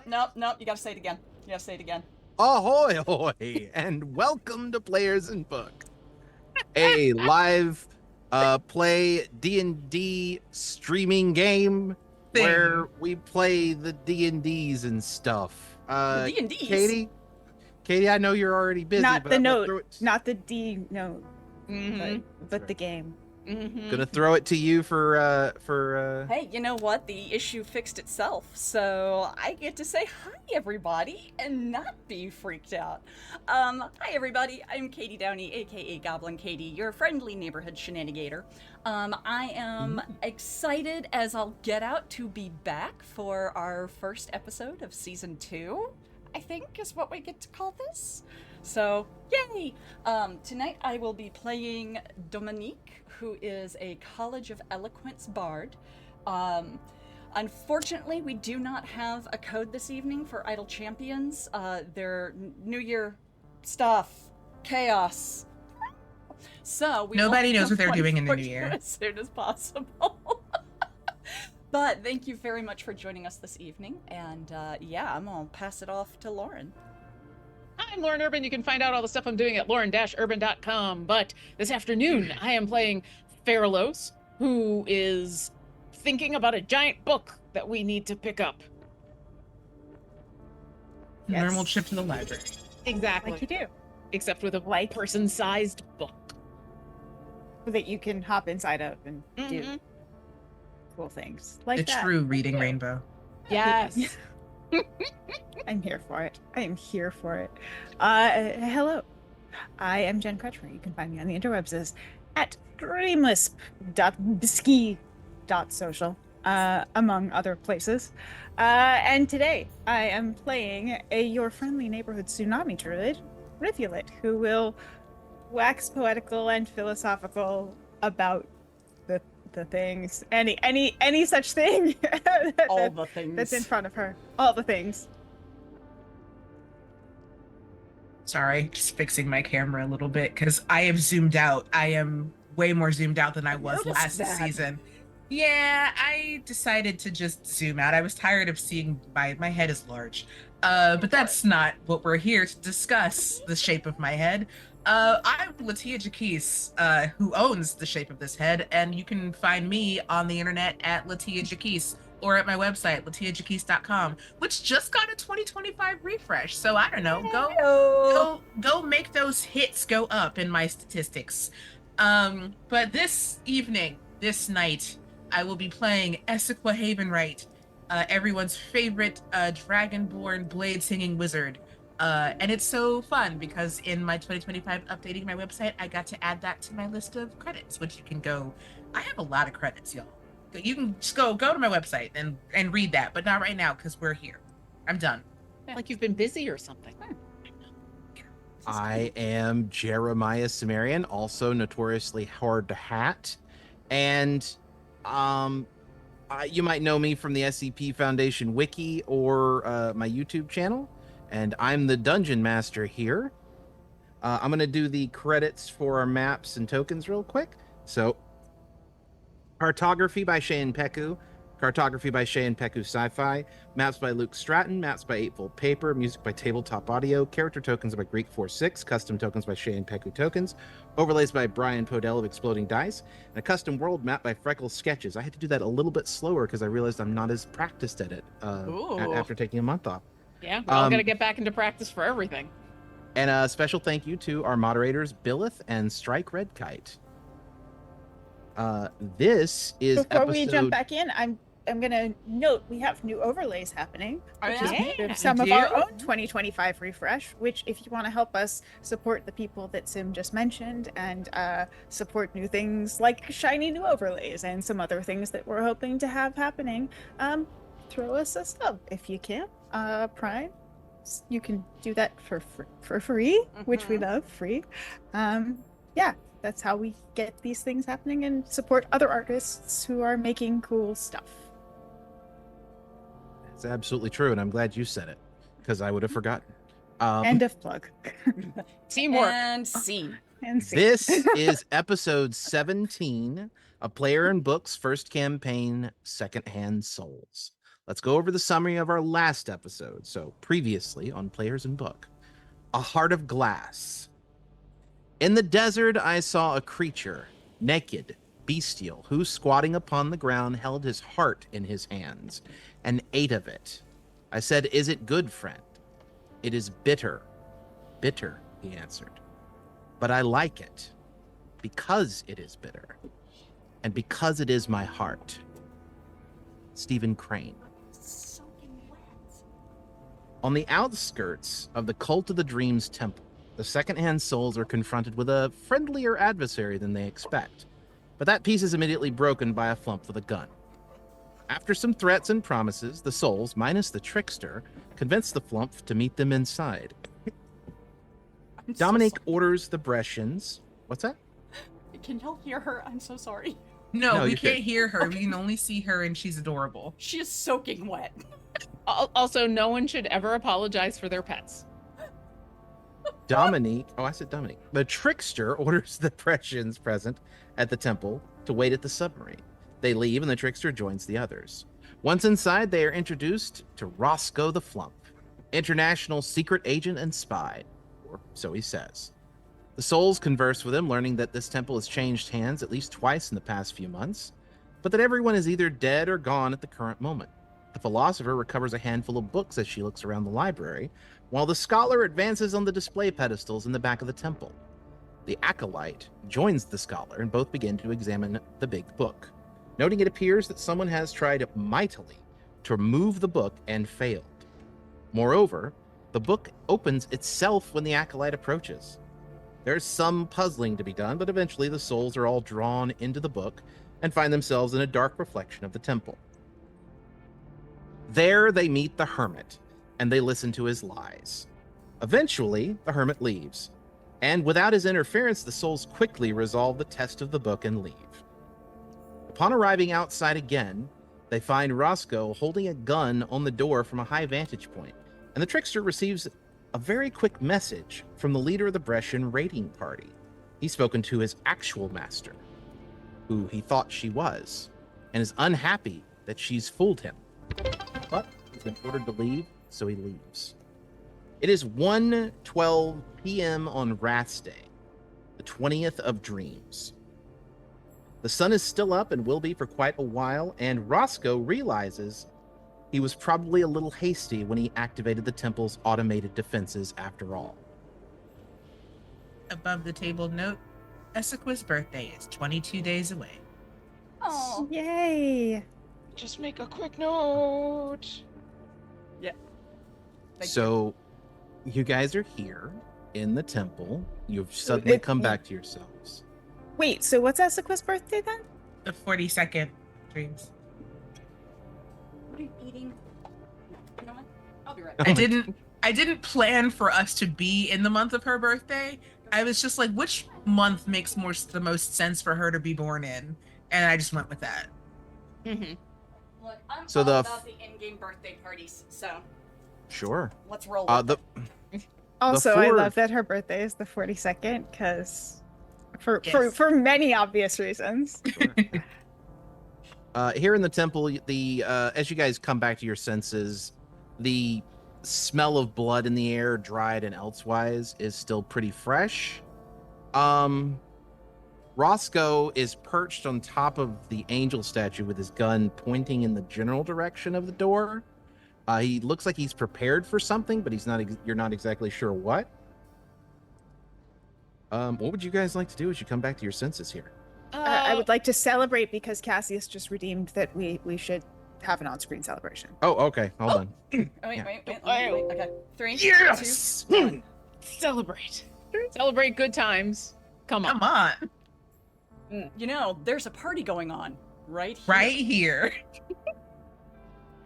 Nope. You gotta say it again. Ahoy, hoy, and welcome to Players and Book, a live play D&D streaming game where we play the D&Ds and stuff. The D&Ds? Katie, I know you're already busy, Not but the I'm gonna note, throw it, not the D note, Mm-hmm. but the game. Mm-hmm. gonna throw it to you for Hey, you know what? The issue fixed itself, so I get to say hi, everybody, and not be freaked out. Hi, everybody. I'm Katie Downey, aka Goblin Katie, your friendly neighborhood shenanigator. I am excited as all get out to be back for our first episode of season 2, I think is what we get to call this. So, yay! Tonight I will be playing Dominique, who is a College of Eloquence bard. Unfortunately, we do not have a code this evening for Idle Champions. Their New Year stuff, chaos. So we Nobody knows what they're one doing in the for new you year. as soon as possible. But thank you very much for joining us this evening, and yeah, I'm gonna pass it off to Lauren. I'm Lauren Urban. You can find out all the stuff I'm doing at lauren-urban.com. But this afternoon, I am playing Feralos, who is thinking about a giant book that we need to pick up. Yes. Normal trip to the library. Exactly. Like you do. Except with a Like person-sized book. that you can hop inside of and do cool things. Like The that. true reading rainbow. Yes. I'm here for it. I am here for it. Hello. I am Jen Crutchmer. You can find me on the interwebs as at dreamless.bisky.social, among other places. And today I am playing your friendly neighborhood tsunami druid, Rivulet, who will wax poetical and philosophical about the things, any such thing All the things that's in front of her. All the things. Sorry, just fixing my camera a little bit because I am zoomed out. I am way more zoomed out than I was last season. Yeah, I decided to just zoom out. I was tired of seeing my head is large. But that's not what we're here to discuss, the shape of my head. I'm Latia Jaquise, who owns the shape of this head, and you can find me on the internet at Latia Jaquise or at my website, latiajaquise.com, which just got a 2025 refresh. So I don't know, go make those hits go up in my statistics. But this night, I will be playing Essequa Havenwright, everyone's favorite dragonborn blade-singing wizard. And it's so fun because in my 2025 updating my website, I got to add that to my list of credits, which you can go. I have a lot of credits, y'all. You can just go to my website and read that, but not right now because we're here. I'm done. Like you've been busy or something. I am Jeremiah Sumerian, also notoriously hard to hat, and you might know me from the SCP Foundation wiki or my YouTube channel, and I'm the dungeon master here. I'm gonna do the credits for our maps and tokens real quick. So, cartography by Shayan Peku, cartography by Shayan Peku Sci-Fi, maps by Luke Stratton, maps by Eightfold Paper, music by Tabletop Audio, character tokens by Greek 46, custom tokens by Shayan Peku Tokens, overlays by Brian Podell of Exploding Dice, and a custom world map by Frecklesketches. I had to do that a little bit slower because I realized I'm not as practiced at it after taking a month off. Yeah, we're all gonna get back into practice for everything. And a special thank you to our moderators, Billith and Strike Red Kite. This is Before we jump back in, I'm gonna note we have new overlays happening, which is some of our own 2025 refresh. Which, if you want to help us support the people that Sim just mentioned and support new things like shiny new overlays and some other things that we're hoping to have happening, throw us a sub if you can. Prime, you can do that for free, which we love, free. Yeah. That's how we get these things happening and support other artists who are making cool stuff. It's absolutely true, and I'm glad you said it, because I would have forgotten. End of plug. Teamwork. And scene. This is episode 17 of Player and Book's first campaign, Secondhand Souls. Let's go over the summary of our last episode. So, previously on Players and Book, a heart of glass. In the desert, I saw a creature, naked, bestial, who, squatting upon the ground, held his heart in his hands and ate of it. I said, "Is it good, friend?" "It is bitter." "Bitter," he answered. "But I like it, because it is bitter, and because it is my heart." Stephen Crane. Soaking wet. On the outskirts of the Cult of the Dreams temple, the second-hand souls are confronted with a friendlier adversary than they expect, but that peace is immediately broken by a flump with a gun. After some threats and promises, the souls, minus the trickster, convince the flump to meet them inside. I'm so Dominique sorry. orders the Brescians. What's that? Can y'all hear her? I'm so sorry. No, No, we you're can't good. hear her. We can only see her, and she's adorable. She is soaking wet. Also, no one should ever apologize for their pets. Dominique. Oh, I said Dominique. The trickster orders the Brescians present at the temple to wait at the submarine. They leave, and the trickster joins the others. Once inside, they are introduced to Roscoe the Flump, international secret agent and spy, or so he says. The souls converse with him, learning that this temple has changed hands at least twice in the past few months, but that everyone is either dead or gone at the current moment. The philosopher recovers a handful of books as she looks around the library, while the scholar advances on the display pedestals in the back of the temple. The acolyte joins the scholar, and both begin to examine the big book, noting it appears that someone has tried mightily to remove the book and failed. Moreover, the book opens itself when the acolyte approaches. There's some puzzling to be done, but eventually the souls are all drawn into the book and find themselves in a dark reflection of the temple. There they meet the hermit, and they listen to his lies. Eventually, the hermit leaves, and without his interference, the souls quickly resolve the test of the book and leave. Upon arriving outside again, they find Roscoe holding a gun on the door from a high vantage point, and the trickster receives a very quick message from the leader of the Brescian raiding party. He's spoken to his actual master, who he thought she was, and is unhappy that she's fooled him. But he's been ordered to leave, so he leaves. It is 1:12 p.m. on Wrath's Day, the 20th of Dreams. The sun is still up and will be for quite a while, and Roscoe realizes he was probably a little hasty when he activated the temple's automated defenses after all. Above the table note, Essequi's birthday is 22 days away. Oh, Yay! Just make a quick note. So, you guys are here in the temple. You've suddenly come back to yourselves. Wait, so what's Essequi's birthday then? The 42nd Dreams. what are you eating? You know what? I'll be right Oh back. I didn't plan for us to be in the month of her birthday. I was just like, which month makes the most sense for her to be born in? And I just went with that. Mm-hmm. Look, I'm So all the about the in-game birthday parties, so Sure. let's roll with it. Also, I four- love that her birthday is the 42nd because for Yes. many obvious reasons. Here in the temple, the as you guys come back to your senses, the smell of blood in the air, dried and elsewise, is still pretty fresh. Roscoe is perched on top of the angel statue with his gun pointing in the general direction of the door. He looks like he's prepared for something, but he's not. You're not exactly sure what. What would you guys like to do as you come back to your senses here? I would like to celebrate because Cassius just redeemed that we should have an on-screen celebration. Oh, okay. Hold on. Wait, Yeah. wait. Okay. 3, Yes! 2, 1. Celebrate. Celebrate good times. Come on. Come on. You know, there's a party going on right here. Right here.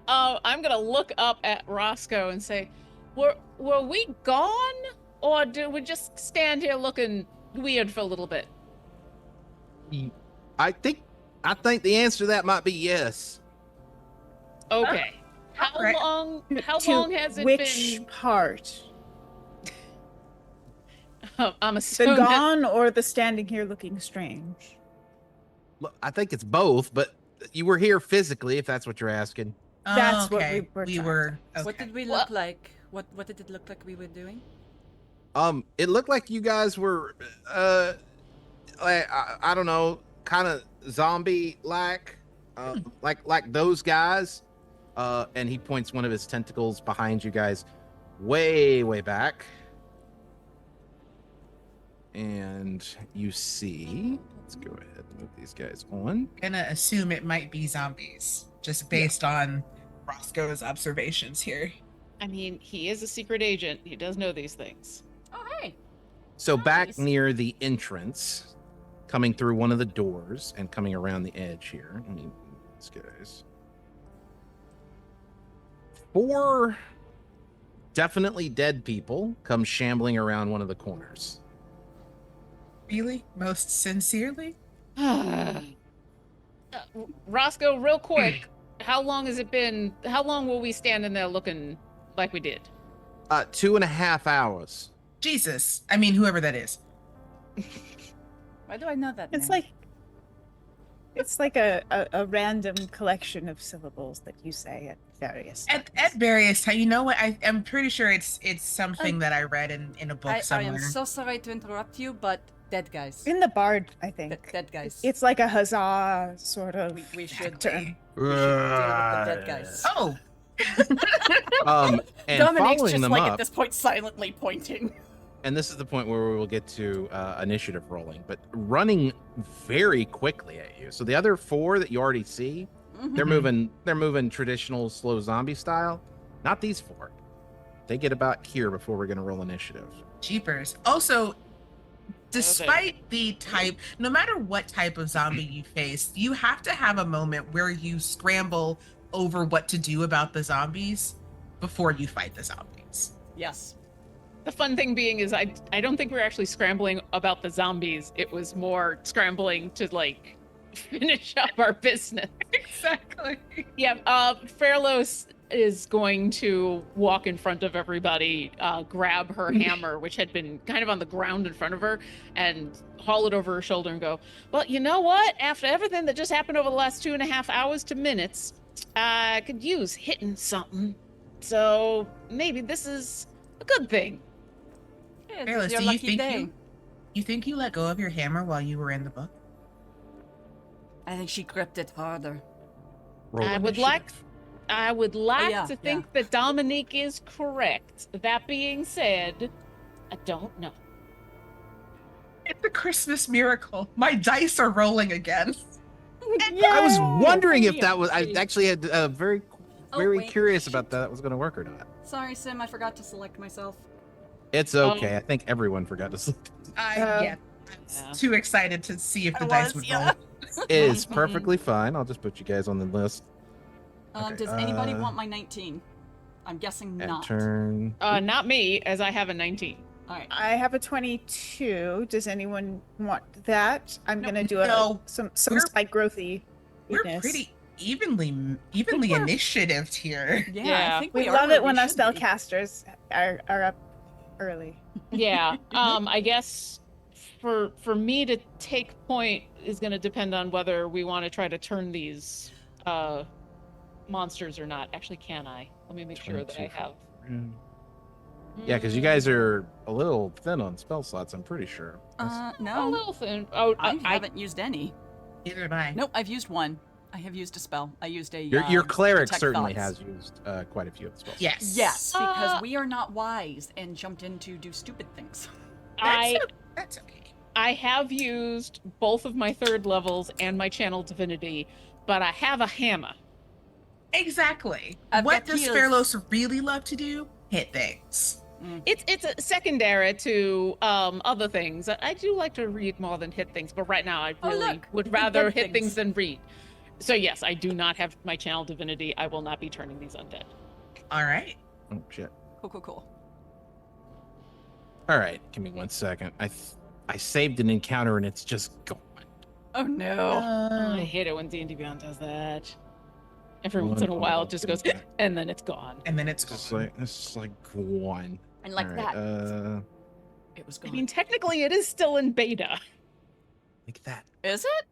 I'm gonna look up at Roscoe and say, were we gone? Or do we just stand here looking weird for a little bit? I think the answer to that might be yes. Okay. How Alright. long To long has it which been? part? I'm The assuming that- gone or the standing here looking strange? Look, I think it's both, but you were here physically, if that's what you're asking. That's what okay. we were We trying were. to- What Okay. did we look like? What did it look like we were doing? It looked like you guys were, like, I don't know, kind of zombie-like, like those guys. And he points one of his tentacles behind you guys, way back. And you see, let's go ahead and move these guys on. Gonna assume it might be zombies, just based on Roscoe's observations here. I mean, he is a secret agent. He does know these things. Oh, hey. So back Nice. near the entrance, coming through one of the doors and coming around the edge here. Let me move these guys. 4 definitely dead people come shambling around one of the corners. Really? Most sincerely? Roscoe, real quick, how long has it been? How long will we stand in there looking like we did? 2.5 hours. Jesus. I mean, whoever that is. Why do I know that? It's name? like a random collection of syllables that you say at various times. At various times. You know what? I'm pretty sure it's something that I read in a book I somewhere. am so sorry to interrupt you, but dead guys. In the Bard, I think. Dead guys. It's like a huzzah sort of we should term. we should deal with the dead guys. Oh. And Dominic's following just them like up, at this point silently pointing. and this is the point where we will get to initiative rolling, but running very quickly at you. So the other 4 that you already see, they're moving traditional slow zombie style. Not these 4. They get about here before we're gonna roll initiative. Jeepers. Also, despite the type, no matter what type of zombie you face, you have to have a moment where you scramble over what to do about the zombies before you fight the zombies. Yes. The fun thing being is I don't think we're actually scrambling about the zombies. It was more scrambling to like finish up our business. Exactly. Yeah, Fairlos is going to walk in front of everybody, grab her hammer, which had been kind of on the ground in front of her, and haul it over her shoulder and go, well, you know what? After everything that just happened over the last 2.5 hours to minutes, I could use hitting something. So maybe this is a good thing. Yeah, Fearless, your do you lucky think day. you think you let go of your hammer while you were in the book? I think she gripped it harder. Roll I would initiative. like yeah, to think that Dominique is correct. That being said, I don't know. It's a Christmas miracle. My dice are rolling again. I was wondering if that was. I actually had very Oh, wait, curious shit. about that was going to work or not. Sorry, Sim, I forgot to select myself. It's okay. I think everyone forgot to select. Yeah. I was too excited to see if the dice would roll. It is perfectly fine. I'll just put you guys on the list. Okay, Does anybody want my 19? I'm guessing At not. turn. Not me, as I have a 19. All right. I have a 22. Does anyone want that? I'm Nope. gonna do some We're- spike growthy. We're pretty evenly initiatived here. Yeah, Yeah. I think We are love where it when we our should be. spellcasters are up early. Yeah. I guess for me to take point is going to depend on whether we want to try to turn these monsters or not. Actually, can I? Let me make sure that I 22. have. Yeah, because you guys are a little thin on spell slots. I'm pretty sure. a No, little thin. Oh, I I haven't used any. Neither have I. Nope, I've used one. I have used a spell. I used a. Your cleric detect certainly thoughts. has used quite a few of the spells. Yes. Yes, because Uh, we are not wise and jumped in to do stupid things. That's okay. I have used both of my 3rd levels and my channel divinity, but I have a hammer. Exactly. I've What got does heals. Fairlos really love to do? Hit things. It's a secondary to other things. I do like to read more than hit things, but right now I Oh, really look, would the rather good hit things. things than read. So yes, I do not have my channel divinity. I will not be turning these undead. All right. Oh shit. Cool. All right, give me 1 second. I saved an encounter and it's just gone. Oh no. I hate it when D&D Beyond does that. Every One once in a while, it just goes, second. and then it's gone. And then it's It's gone. just like gone. And like All that, right, it was I gone. mean, technically, it is still in beta. like that. Is it?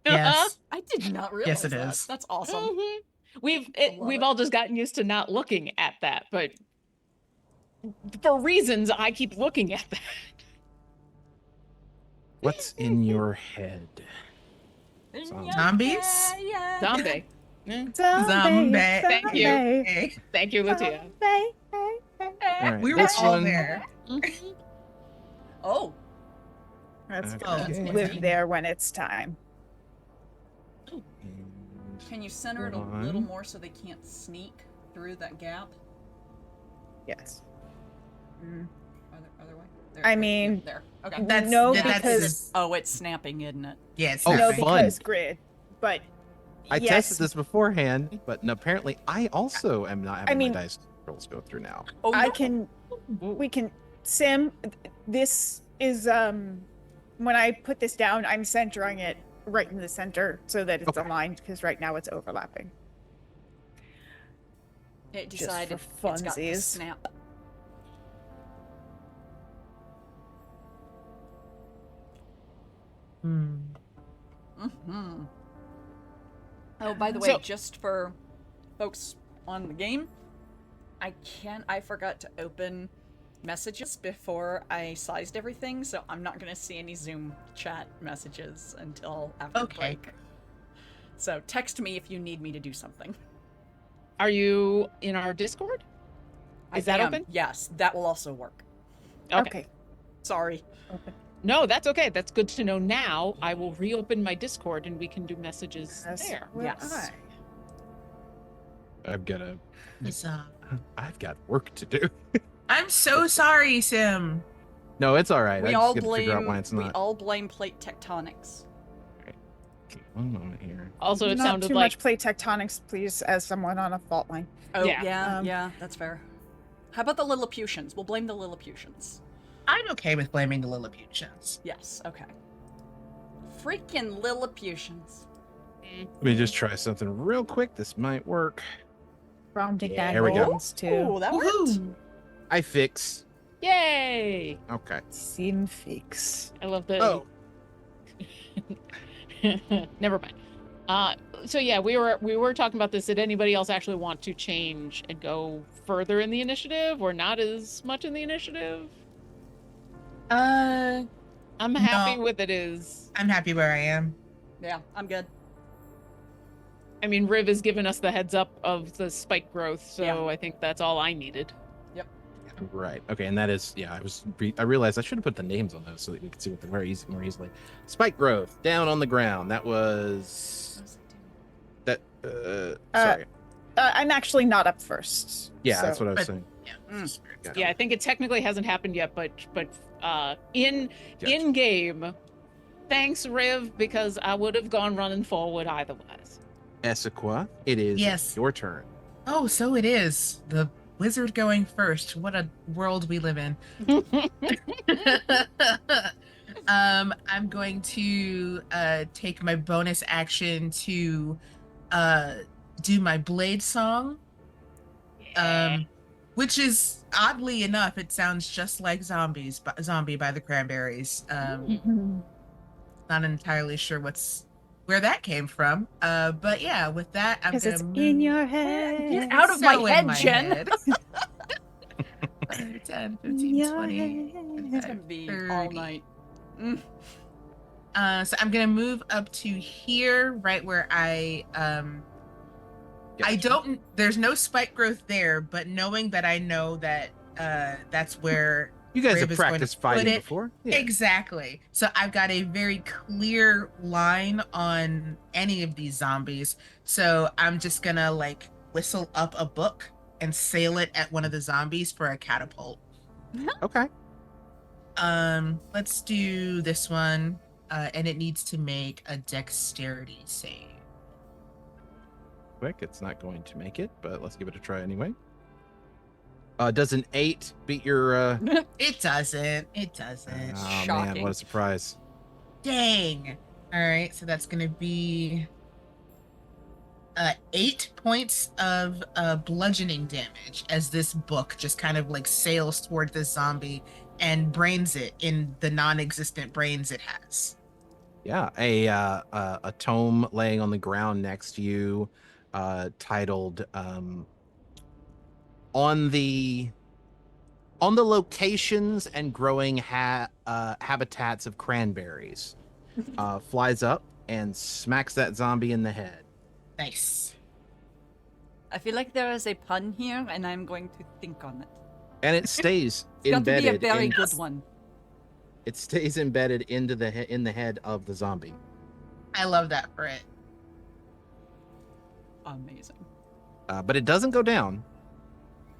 Yes. I did not realize Yes, it that. is. That's awesome. Mhm. We've all just gotten used to not looking at that, but for reasons I keep looking at that. What's in your head? Zombies? Yeah. Zombie. Yeah. Zombie. Thank you. Hey, Thank you, Lutia. All right, we were this all one- there. Mhm. Oh, Let's Okay. live there when it's time. And can you center it a little one. more so they can't sneak through that gap? Yes. Other way? I yeah, mean, there. Okay. That's No, that's because- Oh, it's snapping, isn't it? yeah, it's Oh, no, snapping. fun. because grid. But I yes, tested this beforehand, but apparently I also am not having mean- my dice rolls go through now. Oh, I no. can. We can. Sim, this is when I put this down, I'm centering it right in the center so that it's Okay. aligned. Because right now it's overlapping. It Just decided for it's got the funsies. snap. Mm-hmm. Oh, by the way, So- just for folks on the game, I forgot to open messages before I sized everything, so I'm not gonna see any Zoom chat messages until after Okay. break. So text me if you need me to do something. Are you in our Discord? Is that I am. open? Yes, that will also work. Okay. Sorry. Open. No, that's okay. That's good to know now. I will reopen my Discord and we can do messages As there. will Yes. I've got Huzzah. I've got work to do. I'm so sorry, Sim. No, it's all right. We I all just got to figure out blame why it's we not. all blame plate tectonics. Okay, one moment here. Also, it Not sounded too like much plate tectonics, please, as someone on a fault line. Oh Yeah. yeah, Um, yeah, that's fair. How about the Lilliputians? We'll blame the Lilliputians. I'm okay with blaming the Lilliputians. Yes, okay. Freaking Lilliputians. Let me just try something real quick. This might work. Rounding Yeah, down there we go. ones too. Oh, that worked. Woohoo! I fix. yay! Okay. Seem fix. I love the Oh, never mind. So yeah, we were talking about this. Did anybody else actually want to change and go further in the initiative or not as much in the initiative? I'm happy No. with it is. I'm happy where I am. Yeah, I'm good. I mean, Riv has given us the heads up of the spike growth, so Yeah. I think that's all I needed. right. Okay, and that is I realized I should have put the names on those so that we could see what they were more easily. Spike growth down on the ground. That was that. Sorry. I'm actually not up first. Yeah, that's so- what I was but- saying. Mm. Gotcha. Yeah, I think it technically hasn't happened yet, but in Gotcha. game, thanks Riv, because I would have gone running forward otherwise. Essequa, it is Yes. your turn. Oh, so it is. The wizard going first. What a world we live in. I'm going to take my bonus action to do my blade song. Which is oddly enough, it sounds just like Zombie by the Cranberries. Not entirely sure where that came from. But yeah, with that, I'm Because gonna it's move. in your head. Get out of So my in head, my Jen. head. 10, In 15, your 20. head. It's gonna be all 30. night. So I'm gonna move up to here, right where I there's no spike growth there, but knowing that I know that that's where You guys Brave have is going to practiced put fighting it. before. Yeah. Exactly. So I've got a very clear line on any of these zombies. So I'm just gonna like whistle up a book and sail it at one of the zombies for a catapult. Okay. Let's do this one. And it needs to make a dexterity save. Quick, it's not going to make it, but let's give it a try anyway. Does an 8 beat your? It doesn't. It doesn't. Oh man, Shocking. what a surprise! Dang. All right, so that's gonna be 8 points of bludgeoning damage as this book just kind of like sails toward the zombie and brains it in the non-existent brains it has. Yeah, a tome laying on the ground next to you. titled on the locations and growing habitats of cranberries. Flies up and smacks that zombie in the head. Nice. I feel like there is a pun here, and I'm going to think on it. And it stays It's got to be a embedded. very good one. It stays embedded into in the head of the zombie. I love that for it. Amazing. But it doesn't go down.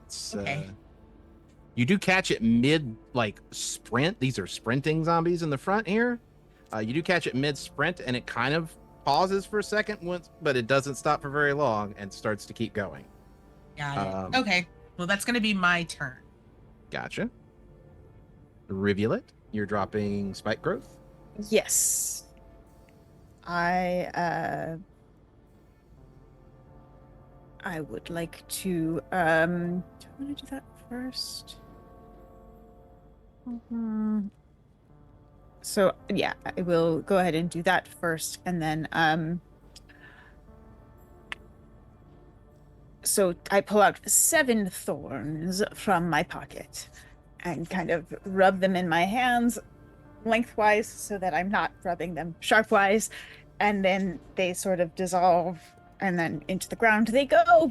It's, Okay. You do catch it mid sprint. These are sprinting zombies in the front here. You do catch it mid sprint, and it kind of pauses for a second but it doesn't stop for very long and starts to keep going. Got it. Okay. Well, that's going to be my turn. Gotcha. Rivulet, you're dropping spike growth. Yes. I would like to do I want to do that first? So yeah, I will go ahead and do that first, and then so I pull out 7 thorns from my pocket and kind of rub them in my hands lengthwise so that I'm not rubbing them sharpwise, and then they sort of dissolve, and then into the ground they go,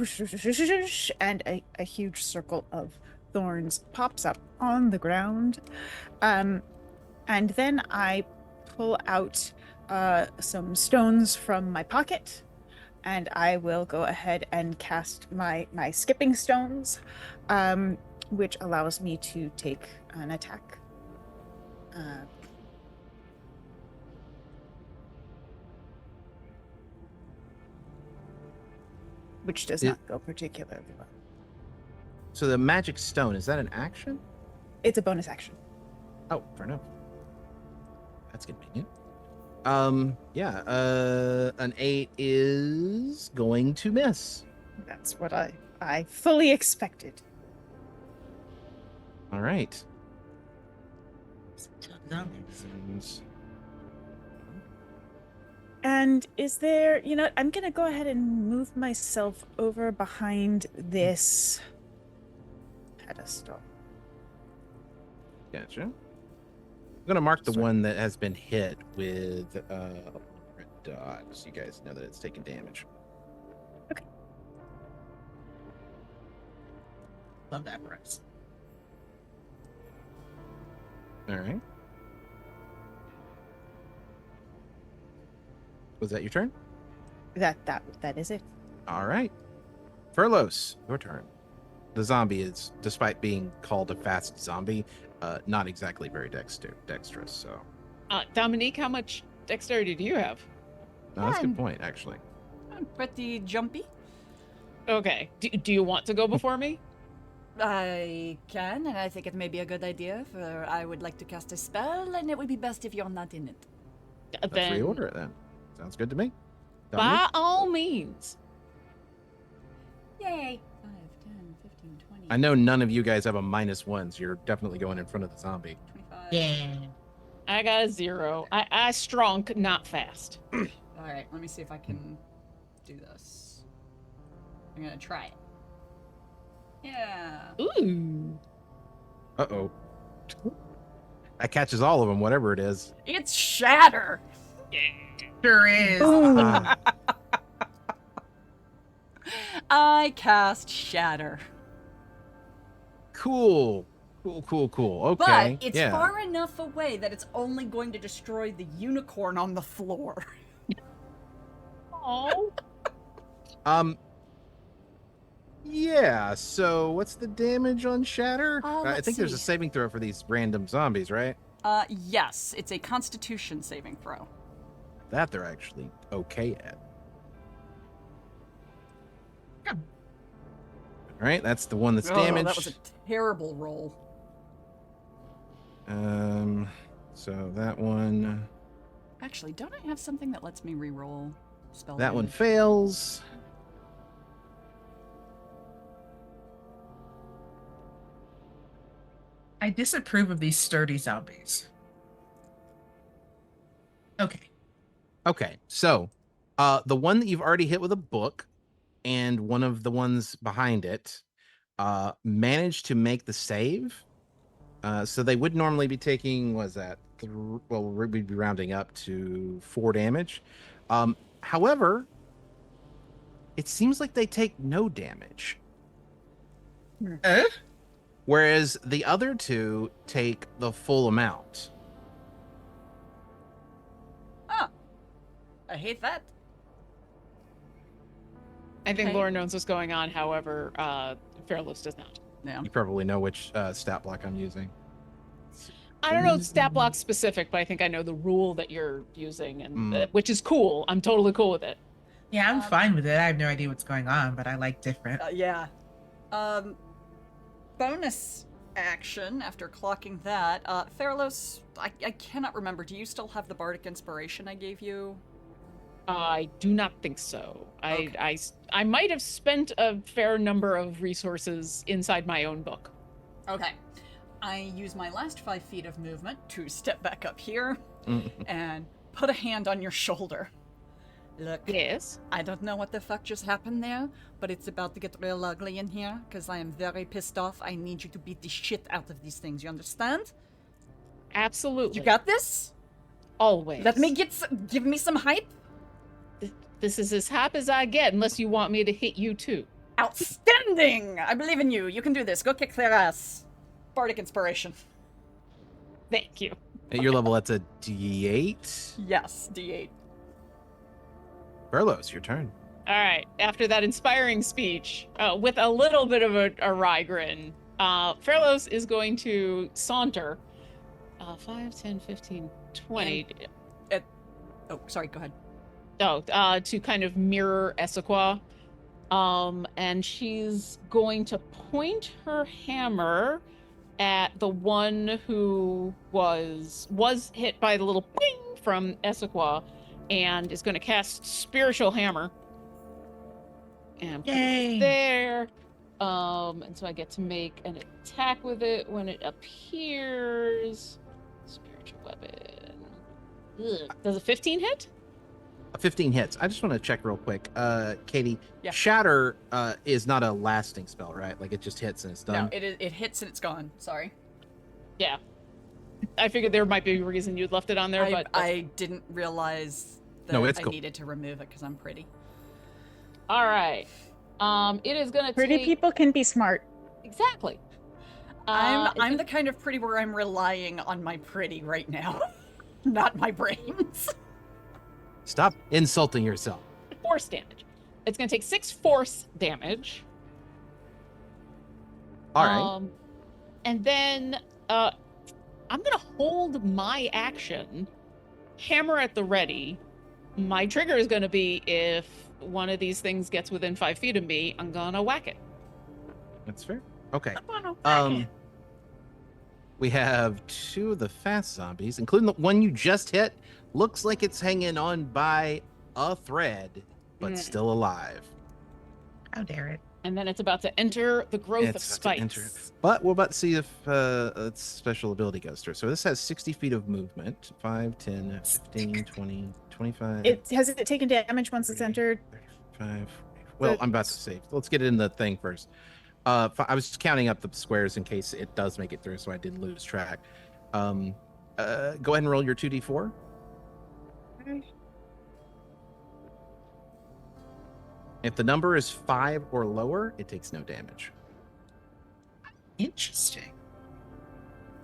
and a huge circle of thorns pops up on the ground. And then I pull out some stones from my pocket, and I will go ahead and cast my skipping stones, which allows me to take an attack. Which does not go particularly well. So the magic stone, is that an action? It's a bonus action. Oh, fair enough. That's convenient. Yeah, an 8 is going to miss. That's what I fully expected. All right. And is there, I'm going to go ahead and move myself over behind this pedestal. Gotcha. I'm gonna mark the one that has been hit with red dot, so you guys know that it's taking damage. Okay. Love that for us. All right. Was that your turn? That is it. All right. Furlos, your turn. The zombie is, despite being called a fast zombie, not exactly very dexterous. So, Dominique, how much dexterity do you have? no, that's a good point, actually. I'm pretty jumpy. Okay. Do you want to go before me? I can, and I think it may be a good idea. I would like to cast a spell, and it would be best if you're not in it. Let's reorder it then. Sounds good to me. By Dominique? all means. Yay! 5, 10, 15, 20. I know none of you guys have a -1, so you're definitely going in front of the zombie. 25. Yeah. I got a 0. I strong, not fast. All right, let me see if I can do this. I'm gonna try it. Yeah. Ooh. Uh-oh. That catches all of them, whatever it is. It's shatter. Sure is. Ah, I cast shatter. cool. Okay. But it's yeah. far enough away that it's only going to destroy the unicorn on the floor. Oh. Yeah, so what's the damage on Shatter? I let's think there's a see. saving throw for these random zombies, right? Yes, it's a Constitution saving throw. That they're actually okay at. Yeah. All right, that's the one that's Oh, damaged. that was a terrible roll. So that one, Actually, don't I have something that lets me re-roll spell that one damage? fails. I disapprove of these sturdy zombies. Okay. Okay, so the one that you've already hit with a book and one of the ones behind it managed to make the save. So they would normally be taking, was that? Well, we'd be rounding up to 4 damage. However, it seems like they take no damage. Whereas the other 2 take the full amount. Ah, I hate that. I think Okay. Laura knows what's going on. However, Fairlos does not. Yeah. You probably know which stat block I'm using. I don't know stat block specific, but I think I know the rule that you're using, and which is cool. I'm totally cool with it. Yeah, I'm fine with it. I have no idea what's going on, but I like different. Yeah. Bonus action after clocking that. Fairlos, I cannot remember. Do you still have the bardic inspiration I gave you? I do not think so. Okay. I might have spent a fair number of resources inside my own book. Okay. I use my last 5 feet of movement to step back up here and put a hand on your shoulder. Look, Yes. I don't know what the fuck just happened there, but it's about to get real ugly in here because I am very pissed off. I need you to beat the shit out of these things. You understand? Absolutely. You got this? Always. Let me give me some hype. This is as hype as I get, unless you want me to hit you too. Outstanding! I believe in you. You can do this. Go kick their ass. Bardic inspiration. Thank you. At your level, that's a D8. Yes, D8. Carlos, your turn. All right. After that inspiring speech, with a little bit of a wry grin, Fairlos is going to saunter 5, 10, 15, 20. Oh, sorry, go ahead. To kind of mirror Essequa. And she's going to point her hammer at the one who was hit by the little ping from Essequa, and is going to cast Spiritual Hammer. And put it there. And so I get to make an attack with it when it appears. Spiritual weapon. Ugh. Does a 15 hit? 15 hits. I just want to check real quick. Katie, Yeah. Shatter is not a lasting spell, right? Like it just hits and it's done. No, it hits and it's gone. Sorry. Yeah. I figured there might be a reason you'd left it on there, but I didn't realize that No, it's I cool. needed to remove it because I'm pretty. all right. It is gonna Pretty take... people can be smart. Exactly. I'm the kind of pretty where I'm relying on my pretty right now, not my brains. Stop insulting yourself. Force damage. It's gonna take 6 force damage. All right. And then I'm gonna hold my action, hammer at the ready. My trigger is gonna be if one of these things gets within 5 feet of me, I'm gonna whack it. That's fair. Okay. Okay. We have 2 of the fast zombies, including the one you just hit. Looks like it's hanging on by a thread, but still alive. How dare it? And then it's about to enter the growth of It's about to enter. spikes. But we're about to see if its special ability goes through. So this has 60 feet of movement. 5, 10, 15, 20, 25. Has it taken damage once it's entered? 35. Well, I'm about to save. Let's get it in the thing first. I was counting up the squares in case it does make it through, so I did lose track. Go ahead and roll your 2d4. If the number is 5 or lower, it takes no damage. Interesting.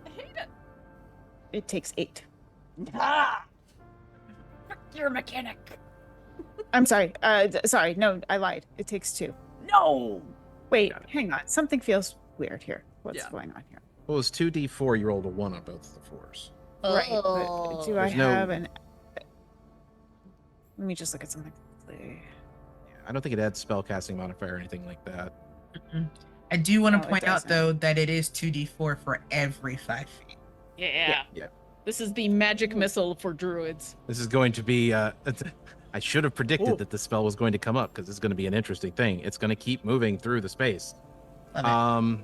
I hate it. It takes 8. Ah! You're a mechanic. I'm sorry. Sorry. No, I lied. It takes 2. No. Wait, Got it. hang on. Something feels weird here. What's Yeah. going on here? Well, it's 2d4. You rolled a 1 on both the 4s. Right. But do I There's no- have an? Let me just look at something. I don't think it adds spellcasting modifier or anything like that. I do want No, to it point out, doesn't. though, that it is 2d4 for every 5 feet. Yeah. Yeah. This is the magic missile for druids. This is going to be. I should have predicted Ooh. that the spell was going to come up because it's going to be an interesting thing. It's going to keep moving through the space. Love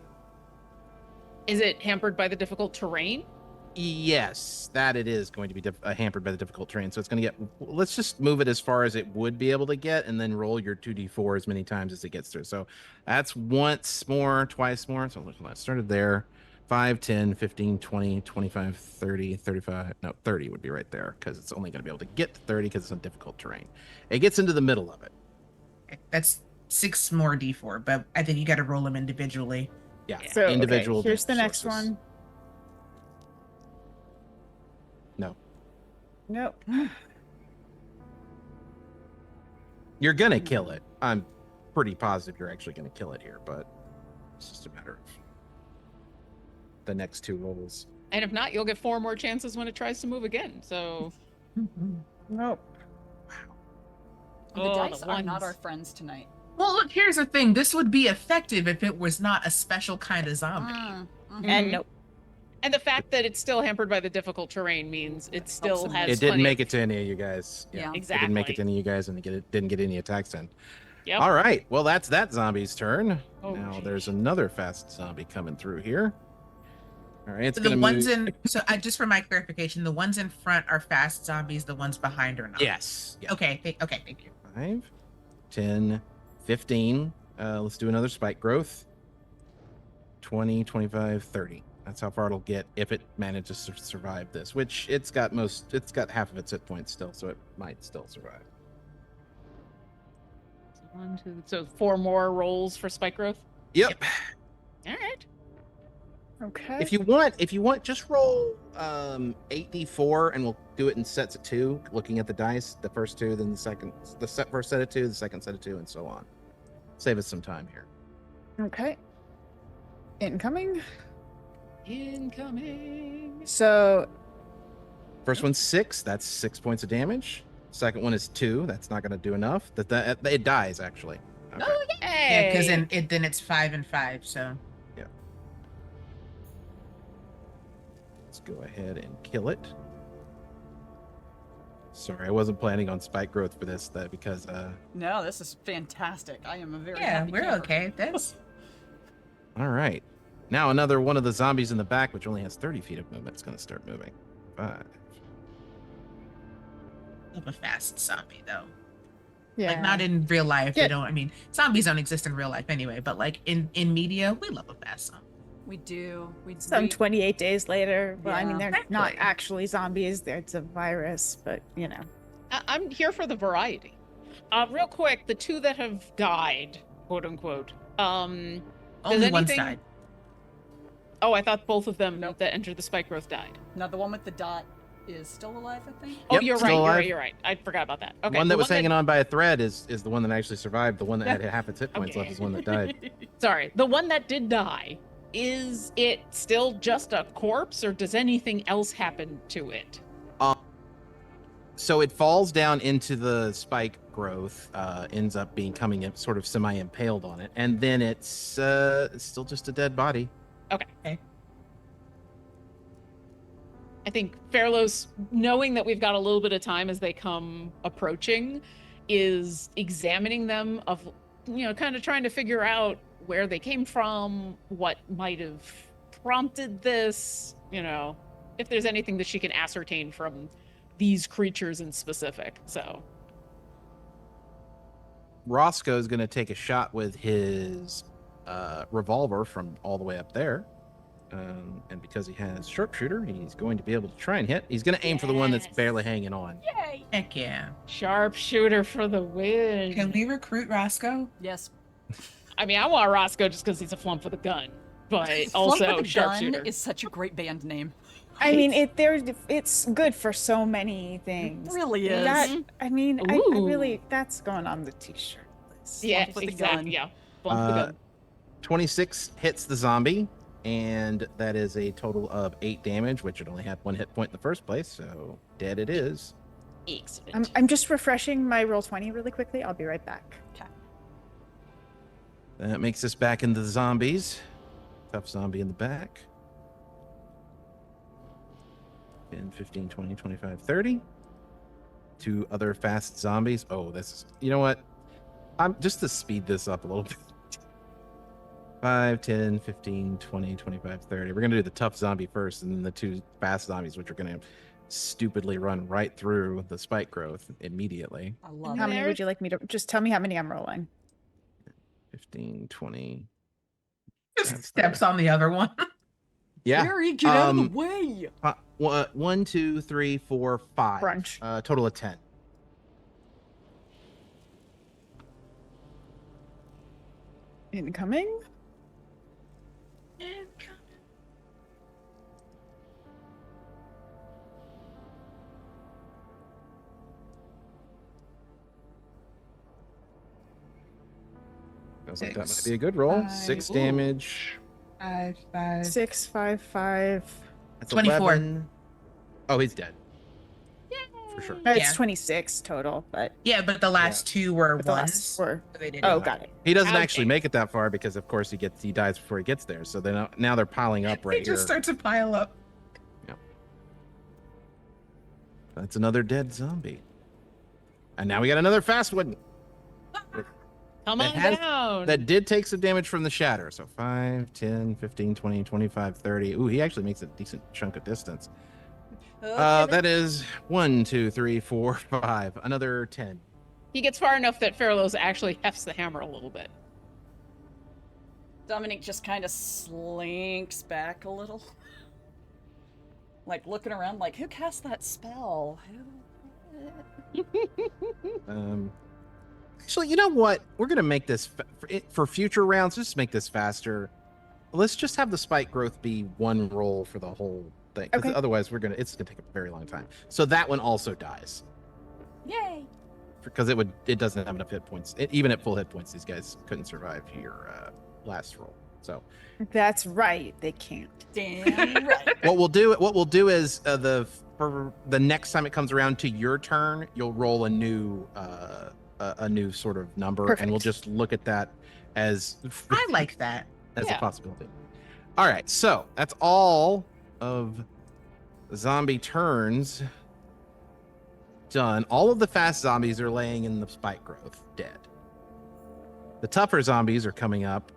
it. Is it hampered by the difficult terrain? Yes, that it is going to be hampered by the difficult terrain. So it's going to get. Let's just move it as far as it would be able to get, and then roll your 2d4 as many times as it gets through. So that's once more, twice more. So let's start it there. 5, 10, 15, 20, 25, 30, 35. No, 30 would be right there because it's only going to be able to get to 30 because it's on difficult terrain. It gets into the middle of it. That's 6 more d4, but I think you got to roll them individually. Yeah. So individual. okay, here's the damage next sources. one. No. Nope. You're going to kill it. I'm pretty positive you're actually going to kill it here, but it's just a matter of the next 2 rolls. And if not, you'll get 4 more chances when it tries to move again. So, Nope. The Oh, dice the are not ones. our friends tonight. Well, look, here's the thing. This would be effective if it was not a special kind of zombie. Mhm. And nope. and the fact that it's still hampered by the difficult terrain means it still them. has. It didn't plenty make of- it to any of you guys. Yeah. It didn't make it to Exactly. any of you guys, and didn't get any attacks in. Yep. All right. Well, that's that zombie's turn. Oh, now geez. there's another fast zombie coming through here. All right. It's So gonna the ones move. in, so just for my clarification, the ones in front are fast zombies. The ones behind are not. Yes. Yeah. Okay. Okay. Thank you. 5, 10, 15. Let's do another spike growth. 20, 25, 30. That's how far it'll get if it manages to survive this, which it's got half of its hit points still, so it might still survive. 1, 2, so 4 more rolls for spike growth. Yep. All right. Okay. If you want, just roll 8d4, and we'll do it in sets of 2. Looking at the dice, the first 2, then first set of 2, the second set of 2, and so on. Save us some time here. Okay. Incoming. Incoming. So First one's 6. That's 6 points of damage. Second one is 2. That's not going to do enough. That it dies actually. Okay. Oh, Yeah, yay! because then it's 5 and 5. So Let's go ahead and kill it. Sorry, I wasn't planning on spike growth for this, because No, this is fantastic. I am a very yeah, happy we're camper. okay with this. all right. Now another one of the zombies in the back, which only has 30 feet of movement, is going to start moving. 5. Love a fast zombie though. yeah. Like not in real life. Yeah. They don't. I mean, zombies don't exist in real life anyway. But like in media, we love a fast zombie. We do. Some 28 days later. Well, I mean, Yeah. they're not Exactly. actually zombies. It's a virus, but you know. I'm here for the variety. Real quick, the 2 that have died, quote unquote. Only Does one's anything- died. Oh, I thought both of them Nope. that entered the spike growth died. Now the one with the dot is still alive, I think. Oh, Yep, you're still right. You're alive. right. You're right. I forgot about that. Okay. One the that was hanging on by a thread is the one that actually survived. The one that had half its hit points Okay. left is the one that died. Sorry, the one that did die. Is it still just a corpse, or does anything else happen to it? So it falls down into the spike growth, ends up becoming sort of semi-impaled on it, and then it's still just a dead body. Okay. I think Fairlos, knowing that we've got a little bit of time as they come approaching, is examining them of, kind of trying to figure out where they came from, what might have prompted this, if there's anything that she can ascertain from these creatures in specific. So, Roscoe's going to take a shot with his revolver from all the way up there. And because he has sharpshooter, he's going to be able to try and hit. He's going to aim for the one that's Yes. barely hanging on. Yay! Heck yeah. sharpshooter for the win. Can we recruit Roscoe? Yes. I mean, I want Roscoe just because he's a flump with a gun, but Flump also with a sharpshooter. Gun is such a great band name. I mean, it's good for so many things. It really is. That, I mean, I Ooh. really, that's going on the t-shirt list. Yeah, Flump with a exactly. gun. Yeah, flump with a gun. 26 hits the zombie, and that is a total of 8 damage, which it only had 1 hit point in the first place, so dead it is. Excellent. I'm just refreshing my roll 20 really quickly. I'll be right back. That makes us back into the zombies. Tough zombie in the back. 10, 15, 20, 25, 30. 2 other fast zombies. Oh, this is... You know what? I'm just to speed this up a little bit. 5, 10, 15, 20, 25, 30. We're going to do the tough zombie first, and then the two fast zombies, which are going to stupidly run right through the spike growth immediately. I love How it. many would you like me to just tell me how many I'm rolling? 15, 20. Just steps on the other one. Yeah. Harry, get out of the way! 1, 2, 3, 4, 5. Brunch. Total of 10. Incoming. Feels like that might Six, be a good roll. 5, 6 ooh. damage. 5, 5. 6, 5, 5. That's 24. 11. Oh, he's dead. For sure. It's Yeah. 26 total, but Yeah, but the last two were the ones. last were. So they didn't. Oh, Yeah. got it. He doesn't Okay. actually make it that far because, of course, he dies before he gets there. So then now they're piling up right They just here. start to pile up. That's another dead zombie. And now we got another fast one. Come That on has- down. That did take some damage from the shatter. So 5, 10, 15, 20, 25, 30. Ooh, he actually makes a decent chunk of distance. That is 1, 2, 3, 4, 5. Another 10. He gets far enough that Fairlos actually hefts the hammer a little bit. Dominic just kind of slinks back a little. Like looking around like, who cast that spell? Actually, you know what? We're gonna make this for future rounds. Just make this faster. Let's just have the spike growth be one roll for the whole thing. 'Cause Okay. otherwise, it's gonna take a very long time. So that one also dies Yay! because it doesn't have enough hit points. Even at full hit points, these guys couldn't survive your last roll. So That's right. They can't. Damn right. what we'll do is for the next time it comes around to your turn, you'll roll a new sort of number, and we'll Perfect. just look at that as I like that. as a Yeah. possibility. All right, so that's all of zombie turns done. All of the fast zombies are laying in the spike growth, dead. The tougher zombies are coming up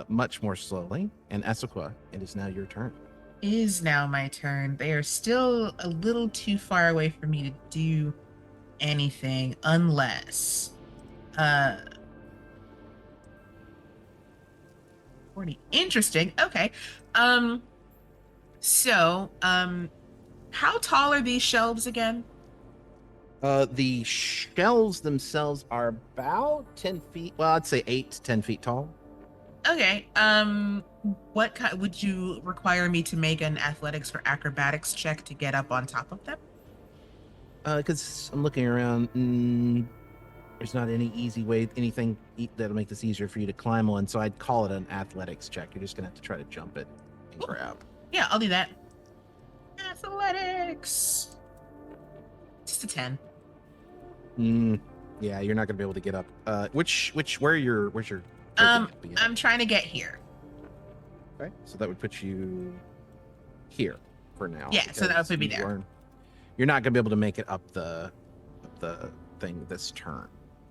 much more slowly. And Essequa, it is now your turn. Is now my turn. They are still a little too far away for me to do anything unless 40. Interesting. Okay. So how tall are these shelves again? The shelves themselves are about 10 feet. Well, I'd say 8 to 10 feet tall. Okay. What kind would you require me to make an athletics or acrobatics check to get up on top of them? Because I'm looking around, there's not any easy way, anything that'll make this easier for you to climb on. So I'd call it an athletics check. You're just gonna have to try to jump it and Cool. grab. Yeah, I'll do that. Athletics. Just a 10. Yeah, you're not gonna be able to get up. Where's your I'm trying to get here. Okay, so that would put you here for now. Yeah, so that because would be you there. You're not gonna be able to make it up the thing this turn.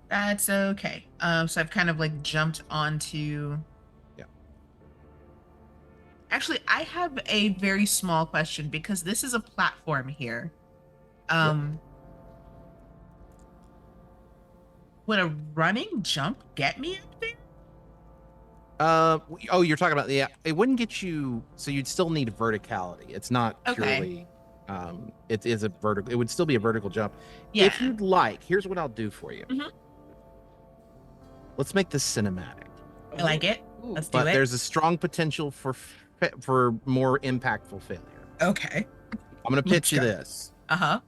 That's okay. So I've kind of like jumped onto. Yeah. Actually, I have a very small question because this is a platform here. Would a running jump get me up there? Oh, you're talking about it wouldn't get you. So you'd still need verticality. It's not Okay. purely. It is a vertical. It would still be a vertical jump. Yeah. If you'd like, here's what I'll do for you. Mhm. Let's make this cinematic. I like it. Ooh. Let's do But it. there's a strong potential for more impactful failure. Okay. I'm gonna pitch Let's you go. this. Uh-huh.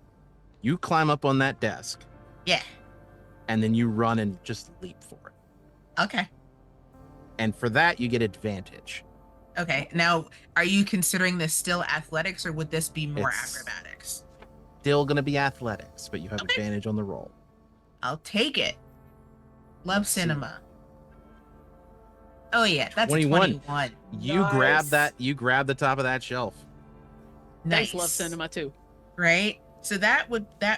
You climb up on that desk, Yeah. and then you run and just leap for it. Okay. And for that, you get advantage. Okay. Now, are you considering this still athletics or would this be more It's- acrobatics? Still gonna be athletics, but you have Okay. advantage on the roll. I'll take it. Love Let's see. cinema. Oh yeah, that's 21. 21. You grab the top of that shelf. Nice. Love cinema too. Right? So that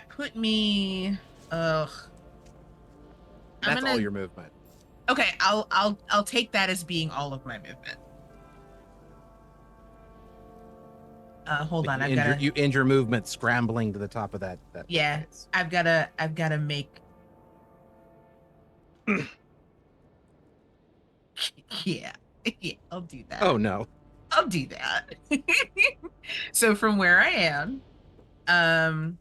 put me I'm That's gonna, all your movement. Okay, I'll take that as being all of my movement. Hold on, You end your movement scrambling to the top of that. Yeah, place. I've gotta make. Yeah, yeah, I'll do that. Oh no. I'll do that. So from where I am,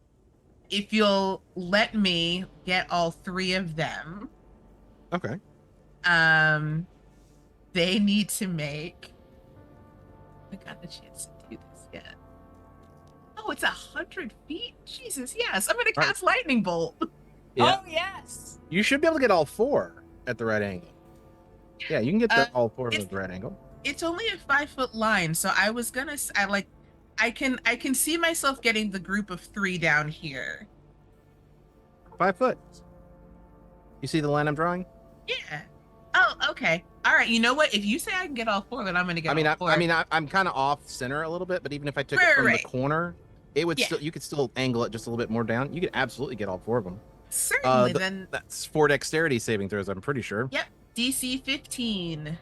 if you'll let me get all three of them, Okay. they need to make. I got the chance to do this yet. Oh, it's 100 feet. Jesus, yes. I'm gonna All right. cast lightning bolt. Yeah. Oh yes. You should be able to get all four at the right angle. Yeah, you can get all four at the right angle. It's only a 5-foot line, so I was gonna. I can see myself getting the group of 3 down here. 5 foot. You see the line I'm drawing? Yeah. Oh, okay. All right. You know what? If you say I can get all 4, then I'm gonna get all 4. I'm kind of off center a little bit, but even if I took Right, it from right. the corner, it would still. You could still angle it just a little bit more down. You could absolutely get all 4 of them. Certainly. Then that's 4 dexterity saving throws. I'm pretty sure. Yep. DC 15.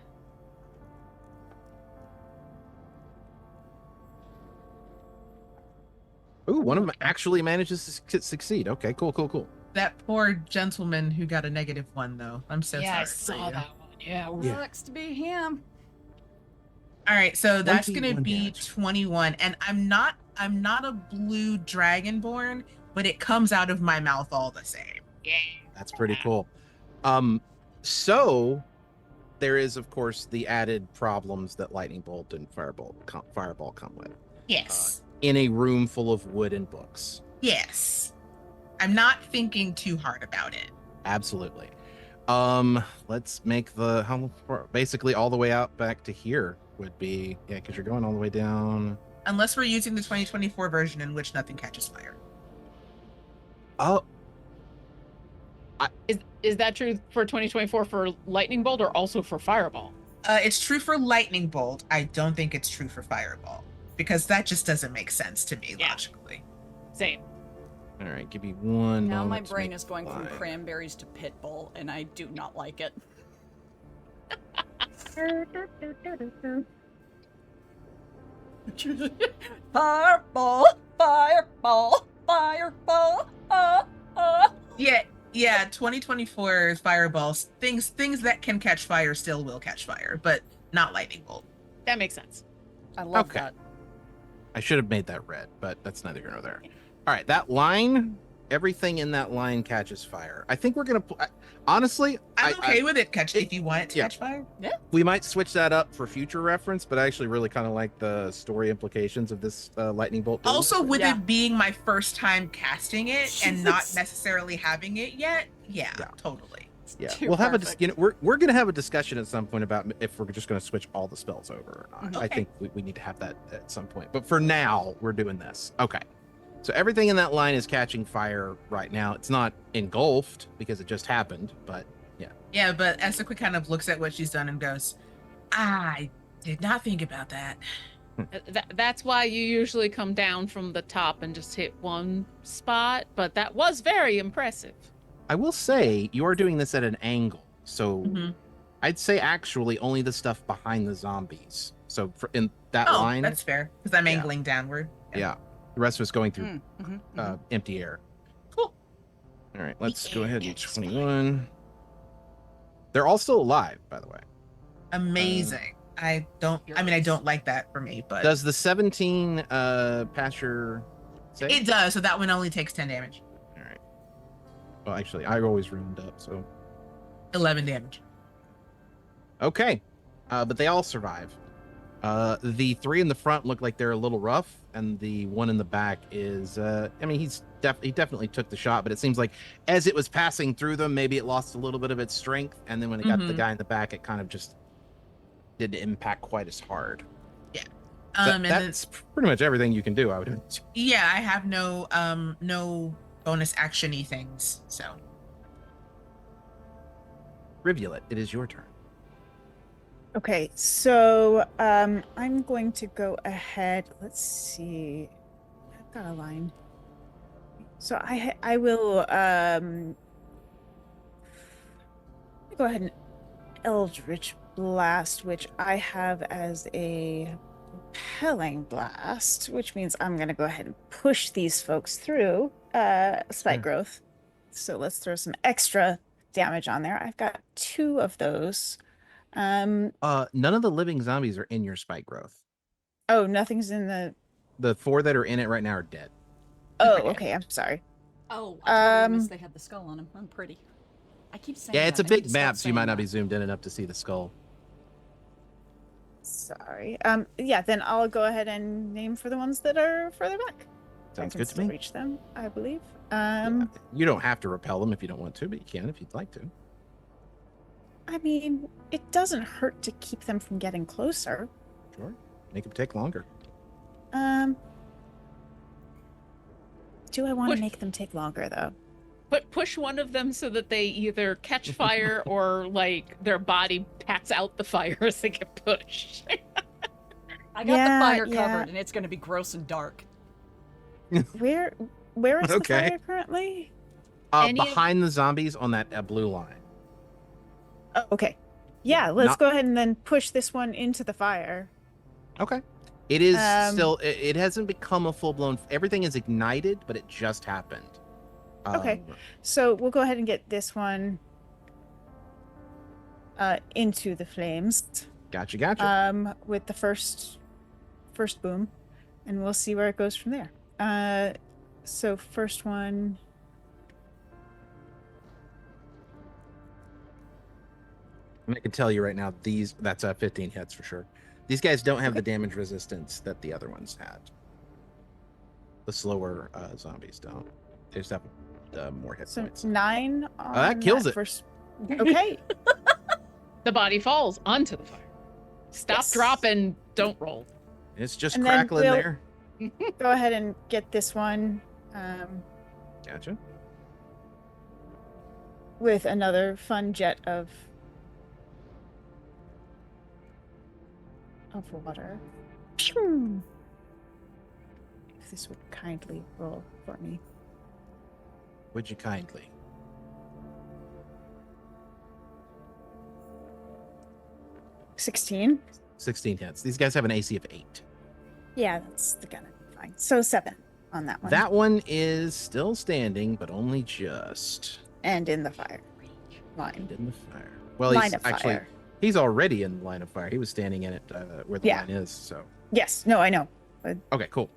Ooh, one of them actually manages to succeed. Okay, cool. That poor gentleman who got a -1, though. I'm so Yeah, I sorry. saw that one. Yeah. Sucks to be him. All right, so that's gonna 21 be damage. 21, and I'm not a blue dragonborn, but it comes out of my mouth all the same. Yeah. That's pretty cool. So there is, of course, the added problems that lightning bolt and fireball come with. Yes. In a room full of wood and books. Yes. I'm not thinking too hard about it. Absolutely. Let's make the how far, basically all the way out back to here would be because you're going all the way down. Unless we're using the 2024 version in which nothing catches fire. Oh, Is that true for 2024 for lightning bolt or also for fireball? It's true for lightning bolt. I don't think it's true for fireball because that just doesn't make sense to me logically. Same. all right. Give me one. Now my moment to brain make is going from line. cranberries to pitbull, and I do not like it. Fireball, fireball, fireball. Yeah, 2024 fireballs, things that can catch fire still will catch fire, but not lightning bolt. That makes sense. I love Okay. that. I should have made that red, but that's neither here nor there. All right, that line, everything in that line catches fire. I think we're gonna. Honestly, I'm okay with it if you want it to yeah. catch fire. we might switch that up for future reference, but I actually really kind of like the story implications of this lightning bolt. thing. Also, with Yeah. it being my first time casting it and not necessarily having it yet, yeah. Totally. yeah, Too we'll have a perfect. we're gonna have a discussion at some point about if we're just gonna switch all the spells over or not. Mhm. I think we need to have that at some point. But for now, we're doing this. Okay. So everything in that line is catching fire right now. It's not engulfed because it just happened, but yeah. Yeah, but Essequa kind of looks at what she's done and goes, I did not think about that. That's why you usually come down from the top and just hit one spot, but that was very impressive. I will say you are doing this at an angle. So Mhm. I'd say actually only the stuff behind the zombies. So in that Oh, line, that's fair because I'm Yeah. angling downward. yeah. The rest of us going through Mm-hmm. empty air. Cool. All right, let's go Yeah, ahead and just 21. They're all still alive, by the way. Amazing. I don't like that for me, but Does the 17 pass your save? it does. So that one only takes 10 damage. All right. Well, actually, I always ruined up, so 11 damage. okay. But they all survive. The 3 in the front look like they're a little rough, and the one in the back is he definitely took the shot, but it seems like as it was passing through them, maybe it lost a little bit of its strength, and then when it got to the Mhm. guy in the back, it kind of just didn't impact quite as hard. And then, That's pretty much everything you can do, I would assume. yeah, I have no bonus action-y things. So Rivulet, it is your turn. Okay, so I'm going to go ahead. Let's see. I've got a line. So I will go ahead and Eldritch Blast, which I have as a repelling blast, which means I'm going to go ahead and push these folks through spike growth. So let's throw some extra damage on there. I've got 2 of those. None of the living zombies are in your spike growth. Oh, nothing's in The 4 that are in it right now are dead. Oh, okay. I'm sorry. Oh, I totally missed they had the skull on him. I'm pretty. I keep saying Yeah, it's that. a I need big to stop map, so you might saying not that. be zoomed in enough to see the skull. Sorry. Yeah, then I'll go ahead and name for the ones that are further back. Sounds I can good to still me. reach them, I believe. Yeah, you don't have to repel them if you don't want to, but you can if you'd like to. I mean, it doesn't hurt to keep them from getting closer. Sure. Make them take longer. Do I want to make them take longer though? But push one of them so that they either catch fire or like their body pats out the fire as they get pushed. I got the fire covered, and it's going to be gross and dark. Where is the Okay. fire currently? Behind the zombies on that blue line. Oh, okay. Yeah, let's Not- go ahead and then push this one into the fire. Okay. It is still. It hasn't become a full-blown. Everything is ignited, but it just happened. Okay. So we'll go ahead and get this one into the flames. Gotcha. With the first boom, and we'll see where it goes from there. So first one. I can tell you right now, that's 15 hits for sure. These guys don't have the damage resistance that the other ones had. The slower zombies don't. They just have more hit points. 9 on that kills it. First... Okay. The body falls onto the fire. Stop, drop, and don't roll. It's just And then crackling we'll- there. Go ahead and get this one. Gotcha. With another fun jet of water. Pew! If this would kindly roll for me. Would you kindly? $16. 16 hits. These guys have an AC of 8. Yeah, that's gonna be fine. So 7 on that one. That one is still standing, but only just. And in the fire line. In the fire. Well, Line he's of actually fire. he's already in the line of fire. He was standing in it where the Yeah. line is. So Yes. No, I know. okay, cool.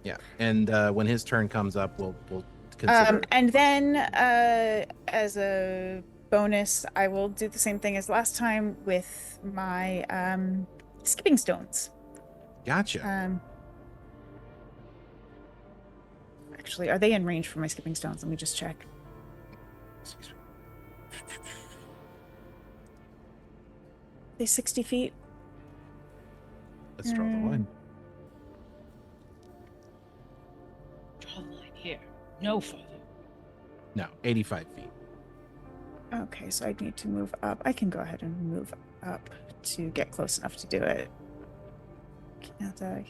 Yeah, and when his turn comes up, we'll consider. And then as a bonus, I will do the same thing as last time with my skipping stones. Gotcha. Actually, are they in range for my skipping stones? Let me just check. Are they 60 feet? Let's draw the line. Draw the line here. No further. No, 85 feet. Okay, so I need to move up. I can go ahead and move up to get close enough to do it.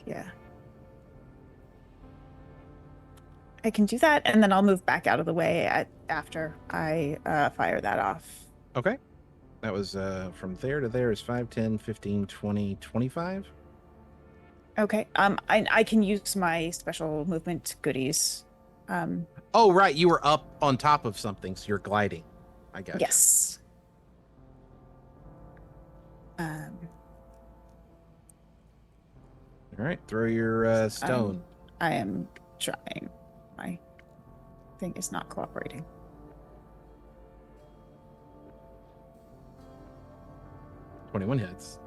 Yeah. I can do that, and then I'll move back out of the way after I fire that off. Okay. That was from there to there is 5, 10, 15, 20, 25. Okay. I can use my special movement goodies. Oh, right. You were up on top of something, so you're gliding. I got Yes. All right. Throw your stone. I am trying. My thing is not cooperating. You. 21 hits.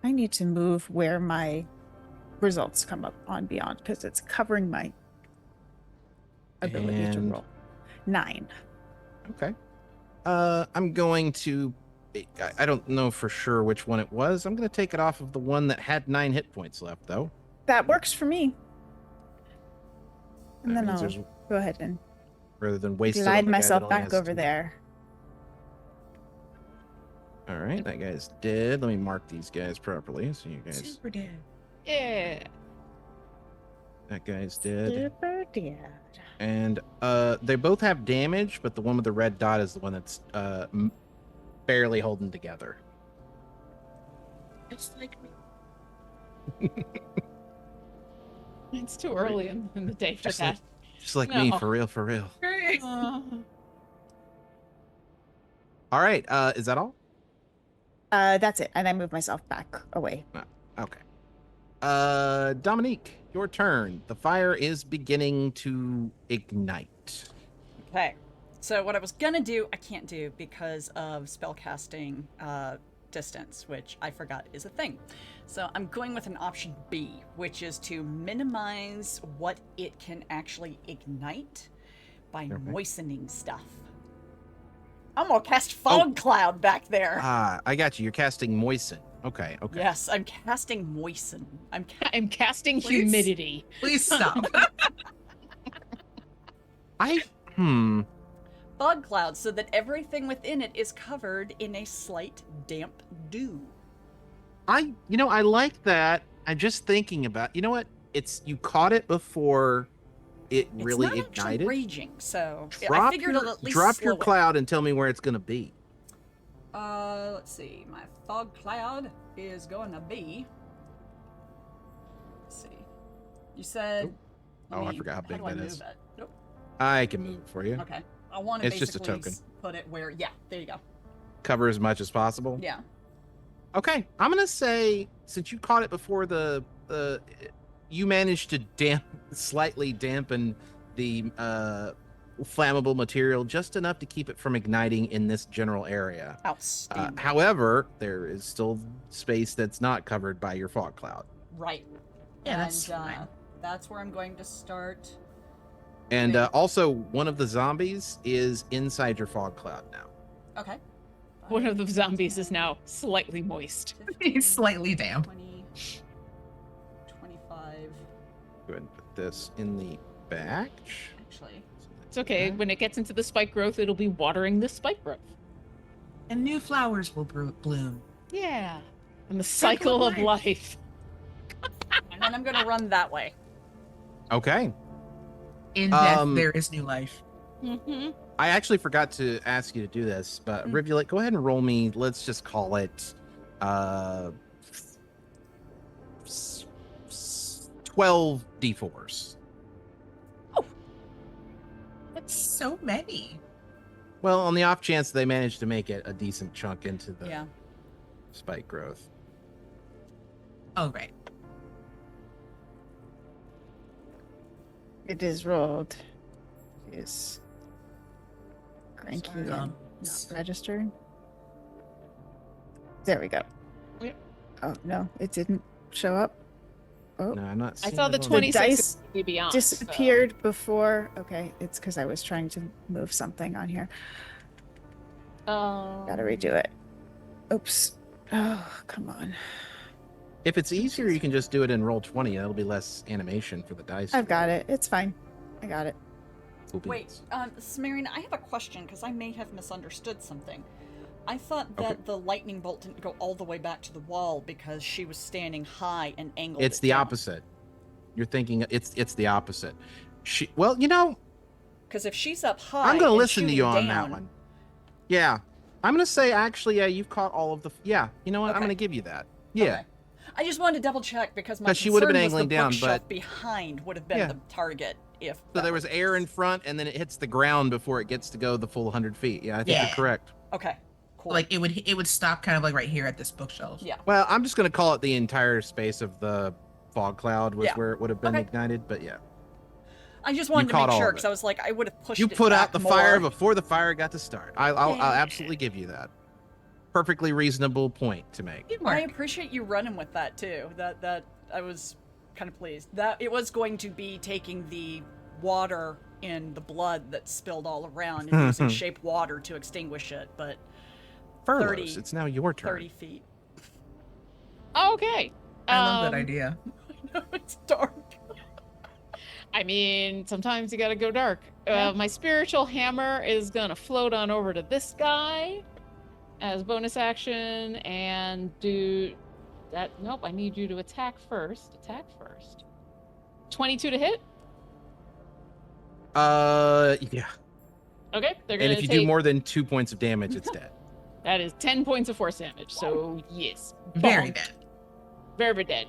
I need to move where my results come up on beyond because it's covering my ability to And- roll. 9. Okay. I'm going to. I don't know for sure which one it was. I'm going to take it off of the one that had 9 hit points left, though. That works for me. And That then means I'll there's- go ahead and rather than waste it on glide the guy myself that only back has over 2. there. All right, that guy's dead. Let me mark these guys properly, so you guys. Super dead. Yeah. That guy's dead. Super dead. And they both have damage, but the one with the red dot is the one that's barely holding together. Just like me. It's too early in the day for Just that. Just like me, No. for real, for real. Uh, All right, is that all? That's it. And I move myself back away. Okay. Dominique, your turn. The fire is beginning to ignite. Okay. So what I was gonna do, I can't do because of spellcasting distance, which I forgot is a thing. So I'm going with an option B, which is to minimize what it can actually ignite by moistening stuff. I'm gonna cast fog cloud back there. I got you. You're casting moisten. Okay. Yes, I'm casting moisten. I'm casting Please? humidity. Please stop. fog cloud so that everything within it is covered in a slight damp dew. I like that. I'm just thinking about, you know what? You caught it before it really it's not ignited. Actually raging, so Drop I figured it'll at least drop slow your it. cloud and tell me where it's gonna be. Let's see. My fog cloud is going to be. Let's see. You said. I forgot how big do I that move is. it? Nope. I can move it for you. Okay. I want to It's just a basically token. put it where. Yeah. There you go. Cover as much as possible. Yeah. Okay, I'm gonna say, since you caught it before you managed to slightly dampen the flammable material just enough to keep it from igniting in this general area. Outstanding. However, there is still space that's not covered by your fog cloud. Right. Yeah, and that's fine. that's where I'm going to start. And also, one of the zombies is inside your fog cloud now. Okay. One of the zombies is now slightly moist. 15, He's slightly damp. 20, 25. Go ahead and put this in the batch. Actually, It's okay. When it gets into the spike growth, it'll be watering the spike growth. And new flowers will bloom. Yeah. And the cycle of life. and then I'm going to run that way. Okay. In death, there is new life. Mm-hmm. I actually forgot to ask you to do this, but Rivulet, go ahead and roll me. Let's just call it 12 d4s. That's so many. Well, on the off chance they manage to make it a decent chunk into the Yeah. spike growth. Oh, right. It is rolled. Is cranky Sorry. and not Yes. registered. There we go. Yep. Oh no, it didn't show up. Oh, No, I'm not. I seeing saw the it on 26 dice beyond. disappeared before. Okay, it's because I was trying to move something on here. Gotta redo it. Oops. Oh, come on. If it's easier, you can just do it in roll 20. That'll be less animation for the dice. I've got it. It's fine. I got it. Cool Wait, beans. Smarina, I have a question because I may have misunderstood something. I thought that Okay. the lightning bolt didn't go all the way back to the wall because she was standing high and angled. It's it the down. opposite. You're thinking it's the opposite. Because if she's up high, I'm gonna and listen to you shooting on that down- one. Yeah, I'm gonna say actually, yeah, you've caught all of the. Yeah, you know what? I'm Okay. gonna give you that. Yeah. Okay. I just wanted to double check because my 'Cause she would've been concern was angling the down, bookshelf but- behind would have been Yeah. the target if. So that there was the air in case. front, and then it hits the ground before it gets to go the full 100 feet. Yeah, I think Yeah. you're correct. Okay. Cool. Like it would stop kind of like right here at this bookshelf. Yeah. Well, I'm just gonna call it the entire space of the fog cloud was Yeah. where it would have been Okay. ignited. But yeah, I just wanted to caught make all sure of because it. I was like, I would have pushed you it put back out the fire more. before the fire got to start. I'll Yeah. absolutely give you that. Perfectly reasonable point to make. Good I work. appreciate you running with that too. That I was kind of pleased. That it was going to be taking the water in the blood that spilled all around and using shape water to extinguish it, but Furloughs, 30 it's now your turn. 30 feet. Okay. I love that idea. I know it's dark. I mean, sometimes you gotta go dark. Yeah. My spiritual hammer is gonna float on over to this guy as bonus action and do that. Nope, I need you to attack first. Attack first. 22 to hit. Yeah. Okay, they're And gonna if you take. do more than 2 points of damage, it's dead. That is 10 points of force damage. So yes, Very bonked. dead. Very dead.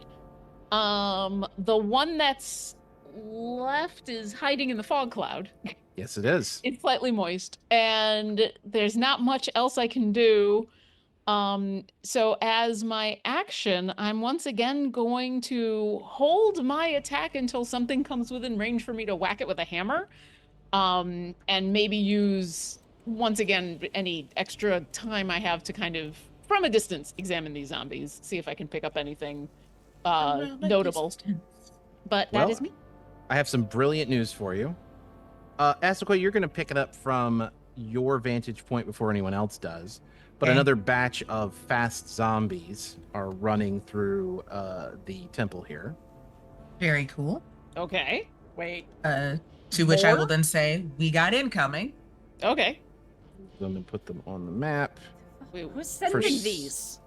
The one that's left is hiding in the fog cloud. Yes, it is. It's slightly moist, and there's not much else I can do. So as my action, I'm once again going to hold my attack until something comes within range for me to whack it with a hammer. And maybe use, once again, any extra time I have to kind of, from a distance, examine these zombies, see if I can pick up anything notable. But that is me. I have some brilliant news for you. Asako, you're going to pick it up from your vantage point before anyone else does. But Okay. another batch of fast zombies are running through the temple here. Very cool. Okay. Wait. To which I will More? then say, we got incoming. Okay. Them and put them on the map. Wait, Who's sending First- these?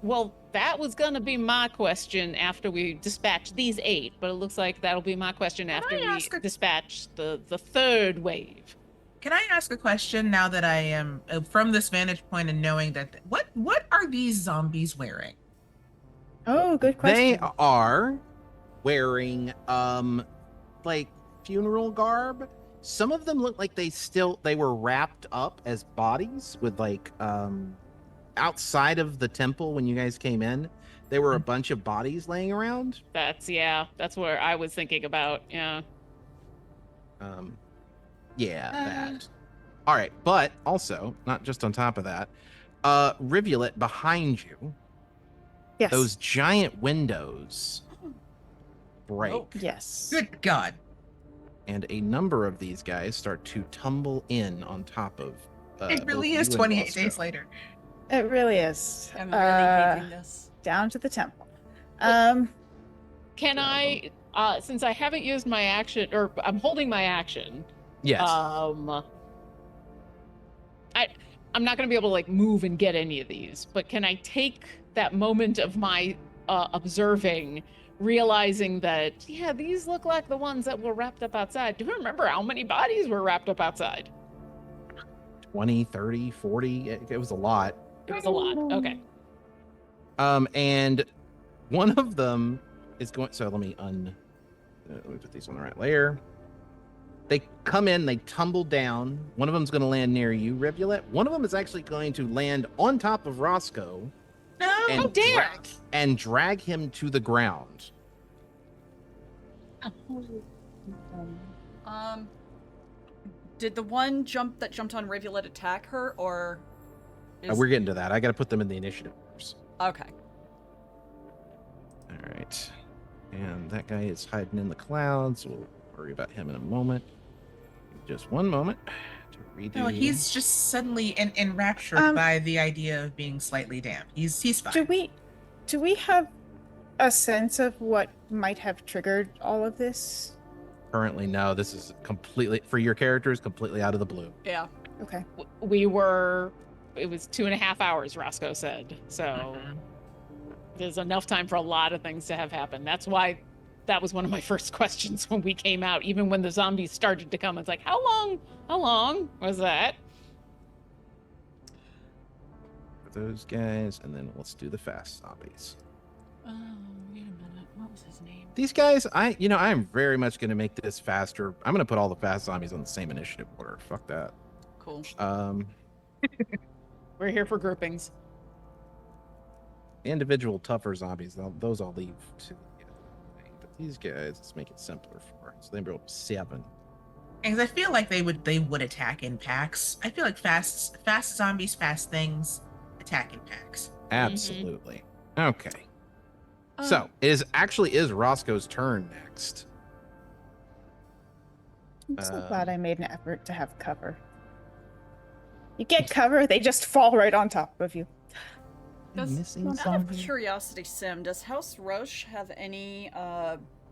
well, that was gonna be my question after we dispatch these 8, but it looks like that'll be my question Can after I we ask a- dispatch the third wave. Can I ask a question now that I am from this vantage point and knowing that what are these zombies wearing? Oh, good question. They are wearing like funeral garb. Some of them look like they were wrapped up as bodies with like outside of the temple when you guys came in. There were a bunch of bodies laying around. That's where I was thinking about. Yeah. That. All right, but also, not just on top of that, Rivulet behind you, Yes. those giant windows break. Oh. Yes. Good God. And a number of these guys start to tumble in on top of It really both is you and 28 Roscoe. days later. It really is. I'm really hating this. Down to the temple. Can Yeah, I, since I haven't used my action, or I'm holding my action, Yes. I'm not going to be able to like move and get any of these, but can I take that moment of my observing, realizing that, yeah, these look like the ones that were wrapped up outside. Do you remember how many bodies were wrapped up outside? 20, 30, 40. It was a lot. It was a lot. Okay. And one of them is going. So let me put these on the right layer. They come in, they tumble down. One of them's going to land near you, Rivulet. One of them is actually going to land on top of Roscoe No. and dare! drag him to the ground. Did the one that jumped on Rivulet attack her, or? We're getting to that. I got to put them in the initiative first. Okay. All right. And that guy is hiding in the clouds. We'll worry about him in a moment. Just one moment to redo. No, he's just suddenly enraptured by the idea of being slightly damp. He's fine. Do we have a sense of what might have triggered all of this? Currently, no. This is completely, for your characters, completely out of the blue. Yeah. Okay. It was 2.5 hours, Roscoe said. So there's enough time for a lot of things to have happened. That's why that was one of my first questions when we came out. Even when the zombies started to come, it's like, how long was that? For those guys, and then let's do the fast zombies. Oh, wait a minute. What was his name? These guys, I'm very much going to make this faster. I'm going to put all the fast zombies on the same initiative order. Fuck that. Cool. We're here for groupings. Individual tougher zombies, those I'll leave to the thing. But these guys, let's make it simpler for. So they rolled 7. Because I feel like they would attack in packs. I feel like fast zombies, fast things, attack in packs. Absolutely. Okay. So it is Roscoe's turn next. I'm so glad I made an effort to have cover. You get cover, they just fall right on top of you. Missing Out of something? curiosity, Sim, does House Roche have any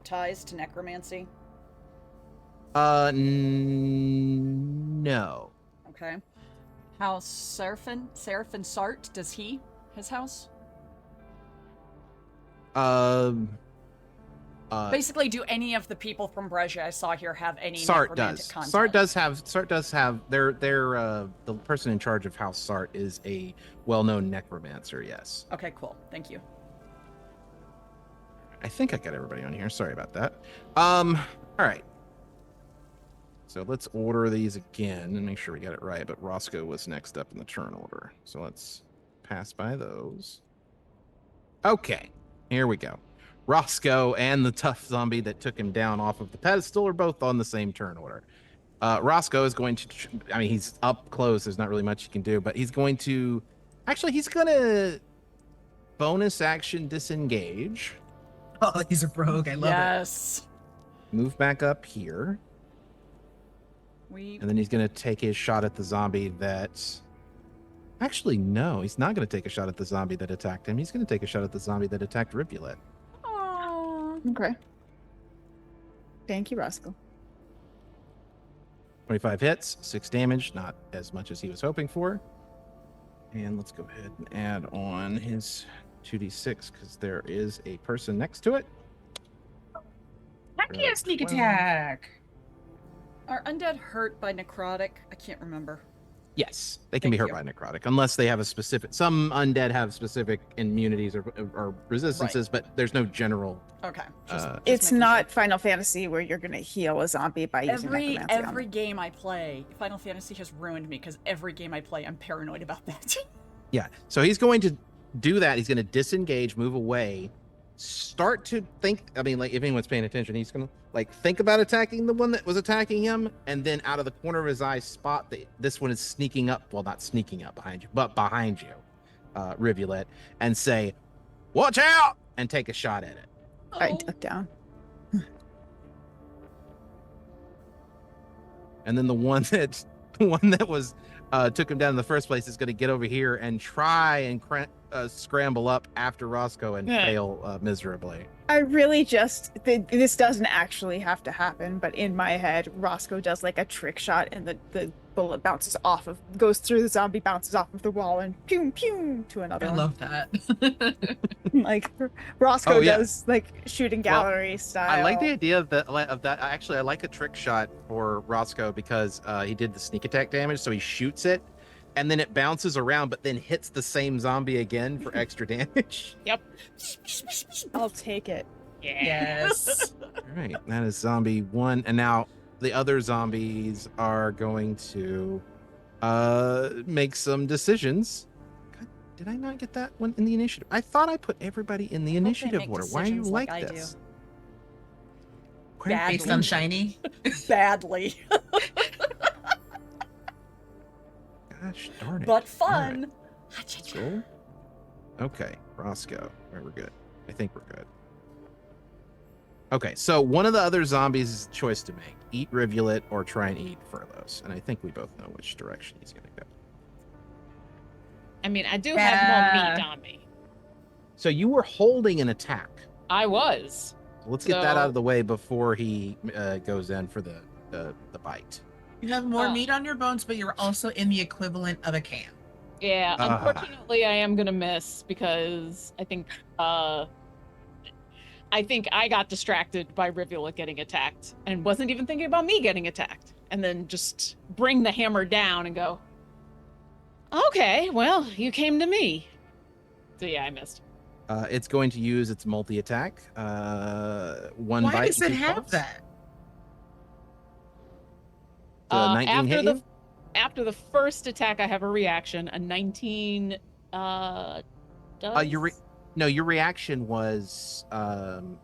ties to necromancy? No. Okay. House Seraphin Sart, does he? His house? Basically, do any of the people from Brescia I saw here have any Sart necromantic does. content? Sart does have. The person in charge of House Sart is a well-known necromancer. Yes. Okay, cool. Thank you. I think I got everybody on here. Sorry about that. All right. So let's order these again and make sure we got it right. But Roscoe was next up in the turn order. So let's pass by those. Okay, here we go. Roscoe and the tough zombie that took him down off of the pedestal are both on the same turn order. Roscoe is going to, I mean, he's up close. There's not really much he can do, but he's going to, actually, he's going to bonus action disengage. Oh, he's a rogue. I love it. Yes. Move back up here. And then he's going to take his shot at the zombie that... Actually, no, he's not going to take a shot at the zombie that attacked him. He's going to take a shot at the zombie that attacked Rivulet. Aww. Okay. Thank you, Roscoe. 25 hits, 6 damage, not as much as he was hoping for. And let's go ahead and add on his 2d6 because there is a person next to it. Heck yeah, sneak attack. Are undead hurt by necrotic? I can't remember. Yes, they can be hurt by necrotic unless they have a specific. Some undead have specific immunities or resistances, but there's no general. Okay. It's not Final Fantasy where you're gonna heal a zombie by using necromancy. Every game I play, Final Fantasy has ruined me because every game I play, I'm paranoid about that. Yeah, so he's going to do that. He's going to disengage, move away, start to think. I mean, like if anyone's paying attention, he's going to like think about attacking the one that was attacking him, and then out of the corner of his eye, spot that this one is sneaking up. Well, not sneaking up behind you, but behind you, Rivulet, and say, "Watch out!" and take a shot at it. I duck down. And then the one that was took him down in the first place is going to get over here and try and scramble up after Roscoe and fail miserably. I really this doesn't actually have to happen, but in my head, Roscoe does like a trick shot and the bullet goes through the zombie, bounces off of the wall and pew pew to another one. I love that. Like Roscoe does like shooting gallery style. I like the idea of that. Actually, I like a trick shot for Roscoe because he did the sneak attack damage. So he shoots it and then it bounces around, but then hits the same zombie again for extra damage. Yep. I'll take it. Yes. All right, that is zombie 1. And now the other zombies are going to make some decisions. God, did I not get that one in the initiative? I thought I put everybody in the initiative order. Why are you like this? Badly. Based on shiny? Badly. Gosh darn it. But fun. Right. Let's roll. Okay, Roscoe. All right, we're good. I think we're good. Okay, so one of the other zombies is a choice to make. Eat Rivulet or try and eat Furloughs. And I think we both know which direction he's going to go. I mean, I do have more meat on me. So you were holding an attack. I was. Let's get that out of the way before he goes in for the bite. You have more meat on your bones, but you're also in the equivalent of a can. Yeah, unfortunately, I am gonna miss because I think I got distracted by Rivulet getting attacked and wasn't even thinking about me getting attacked, and then just bring the hammer down and go, okay, well, you came to me. So yeah, I missed. It's going to use its multi-attack. One Why bite. Does it have that? 19 hit you? After the first attack, I have a reaction. A 19 does? Your reaction was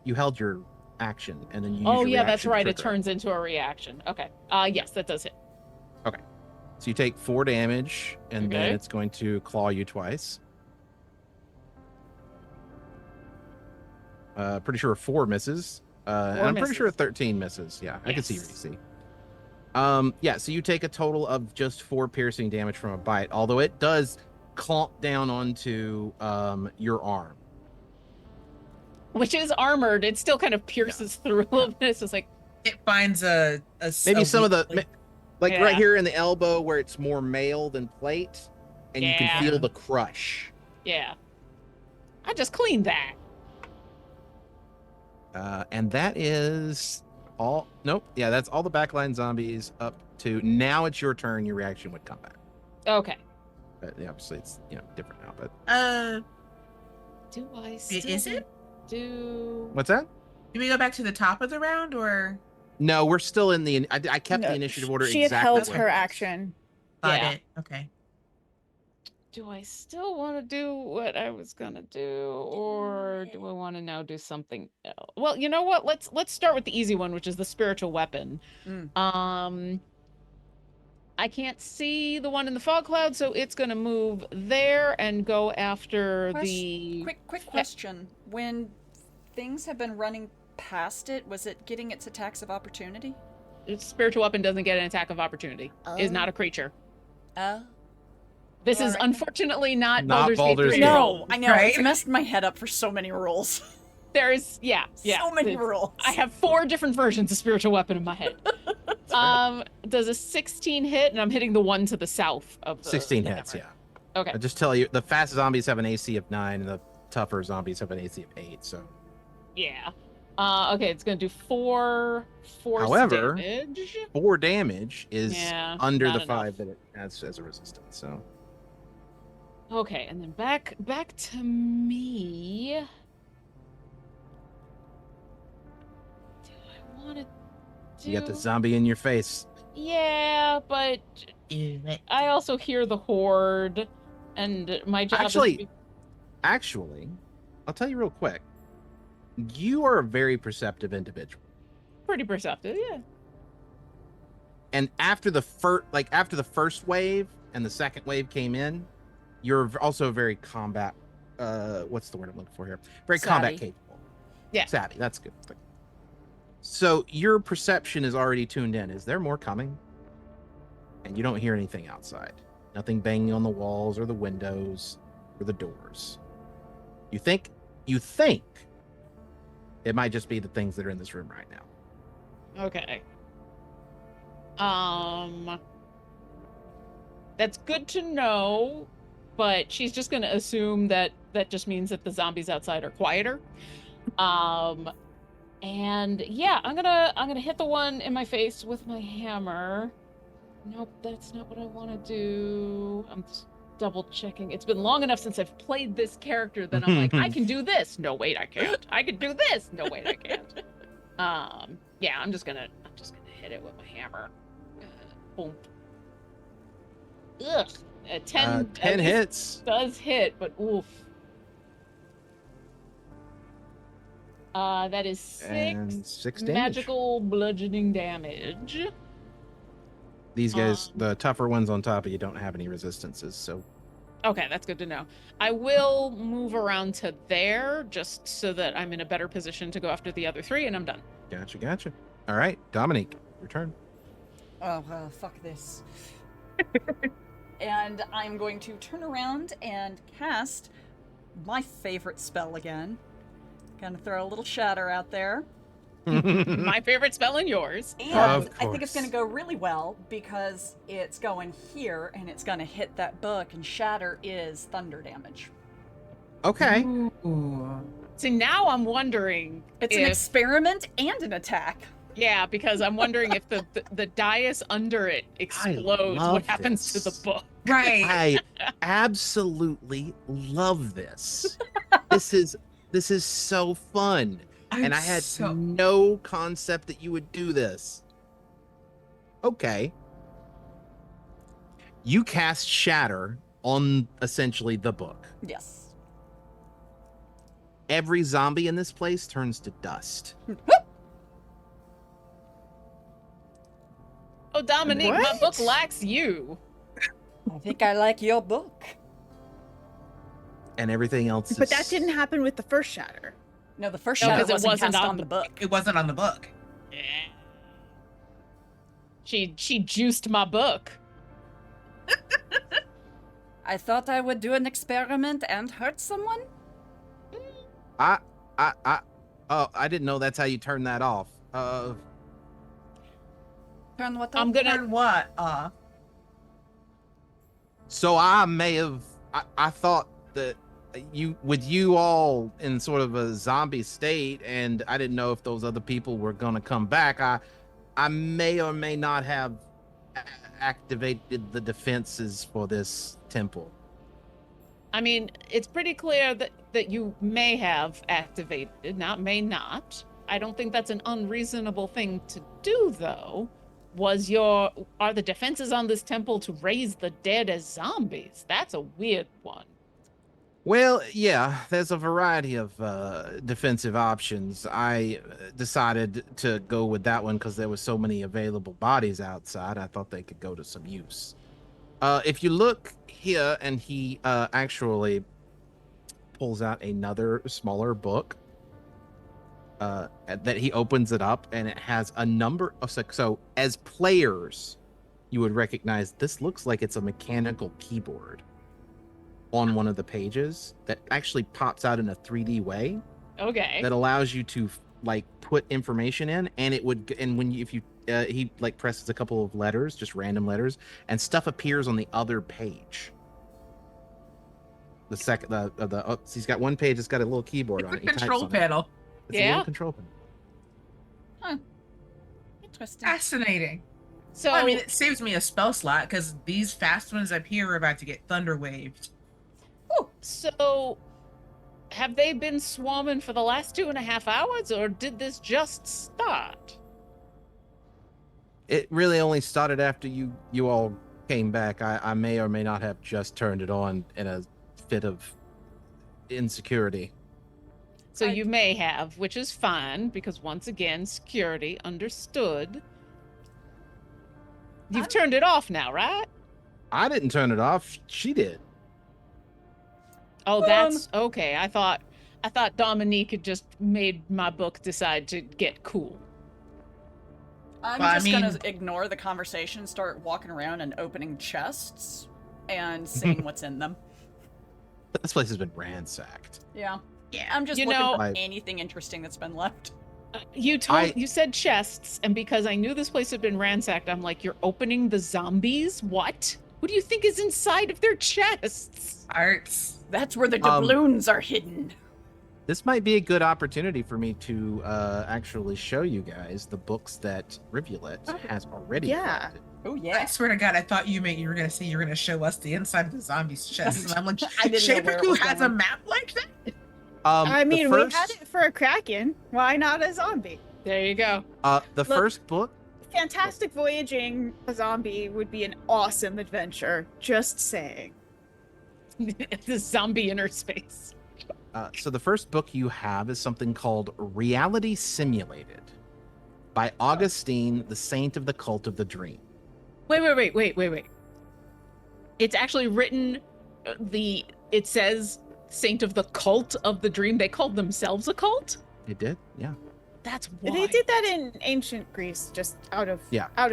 you held your action and then you Oh, use your yeah, that's reaction right. to It trigger turns into a reaction. Okay. Yes, that does hit. Okay. So you take 4 damage and then it's going to claw you twice. Pretty sure 4 misses. I'm pretty sure 13 misses. Yeah, I can see your DC. So you take a total of just 4 piercing damage from a bite, although it does clomp down onto your arm. Which is armored. It still kind of pierces through a little bit. It's just like... It finds maybe some of the... right here in the elbow where it's more mail than plate, and you can feel the crush. Yeah. I just cleaned that. And that is all. Nope. Yeah, that's all the backline zombies up to now. It's your turn. Your reaction would come back. Okay. But yeah, obviously, it's different now. But Do I still is it? do? what's that? Do we go back to the top of the round or? No, we're still in the. I kept No, the initiative order She had exactly. held where her it was. action. Got Yeah. it. Okay. Do I still want to do what I was gonna do, or do I want to now do something else? Well, you know what? Let's start with the easy one, which is the spiritual weapon. I can't see the one in the fog cloud, so it's gonna move there and go after the. Quick question. When things have been running past it, was it getting its attacks of opportunity? Its spiritual weapon doesn't get an attack of opportunity. Is not a creature. Oh. This is Alright. unfortunately not Not Baldur's Gate Baldur's 3. Gate. No, I know. Right? It's messed my head up for so many rules. There's So many rules. I have 4 different versions of spiritual weapon in my head. Does a 16 hit, and I'm hitting the one to the south of the 16 the hits. hammer. Yeah. Okay. I just tell you, the fast zombies have an AC of 9, and the tougher zombies have an AC of 8. So, Yeah. Okay, it's gonna do 4 force However, damage. 4 damage is Yeah, under not the enough. 5 that it adds as a resistance. So, Okay, and then back to me. Do I want to do? you got the zombie in your face. Yeah, but I also hear the horde, and my job is to be Actually, I'll tell you real quick. You are a very perceptive individual. pretty perceptive. Yeah. And after the first wave and the second wave came in, you're also very combat. What's the word I'm looking for here? Very combat Savvy. capable. Yeah. Savvy. That's good. So your perception is already tuned in. Is there more coming? And you don't hear anything outside. Nothing banging on the walls or the windows or the doors. You think it might just be the things that are in this room right now. Okay. That's good to know, but she's just gonna assume that just means that the zombies outside are quieter. And yeah, I'm gonna hit the one in my face with my hammer. Nope, that's not what I want to do. I'm just double checking. It's been long enough since I've played this character that I'm like, I can do this. No, wait, I can't. I can do this. No, wait, I can't. Yeah, I'm just gonna hit it with my hammer. Boom. Ugh. 10 10 hits. does hit, but oof. That is 6 And 6 damage. magical bludgeoning damage. These guys, the tougher ones on top of you, don't have any resistances. So Okay, that's good to know. I will move around to there just so that I'm in a better position to go after the other 3, and I'm done. gotcha. All right, Dominique, your turn. Oh, fuck this. And I'm going to turn around and cast my favorite spell again. Gonna throw a little shatter out there. My favorite spell and yours. And Of I think it's course. gonna go really well because it's going here and it's gonna hit that book, and shatter is thunder damage. Okay. Ooh. See, now I'm wondering It's an if, experiment and an attack. yeah, because I'm wondering if the dais under it explodes, love what happens to this. the book? Right. I absolutely love this. This is so fun. And I had no concept that you would do this. Okay. You cast Shatter on essentially the book. Yes. Every zombie in this place turns to dust. Oh, Dominique, my What? book lacks you. I think I like your book. And everything else But is... that didn't happen with the first shatter. No, the first No, shatter 'cause it wasn't wasn't cast on on the the book. It wasn't on the book. Yeah. She juiced my book. I thought I would do an experiment and hurt someone. Oh, I didn't know that's how you turn that off. Turn what I'm off? gonna Turn what? So I may have... I thought that you all in sort of a zombie state, and I didn't know if those other people were gonna come back. I may or may not have activated the defenses for this temple. I mean, it's pretty clear that you may have activated, not may not. I don't think that's an unreasonable thing to do, though. Are the defenses on this temple to raise the dead as zombies? That's a weird one. Well, yeah, there's a variety of defensive options. I decided to go with that one because there were so many available bodies outside. I thought they could go to some use. If you look here, and he actually pulls out another smaller book that he opens it up, and it has a number of... So as players, you would recognize this looks like it's a mechanical keyboard on one of the pages that actually pops out in a 3D way. Okay. That allows you to like put information in, and it would, and when you, if you he like presses a couple of letters, just random letters, and stuff appears on the other page. The second, he's got one page that's got a little keyboard on it. It's a control panel. It's a little control panel. Huh. Interesting. Fascinating. So Well, I mean, it saves me a spell slot because these fast ones up here are about to get thunder waved. So, have they been swarming for the last 2.5 hours, or did this just start? It really only started after you all came back. I may or may not have just turned it on in a fit of insecurity. So you may have, which is fine, because once again, security, understood. You've turned it off now, right? I didn't turn it off. She did. Oh, that's okay. I thought Dominique had just made my book decide to get cool. I'm just gonna ignore the conversation, start walking around and opening chests and seeing what's in them. This place has been ransacked. Yeah. Yeah. I'm just looking for anything interesting that's been left. You said chests, and because I knew this place had been ransacked, I'm like, you're opening the zombies? What? What do you think is inside of their chests? Arts. That's where the doubloons are hidden. This might be a good opportunity for me to actually show you guys the books that Rivulet has already collected. Oh yeah! I swear to God, I thought you were gonna say you were gonna show us the inside of the zombie's chest, and I'm like, I didn't know where it was Shapeku has going. a map like that. I mean, we had it for a Kraken. Why not a zombie? There you go. The first book. Fantastic Voyaging a zombie would be an awesome adventure. Just saying. The zombie inner space. So the first book you have is something called Reality Simulated by Augustine, the Saint of the Cult of the Dream. Wait. It's actually written, it says Saint of the Cult of the Dream. They called themselves a cult? It did, yeah. That's why. They did that in ancient Greece, just out of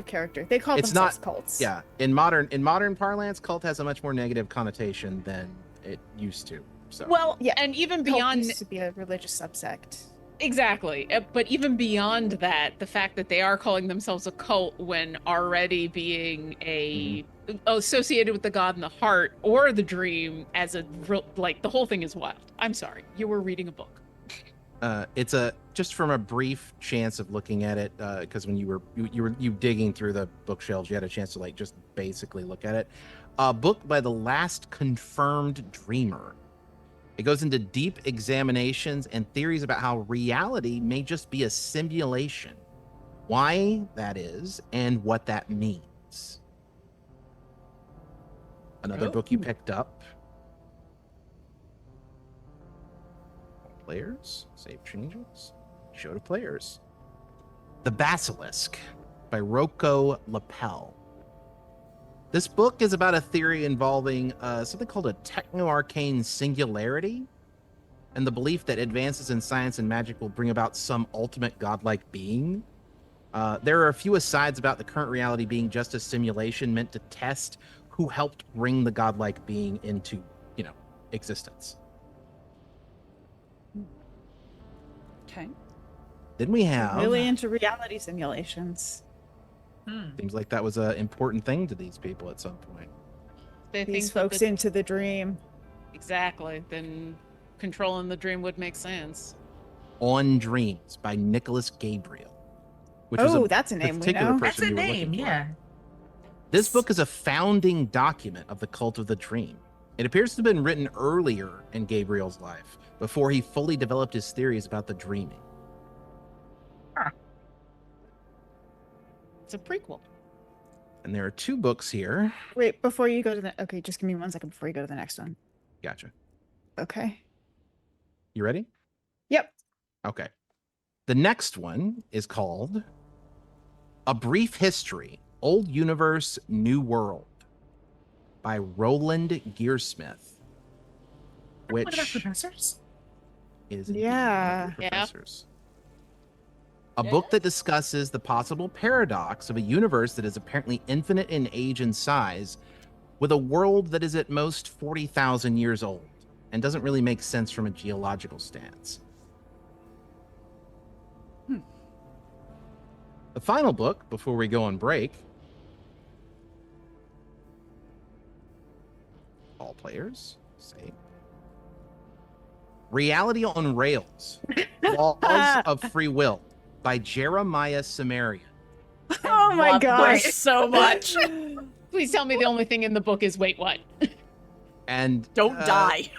character. They called themselves cults. Yeah, in modern parlance, cult has a much more negative connotation than it used to. So. Well, yeah, and even beyond used to be a religious subsect. Exactly, but even beyond that, the fact that they are calling themselves a cult when already being associated with the god in the heart or the dream as a the whole thing is wild. I'm sorry, you were reading a book. It's just from a brief chance of looking at it, because when you were digging through the bookshelves, you had a chance to just basically look at it. A book by the last confirmed dreamer. It goes into deep examinations and theories about how reality may just be a simulation, why that is, and what that means. Another book you picked up. Players, save changes, show to players. The Basilisk by Rocco Lapel. This book is about a theory involving something called a techno-arcane singularity, and the belief that advances in science and magic will bring about some ultimate godlike being. There are a few asides about the current reality being just a simulation meant to test who helped bring the godlike being into, existence. Okay. Then we have... Really into reality simulations. Seems like that was an important thing to these people at some point. These folks into the dream. Exactly. Then controlling the dream would make sense. On Dreams by Nicholas Gabriel, which was a that's a name we particular know. person That's a you were name, looking for. yeah. This book is a founding document of the cult of the dream. It appears to have been written earlier in Gabriel's life, before he fully developed his theories about the dreaming. It's a prequel. And there are 2 books here. Wait, before you go to the... Okay, just give me 1 second before you go to the next one. Gotcha. Okay. You ready? Yep. Okay. The next one is called A Brief History, Old Universe, New World by Roland Gearsmith. What about Which professors? is indeed Yeah. one of the Yeah. professors. A book that discusses the possible paradox of a universe that is apparently infinite in age and size, with a world that is at most 40,000 years old and doesn't really make sense from a geological stance. The final book before we go on break. All players, say. Reality on Rails, Laws of Free Will by Jeremiah Cimmerian. Oh my Love gosh. this so much. Please tell me the only thing in the book is wait, what? And Don't die.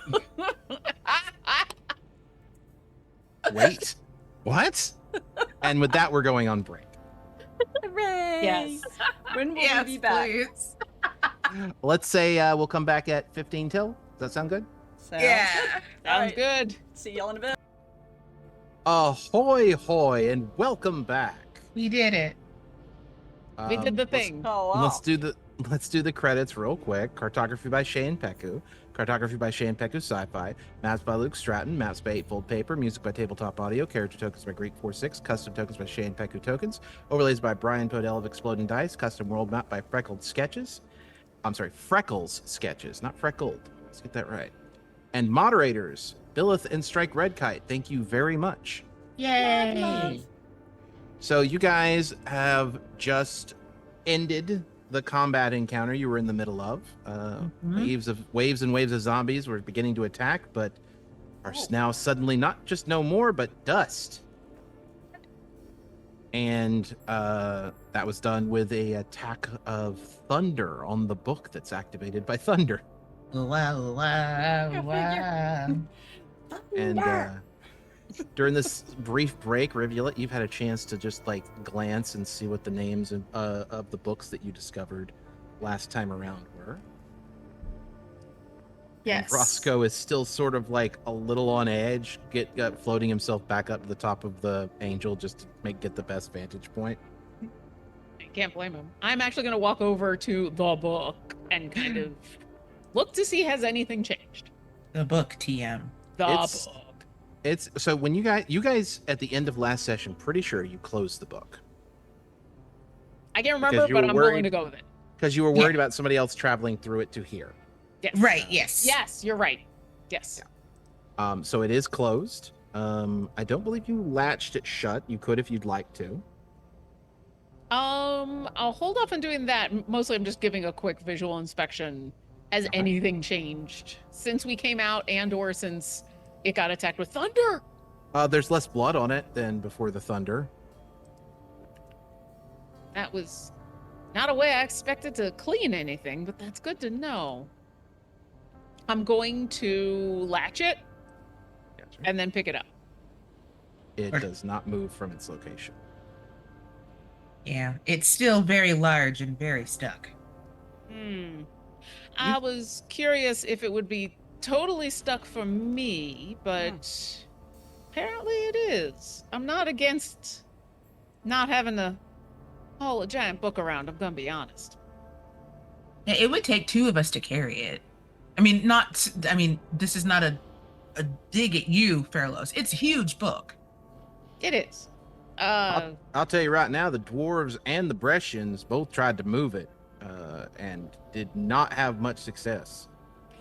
Wait, what? And with that, we're going on break. Hooray! Yes. When will we be back? Please. Let's say we'll come back at 15 till. Does that sound good? Sounds Yeah. good. Sounds Alright. good. See y'all in a bit. Ahoy, hoy, and welcome back. We did it. We did the Let's- thing. Oh wow. Let's do the credits real quick. Cartography by Shane Peku. Cartography by Shane Peku Sci-Fi. Maps by Luke Stratton. Maps by Eightfold Paper. Music by Tabletop Audio. Character tokens by Greek 46. Custom tokens by Shane Peku Tokens. Overlays by Brian Podell of Exploding Dice. Custom world map by Freckled Sketches. I'm sorry, Freckles Sketches, not Freckled. Let's get that right. And moderators, Billith and Strike Red Kite. Thank you very much. Yay. So you guys have just ended the combat encounter you were in the middle of. Waves and waves of zombies were beginning to attack, but are now suddenly not just no more, but dust. And that was done with a attack of thunder on the book that's activated by thunder. Wow, wow, wow. And during this brief break, Rivulet, you've had a chance to just like glance and see what the names of the books that you discovered last time around were. Yes. And Roscoe is still sort of like a little on edge, floating himself back up to the top of the angel just to get the best vantage point. I can't blame him. I'm actually going to walk over to the book and kind of look to see has anything changed. The book, TM. The It's- book. It's so when you guys at the end of last session, pretty sure you closed the book I can't remember, because you but were I'm worried- willing to go with it. because you were worried about somebody else traveling through it to here. Yes. Right, yes. Yes, you're right. Yes. So it is closed. I don't believe you latched it shut. You could if you'd like to. I'll hold off on doing that. Mostly I'm just giving a quick visual inspection. Has Okay. anything changed since we came out and or since it got attacked with thunder? There's less blood on it than before the thunder. That was not a way I expected to clean anything, but that's good to know. I'm going to latch it Gotcha. and then pick it up. It does not move from its location. Yeah, it's still very large and very stuck. I was curious if it would be totally stuck for me, but apparently it is. I'm not against not having to haul a giant book around, I'm gonna be honest. Yeah, it would take 2 of us to carry it. This is not a dig at you, Fairlos. It's a huge book. It is. I'll tell you right now, the dwarves and the Brescians both tried to move it, and did not have much success.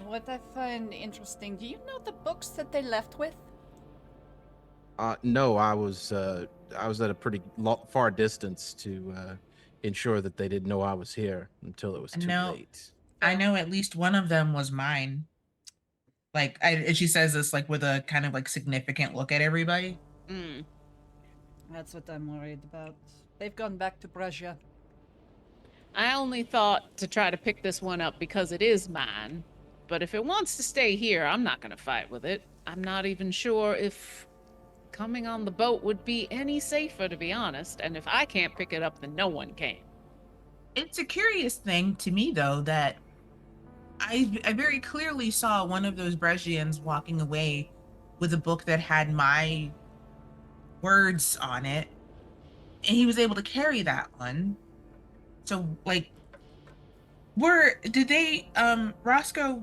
What I find interesting, do you know the books that they left with? No, I was at a pretty far distance to ensure that they didn't know I was here until it was too No. late. I know at least one of them was mine. Like, and she says this like with a kind of like significant look at everybody. Mm. That's what I'm worried about. They've gone back to Brescia. I only thought to try to pick this one up because it is mine. But if it wants to stay here, I'm not going to fight with it. I'm not even sure if coming on the boat would be any safer, to be honest. And if I can't pick it up, then no one can. It's a curious thing to me, though, that I very clearly saw one of those Brescians walking away with a book that had my words on it, and he was able to carry that one. So, like, Roscoe,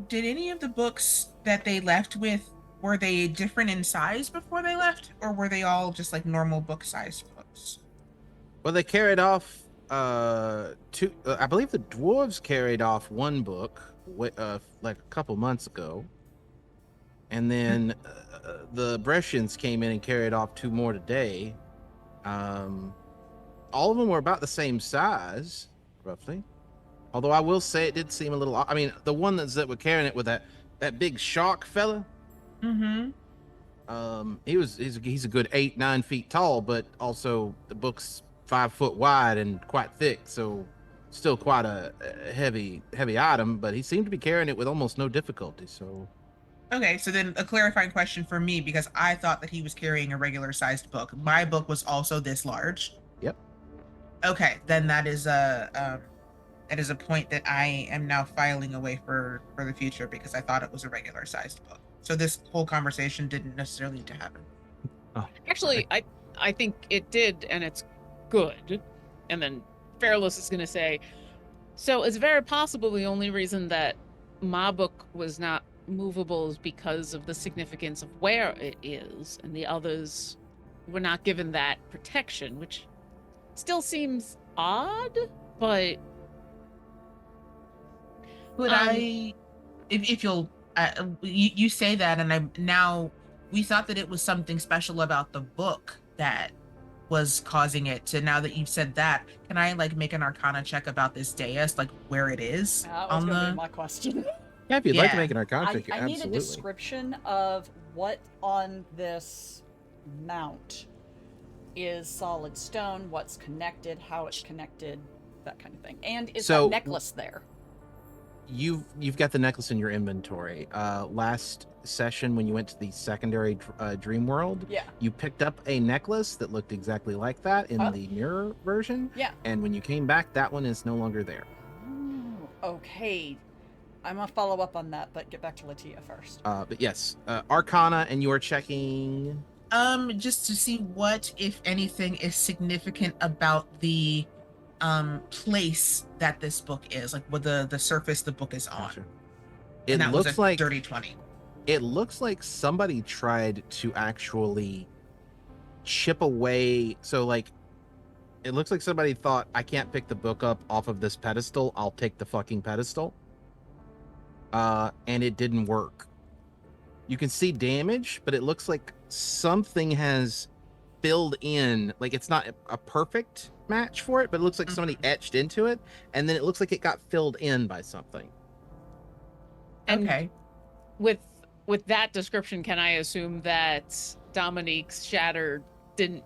did any of the books that they left with, were they different in size before they left, or were they all just like normal book size books? Well, they carried off two. I believe the dwarves carried off one book, like a couple months ago, and then the Brescians came in and carried off two more today. All of them were about the same size, roughly. Although I will say it did seem a little. I mean, the one that were carrying it with that big shark fella. Mm-hmm. He's a good 8-9 feet tall, but also the book's 5 foot wide and quite thick, so still quite a heavy item. But he seemed to be carrying it with almost no difficulty. So, okay, so then a clarifying question for me, because I thought that he was carrying a regular sized book. My book was also this large. Yep. Okay, then that is a point that I am now filing away for the future, because I thought it was a regular sized book. So this whole conversation didn't necessarily need to happen. Oh, Actually, I think it did, and it's good. And then Fairless is going to say, so it's very possible the only reason that my book was not movable is because of the significance of where it is, and the others were not given that protection, which still seems odd, but... But if you'll, you say that, and we thought that it was something special about the book that was causing it to. Now that you've said that, can I like make an Arcana check about this dais, like where it is? That was going to be my question. Yeah, if you'd like to make an Arcana check, I need a absolutely. description of what on this mount is solid stone, what's connected, how it's connected, that kind of thing. And is that necklace there? You've got the necklace in your inventory. Last session when you went to the secondary dream world, yeah, you picked up a necklace that looked exactly like that in the mirror version. Yeah. And when you came back, that one is no longer there. Ooh, okay. I'm gonna follow up on that, but get back to Latia first. But yes, Arcana, and you are checking. Just to see what, if anything, is significant about the place that this book is, like what the surface the book is on. Gotcha. And It that looks was a like dirty 20. It looks like somebody tried to actually chip away. So like, it looks like somebody thought, I can't pick the book up off of this pedestal. I'll take the fucking pedestal. And it didn't work. You can see damage, but it looks like something has filled in. Like, it's not a perfect match for it, but it looks like somebody etched into it, and then it looks like it got filled in by something. And okay. With that description, can I assume that Dominique's shatter didn't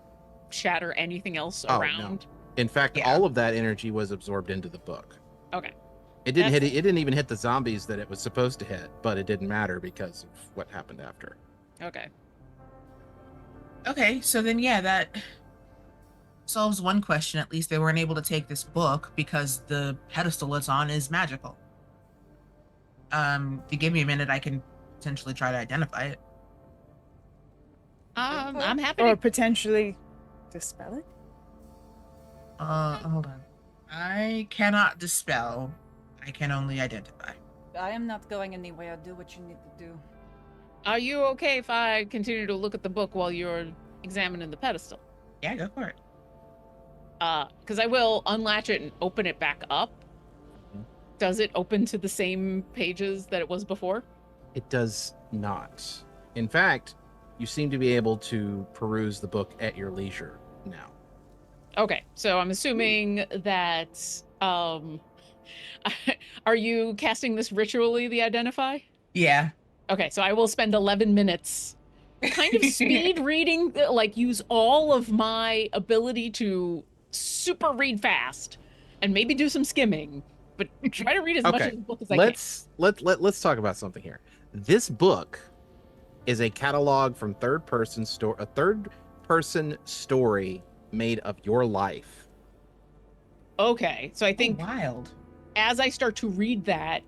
shatter anything else around? No. In fact, all of that energy was absorbed into the book. Okay. It didn't hit. It didn't even hit the zombies that it was supposed to hit, but it didn't matter because of what happened after. Okay. Okay, so then that solves one question. At least they weren't able to take this book because the pedestal it's on is magical. If you give me a minute, I can potentially try to identify it. I'm happy. Or potentially dispel it. Hold on. I cannot dispel. I can only identify. I am not going anywhere. Do what you need to do. Are you okay if I continue to look at the book while you're examining the pedestal? Yeah, go for it. Because I will unlatch it and open it back up. Does it open to the same pages that it was before? It does not. In fact, you seem to be able to peruse the book at your leisure now. Okay, so I'm assuming that, are you casting this ritually, the identify? Yeah. Okay, so I will spend 11 minutes kind of speed reading, like use all of my ability to super read fast and maybe do some skimming, but try to read as much of the book as I can. Let's talk about something here. This book is a catalog from a third person story made of your life. Okay, so I think wild. as I start to read that,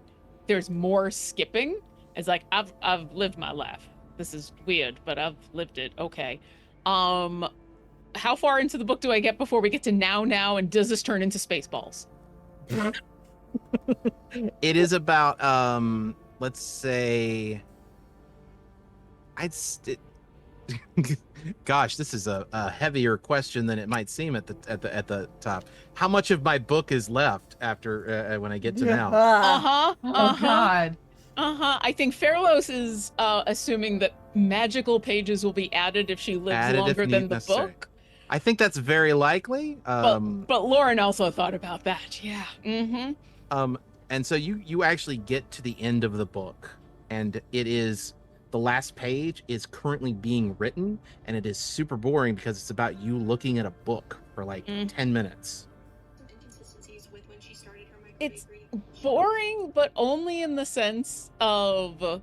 there's more skipping. It's like I've lived my life. This is weird, but I've lived it. Okay. How far into the book do I get before we get to now, and does this turn into Spaceballs? It is about let's say gosh, this is a heavier question than it might seem at the top. How much of my book is left after when I get to now? Oh God. I think Fairlos is assuming that magical pages will be added if she lives longer than the book. I think that's very likely. But Lauren also thought about that. Yeah. Mm-hmm. And so you actually get to the end of the book, and it is the last page is currently being written, and it is super boring because it's about you looking at a book for like 10 minutes. It's boring, but only in the sense of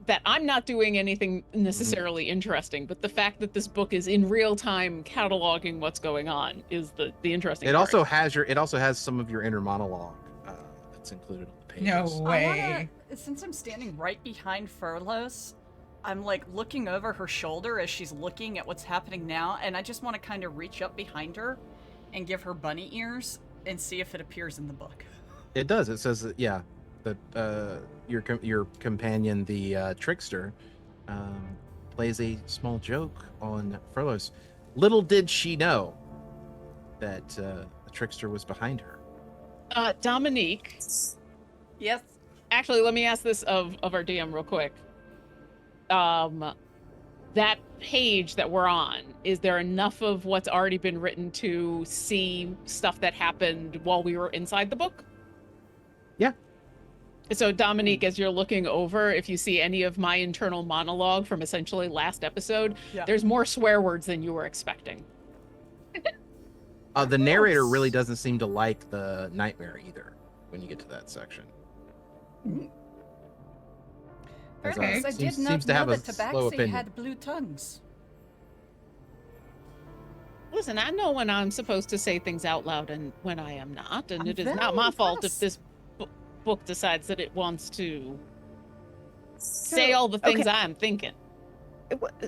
that I'm not doing anything necessarily interesting, but the fact that this book is in real time cataloging what's going on is the interesting It part. also has some of your inner monologue that's included on the page. No way. Since I'm standing right behind Furlos, I'm like looking over her shoulder as she's looking at what's happening now, and I just want to kind of reach up behind her and give her bunny ears and see if it appears in the book. It does. It says that, yeah, that your companion, the trickster, plays a small joke on Furlos. Little did she know that the trickster was behind her. Dominique. Yes. Actually, let me ask this of our DM real quick. That page that we're on, is there enough of what's already been written to see stuff that happened while we were inside the book? Yeah. So Dominique, as you're looking over, if you see any of my internal monologue from essentially last episode, there's more swear words than you were expecting. The narrator really doesn't seem to like the nightmare either when you get to that section. Okay. I did not know that Tabaxi had blue tongues. Listen, I know when I'm supposed to say things out loud and when I am not, and it is not my fault if this book decides that it wants to say all the things I'm thinking.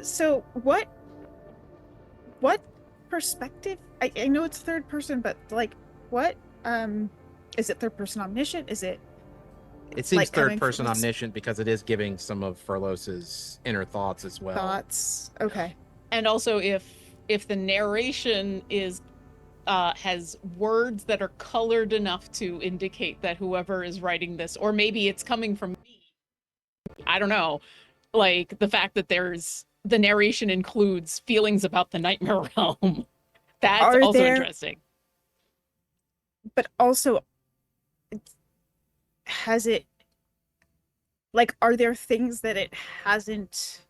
So what perspective? I know it's third person, but like what is it third person omniscient? Is it? It seems like third person omniscient because it is giving some of Furlos's inner thoughts as well. Thoughts. Okay. And also if the narration is has words that are colored enough to indicate that whoever is writing this, or maybe it's coming from me, I don't know, like the fact that the narration includes feelings about the nightmare realm. That's also interesting. But also, has it, like, are there things that it hasn't,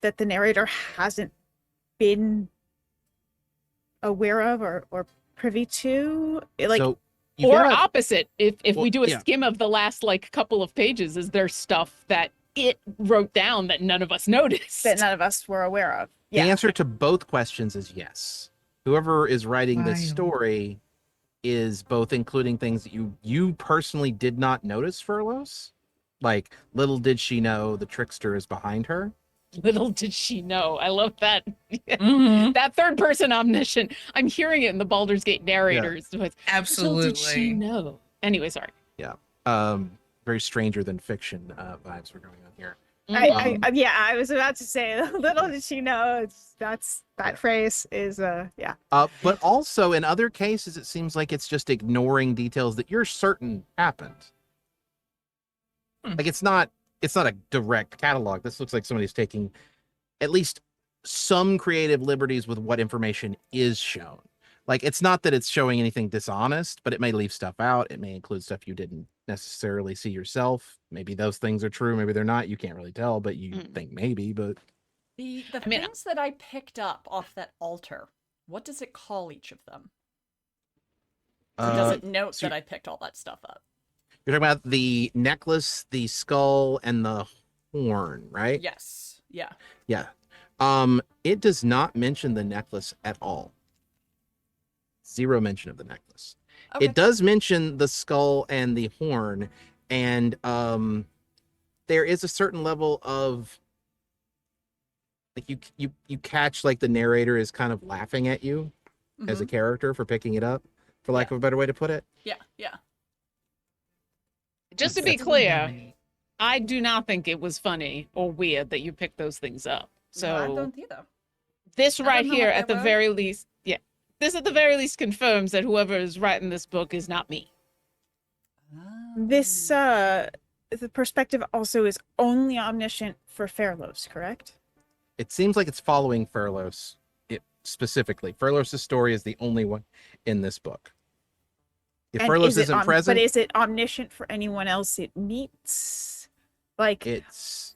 that the narrator hasn't been aware of or privy to? Like, so or opposite, if we do a skim of the last like couple of pages, is there stuff that it wrote down that none of us noticed, that none of us were aware of? The answer to both questions is yes. Whoever is writing this story is both including things that you personally did not notice, Furlos, like little did she know the trickster is behind her. Little did she know. I love that. That third person omniscient. I'm hearing it in the Baldur's Gate narrators. Yeah. Absolutely. Little did she know. Anyway, sorry. Yeah. Very stranger than fiction vibes were going on here. I was about to say, little did she know. That phrase is but also in other cases, it seems like it's just ignoring details that you're certain happened. Like it's not a direct catalog. This looks like somebody's taking at least some creative liberties with what information is shown. Like it's not that it's showing anything dishonest, but it may leave stuff out. It may include stuff you didn't necessarily see yourself. Maybe those things are true, maybe they're not. You can't really tell, but you think maybe. But The I mean, things that I picked up off that altar, what does it call each of them? Or does it note so that I picked all that stuff up? you're talking about the necklace, the skull, and the horn, right? Yes. Yeah. Yeah. It does not mention the necklace at all. Zero mention of the necklace. Okay. It does mention the skull and the horn, and there is a certain level of like you catch like the narrator is kind of laughing at you as a character for picking it up, for lack of a better way to put it. Yeah. Yeah. just to be clear, I do not think it was funny or weird that you picked those things up. So No, I don't either. this I right don't know here, what at they the were. very least, this at the very least confirms that whoever is writing this book is not me. This the perspective also is only omniscient for Fairlos, correct? It seems like it's following Furlos specifically. Furlos' story is the only one in this book. If And Furlos isn't present, but is it omniscient for anyone else it meets? Like it's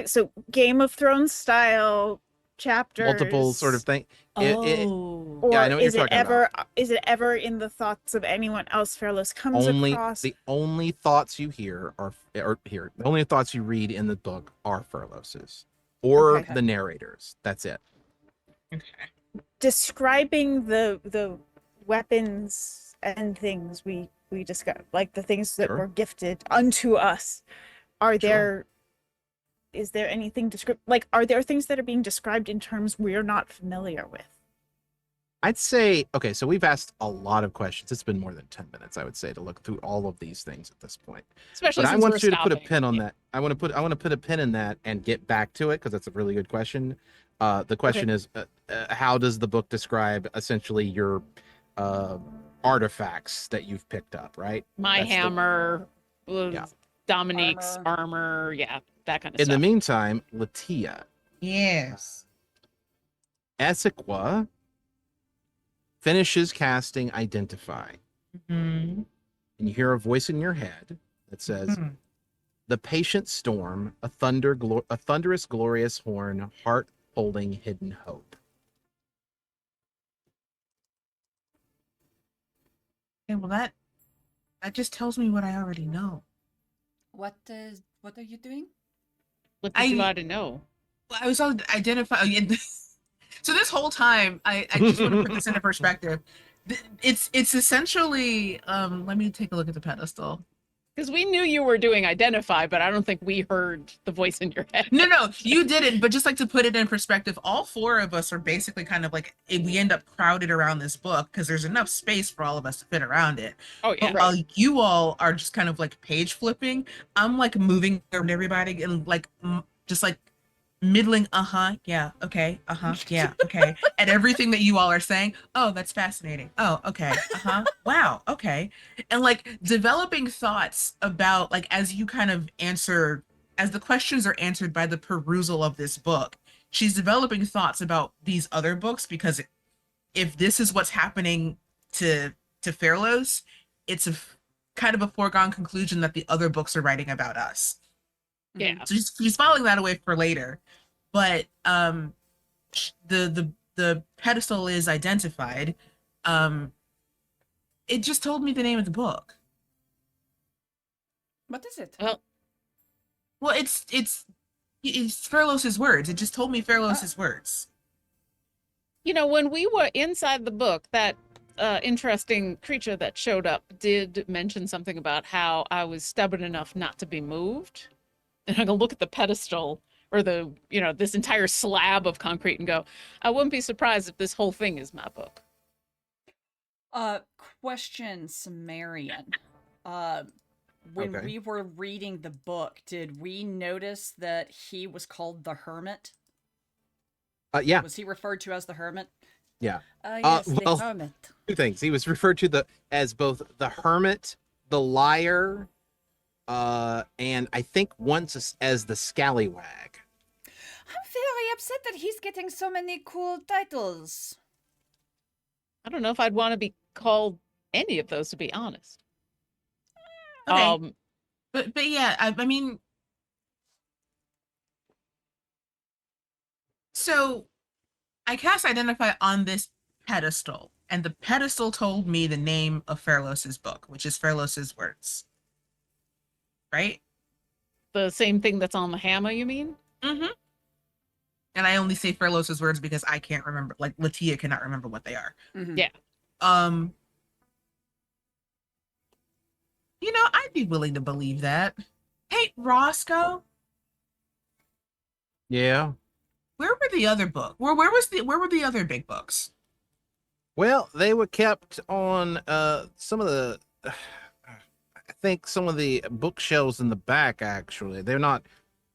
so Game of Thrones style chapters, multiple sort of thing. Oh. or Yeah, I know what is you're it talking ever about. is it ever in the thoughts of anyone else Fairlos comes across? The only thoughts you hear are here. The only thoughts you read in the book are Furlos's or Okay. the narrators. That's it. Describing the weapons and things we discussed, like the things that Sure. were gifted unto us, are Sure. there is there anything are there things that are being described in terms we're not familiar with? I'd say, okay, so we've asked a lot of questions. It's been more than 10 minutes, I would say, to look through all of these things at this point. Especially But I since want we're you to put a stopping. pin on that. I want to put a pin in that and get back to it because that's a really good question. The question is, how does the book describe essentially your artifacts that you've picked up, right? My That's the- hammer, Yeah. Dominique's armor, that kind of In stuff. the meantime, Latia, Yes. Essequa finishes casting Identify, Mhm. and you hear a voice in your head that says, "The patient storm, a thunderous, glorious horn, heart holding hidden hope." Okay, well that just tells me what I already know. What are you doing? What did you already know? I was on identify. So this whole time, I just want to put this into perspective. It's essentially. Let me take a look at the pedestal. Because we knew you were doing Identify, but I don't think we heard the voice in your head. No, you didn't. But just like to put it in perspective, all four of us are basically kind of like we end up crowded around this book because there's enough space for all of us to fit around it. Oh yeah. But while you all are just kind of like page flipping, I'm like moving around everybody and like just like middling yeah, okay, yeah, okay, and everything that you all are saying. Oh, that's fascinating. Oh, okay, wow, okay, and like developing thoughts about like as you kind of answer, as the questions are answered by the perusal of this book, she's developing thoughts about these other books because if this is what's happening to Fairlos, it's a kind of a foregone conclusion that the other books are writing about us. Yeah. So she's filing that away for later, but the pedestal is identified. It just told me the name of the book. What is it? Well, it's Fairlos's words. It just told me Fairlos's words. You know, when we were inside the book, that interesting creature that showed up did mention something about how I was stubborn enough not to be moved. And I can look at the pedestal or the, this entire slab of concrete and go, I wouldn't be surprised if this whole thing is my book. Question, Sumerian. When we were reading the book, did we notice that he was called the Hermit? Yeah. Was he referred to as the Hermit? Yeah. Yes, the Hermit. Two things. He was referred to as both the Hermit, the Liar, and I think once as the Scallywag. I'm very upset that he's getting so many cool titles. I don't know if I'd want to be called any of those, to be honest. Okay. But yeah, I mean, so I cast identify on this pedestal, and the pedestal told me the name of Fairlos's book, which is Fairlos's words. Right? The same thing that's on the hammer, you mean? Mm-hmm. And I only say Fairlos's words because I can't remember, like Latia cannot remember what they are. Mm-hmm. Yeah. I'd be willing to believe that. Hey, Roscoe, Yeah. where were the other book? Where were the other big books? Well, they were kept on some of the I think some of the bookshelves in the back actually. They're not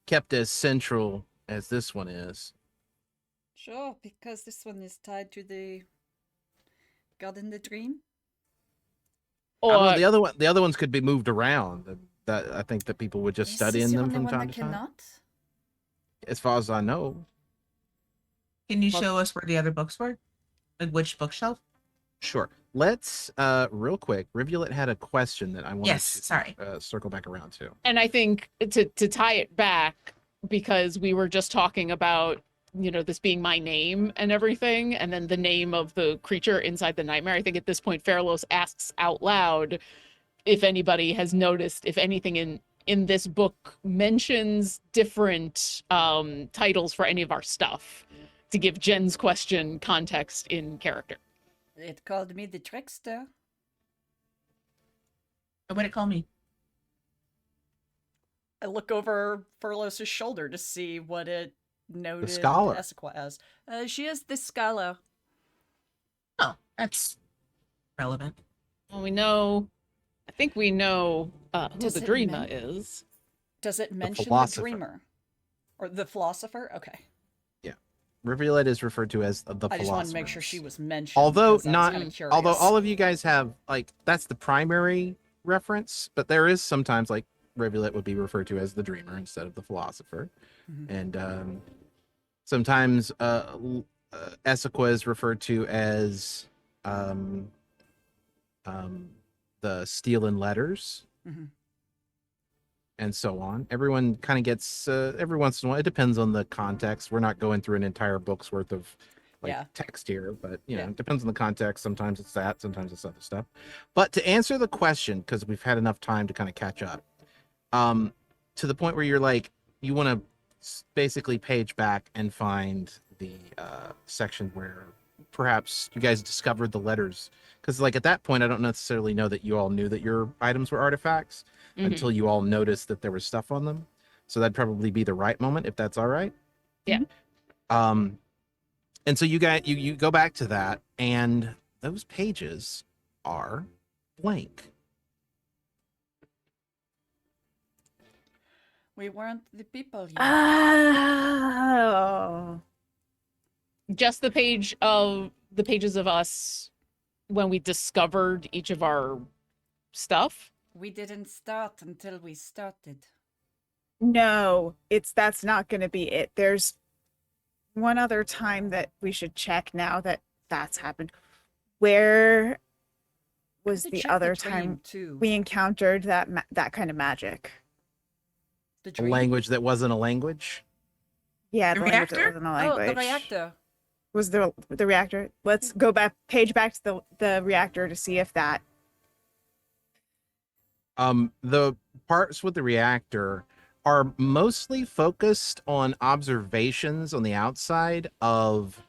kept as central as this one is. Sure, because this one is tied to the God in the Dream. I don't know, Or the other ones could be moved around. That I think that people would just This study is in the them only from one time that to time. cannot. As far as I know. Can you Well- show us where the other books were? Like which bookshelf? Sure. Let's real quick. Rivulet had a question that I wanted Yes, to sorry. Circle back around to. and I think to tie it back, because we were just talking about, this being my name and everything, and then the name of the creature inside the nightmare. I think at this point, Fairlos asks out loud if anybody has noticed if anything in this book mentions different titles for any of our stuff, to give Jen's question context in character. It called me the trickster. What did it call me? I look over Furlos' shoulder to see what it noted scholar. Esqua as. She is the scholar. Oh, that's relevant. Well, I think we know who Does the it dreamer men- is. Does it mention the philosopher. dreamer? Or the philosopher? Okay. Rivulet is referred to as the philosopher. I just wanted to make sure she was mentioned. Although because I was not, kinda curious. although all of you guys have that's the primary reference, but there is sometimes Rivulet would be referred to as the dreamer instead of the philosopher, Mhm. and sometimes Essequa is referred to as the steel and letters, Mhm. and so on. Everyone kind of gets every once in a while. It depends on the context. We're not going through an entire book's worth of Yeah. text here, but you know, Yeah. it depends on the context. Sometimes it's that, sometimes it's other stuff. But to answer the question, because we've had enough time to kind of catch up, to the point where you're you want to basically page back and find the section where perhaps you guys discovered the letters, because at that point I don't necessarily know that you all knew that your items were artifacts until you all noticed that there was stuff on them. So that'd probably be the right moment, if that's all right. Yeah. And so you go back to that, and those pages are blank. We weren't the people yet. Oh. Just the pages of us when we discovered each of our stuff. We didn't start until we started. No, that's not going to be it. There's one other time that we should check now that that's happened. Where was To the check other dream, time too. we encountered that kind of magic? The A dream? language that wasn't a language. Yeah, The the language that reactor? wasn't a language. Oh, the reactor. Was the reactor? Let's go back to the reactor to see if that. The parts with the reactor are mostly focused on observations on the outside of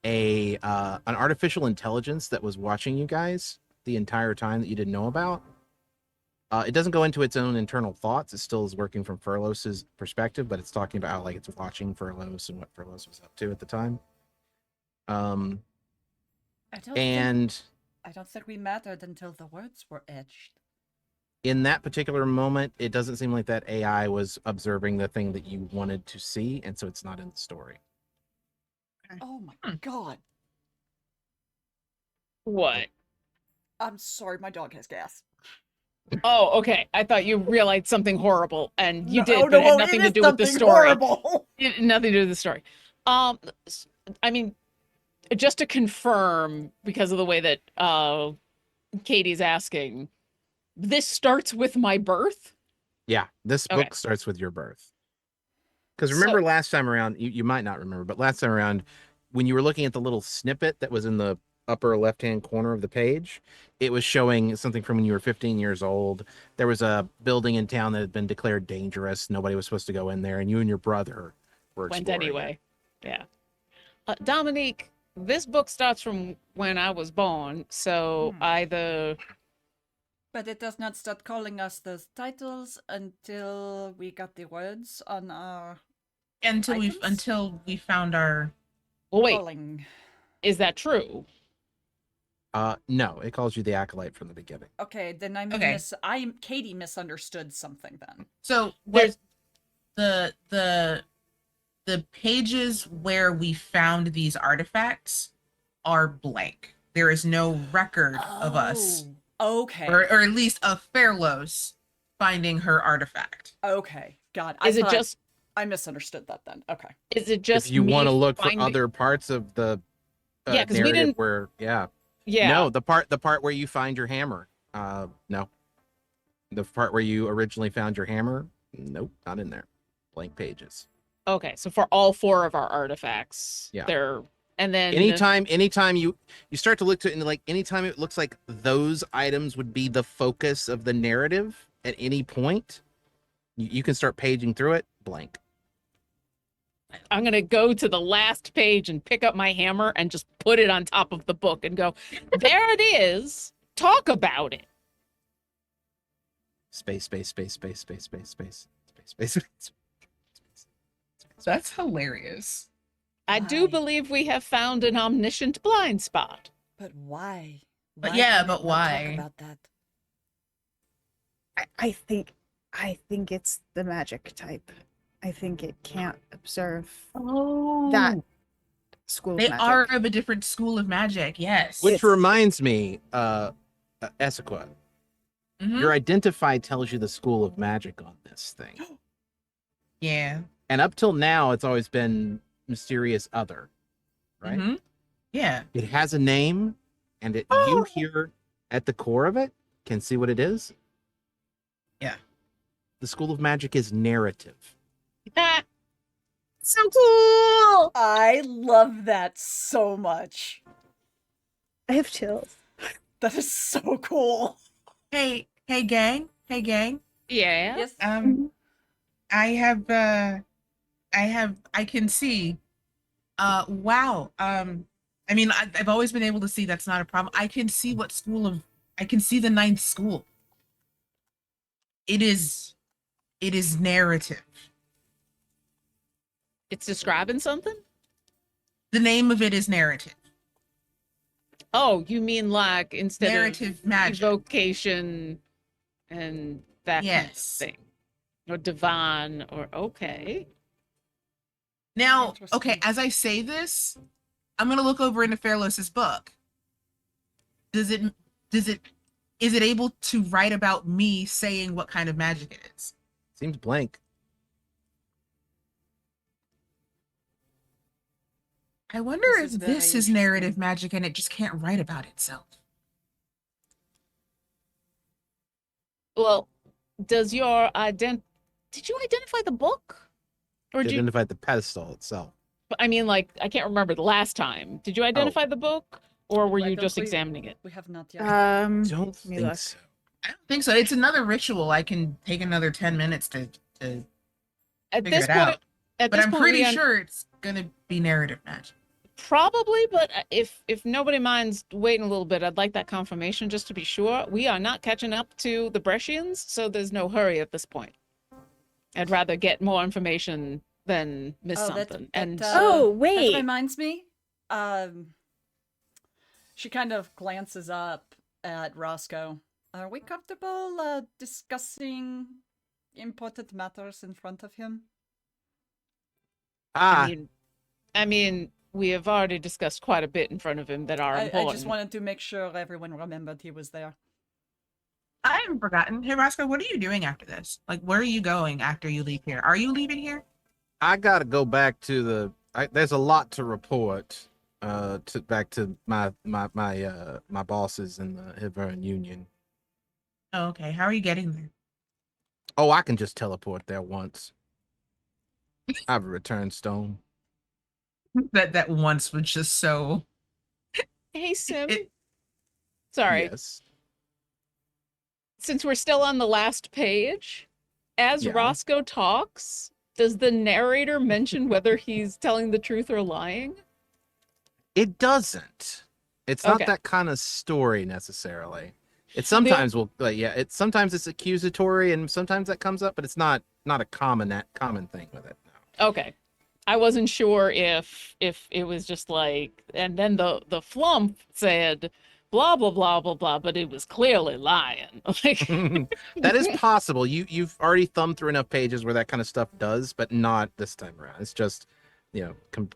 an artificial intelligence that was watching you guys the entire time that you didn't know about. It doesn't go into its own internal thoughts. It still is working from Furlos's perspective, but it's talking about how it's watching Furlos and what Furlos was up to at the time. I don't think we mattered until the words were etched. In that particular moment, it doesn't seem like that AI was observing the thing that you wanted to see, and so it's not in the story. Oh my god. What? I'm sorry, my dog has gas. Oh, okay. I thought you realized something horrible, and you No, did, oh, but it no, had it nothing to is do with the something story. horrible. It had nothing to do with the story. I mean, just to confirm, because of the way that Katie's asking, this starts with my birth. Yeah, this Okay. book starts with your birth. Because remember last time around, you might not remember, but last time around, when you were looking at the little snippet that was in the upper left-hand corner of the page, it was showing something from when you were 15 years old. There was a building in town that had been declared dangerous. Nobody was supposed to go in there, and you and your brother were Went exploring anyway. Yeah. Dominique, this book starts from when I was born, so either But it does not start calling us those titles until we got the words on our Until items? we found our. well, wait, calling. is that true? No, it calls you the acolyte from the beginning. Okay, then Okay. Katie misunderstood something then. So There's the pages where we found these artifacts are blank. There is no record of us, Okay. or at least of Fairlos finding her artifact. Okay. God. I misunderstood that then. Okay. Is it just If you me want to look finding... for other parts of the Yeah, 'cause we narrative didn't- where, yeah. Yeah. No, the part where you find your hammer. No. The part where you originally found your hammer, nope, not in there. Blank pages. Okay, so for all 4 of our artifacts, Yeah. they're and then Anytime you start to look to it, and like anytime it looks like those items would be the focus of the narrative at any point, you can start paging through it. Blank. I'm gonna go to the last page and pick up my hammer and just put it on top of the book and go, there it is. Talk about it. Space. That's hilarious. I do believe we have found an omniscient blind spot. But why? But Why yeah, can it but not why? Talk about that. I think it's the magic type. I think it can't observe that school They of magic. are of a different school of magic. Yes. Which reminds me, Essequa, Mhm. your identify tells you the school of magic on this thing. Yeah. And up till now, it's always been mysterious other, right? Mhm. Yeah. It has a name, and you here at the core of it can see what it is. Yeah. The school of magic is narrative. So cool! I love that so much. I have chills. That is so cool. Hey, gang. Hey, gang. Yeah. Yes. I can see. Wow. I mean, I've always been able to see that's not a problem. I can see I can see the 9th school. It is narrative. It's describing something? The name of it is narrative. Oh, you mean like instead Narrative of magic. evocation and that kind of Yes. thing? Or divine, or okay. Now, Interesting. okay, as I say this, I'm gonna look over into Fairlos's book. Is it able to write about me saying what kind of magic it is? Seems blank. I wonder This is if very this is narrative interesting. magic and it just can't write about itself. Well, did you identify the book? Or To did you, identify the pedestal itself. I mean, like, I can't remember the last time. Did you identify the book? Or were I you don't just believe- examining it? We have not yet. Don't Let me think look. so. I don't think so. It's another ritual. I can take another 10 minutes to At figure this it point, out. at But this I'm point, pretty we sure it's gonna be narrative magic. probably, but if nobody minds waiting a little bit, I'd like that confirmation just to be sure. We are not catching up to the Brescians, so there's no hurry at this point. I'd rather get more information than miss something. Oh, That wait. reminds me. She kind of glances up at Roscoe. Are we comfortable discussing important matters in front of him? Ah, I mean, we have already discussed quite a bit in front of him that are I important. just wanted to make sure everyone remembered he was there. I haven't forgotten. Hey, Roscoe, what are you doing after this? Like, where are you going after you leave here? Are you leaving here? I gotta go back to there's a lot to report back to my bosses in the Hivernian Union. Oh, okay. How are you getting there? Oh, I can just teleport there once. I have a return stone. That once was just so. Hey, Sim. It, Sorry. Yes. Since we're still on the last page, as Yeah. Roscoe talks, does the narrator mention whether he's telling the truth or lying? It doesn't. It's not Okay. that kind of story necessarily. It The- sometimes will, like, yeah. It sometimes it's accusatory, and sometimes that comes up, but it's not a common thing with it. No. Okay. I wasn't sure if it was just like, and then the flump said blah blah blah blah blah, but it was clearly lying. Like, That is possible. You've already thumbed through enough pages where that kind of stuff does, but not this time around. It's just,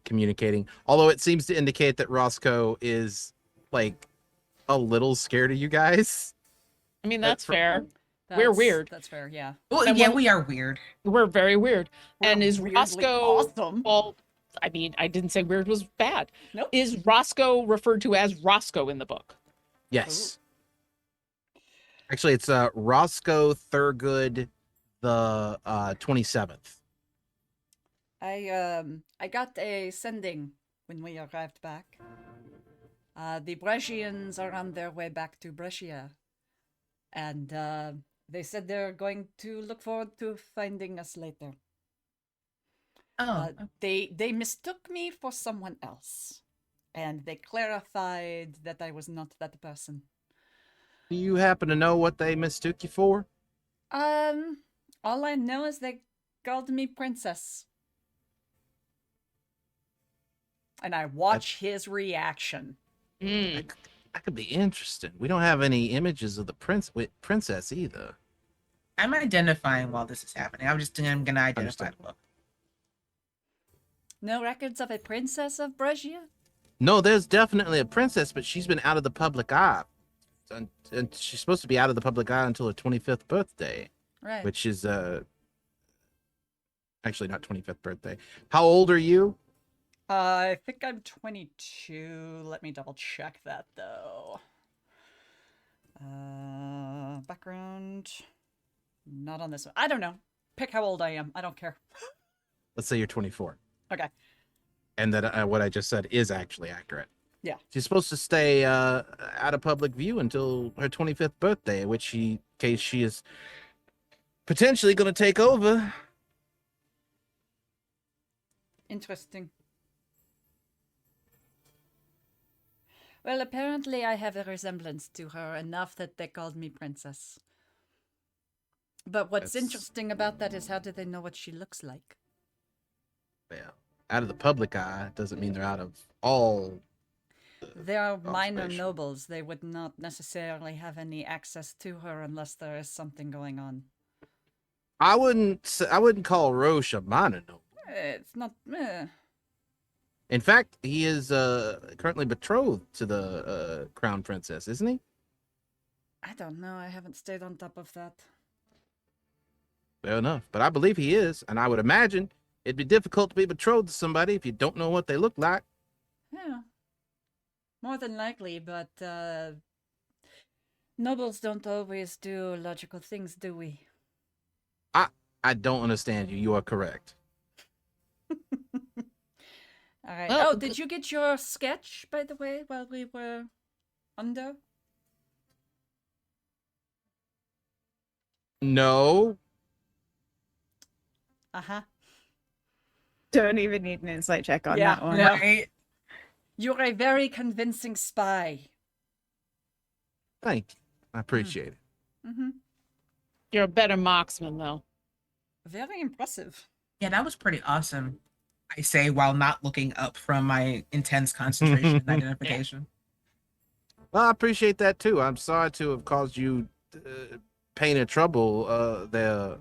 communicating. Although it seems to indicate that Roscoe is like a little scared of you guys. I mean, that's fair. We're That's- weird. That's fair, yeah. well, And yeah, when- we are weird. We're very weird. We're And is weirdly Roscoe awesome. Well, I mean, I didn't say weird was bad. Nope. Is Roscoe referred to as Roscoe in the book? Yes. Actually, it's Roscoe Thurgood the 27th. I got a sending when we arrived back. The Brescians are on their way back to Brescia. And they said they're going to look forward to finding us later. Oh, They mistook me for someone else. And they clarified that I was not that person. Do you happen to know what they mistook you for? All I know is they called me princess. And I watch his reaction. Mm. That could be interesting. We don't have any images of the princess either. I'm identifying while this is happening. I'm gonna identify Understood. the book. No records of a princess of Brescia? No, there's definitely a princess, but she's been out of the public eye. And she's supposed to be out of the public eye until her 25th birthday, Right. which is actually not 25th birthday. How old are you? I think I'm 22. Let me double check that though. Background. Not on this one. I don't know. Pick how old I am. I don't care. Let's say you're 24. Okay. And that what I just said is actually accurate. Yeah. She's supposed to stay out of public view until her 25th birthday, in which case she is potentially going to take over. Interesting. Well, apparently I have a resemblance to her enough that they called me princess. But what's That's- interesting about that is how do they know what she looks like? Yeah. Out of the public eye doesn't mean they're out of all. They are minor observation. nobles. They would not necessarily have any access to her unless there is something going on. I wouldn't call Roche a minor noble. It's not. In fact, he is currently betrothed to the crown princess, isn't he? I don't know. I haven't stayed on top of that. Fair enough, but I believe he is, and I would imagine it'd be difficult to be betrothed to somebody if you don't know what they look like. Yeah. More than likely, but nobles don't always do logical things, do we? I don't understand you. You are correct. All right. Well, Oh, did you get your sketch, by the way, while we were under? No. Uh-huh. Don't even need an insight check on Yeah, that one. no. Right? You're a very convincing spy. Thank you. I appreciate it. Mm-hmm. You're a better marksman, though. Very impressive. Yeah, that was pretty awesome. I say while not looking up from my intense concentration and identification. Well, I appreciate that too. I'm sorry to have caused you pain or trouble there,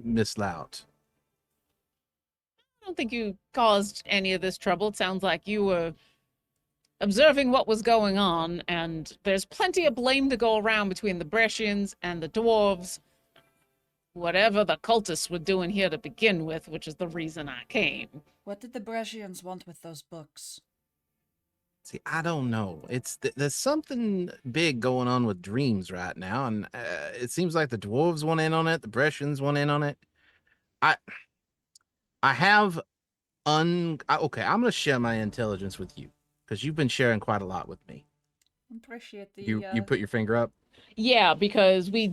Miss Lout. I don't think you caused any of this trouble. It sounds like you were observing what was going on, and there's plenty of blame to go around between the Brescians and the dwarves. Whatever the cultists were doing here to begin with, which is the reason I came. What did the Brescians want with those books? See, I don't know. There's something big going on with dreams right now, and it seems like the dwarves want in on it, the Brescians want in on it. I I have okay, I'm gonna share my intelligence with you because you've been sharing quite a lot with me. Appreciate the You put your finger up. Yeah, because we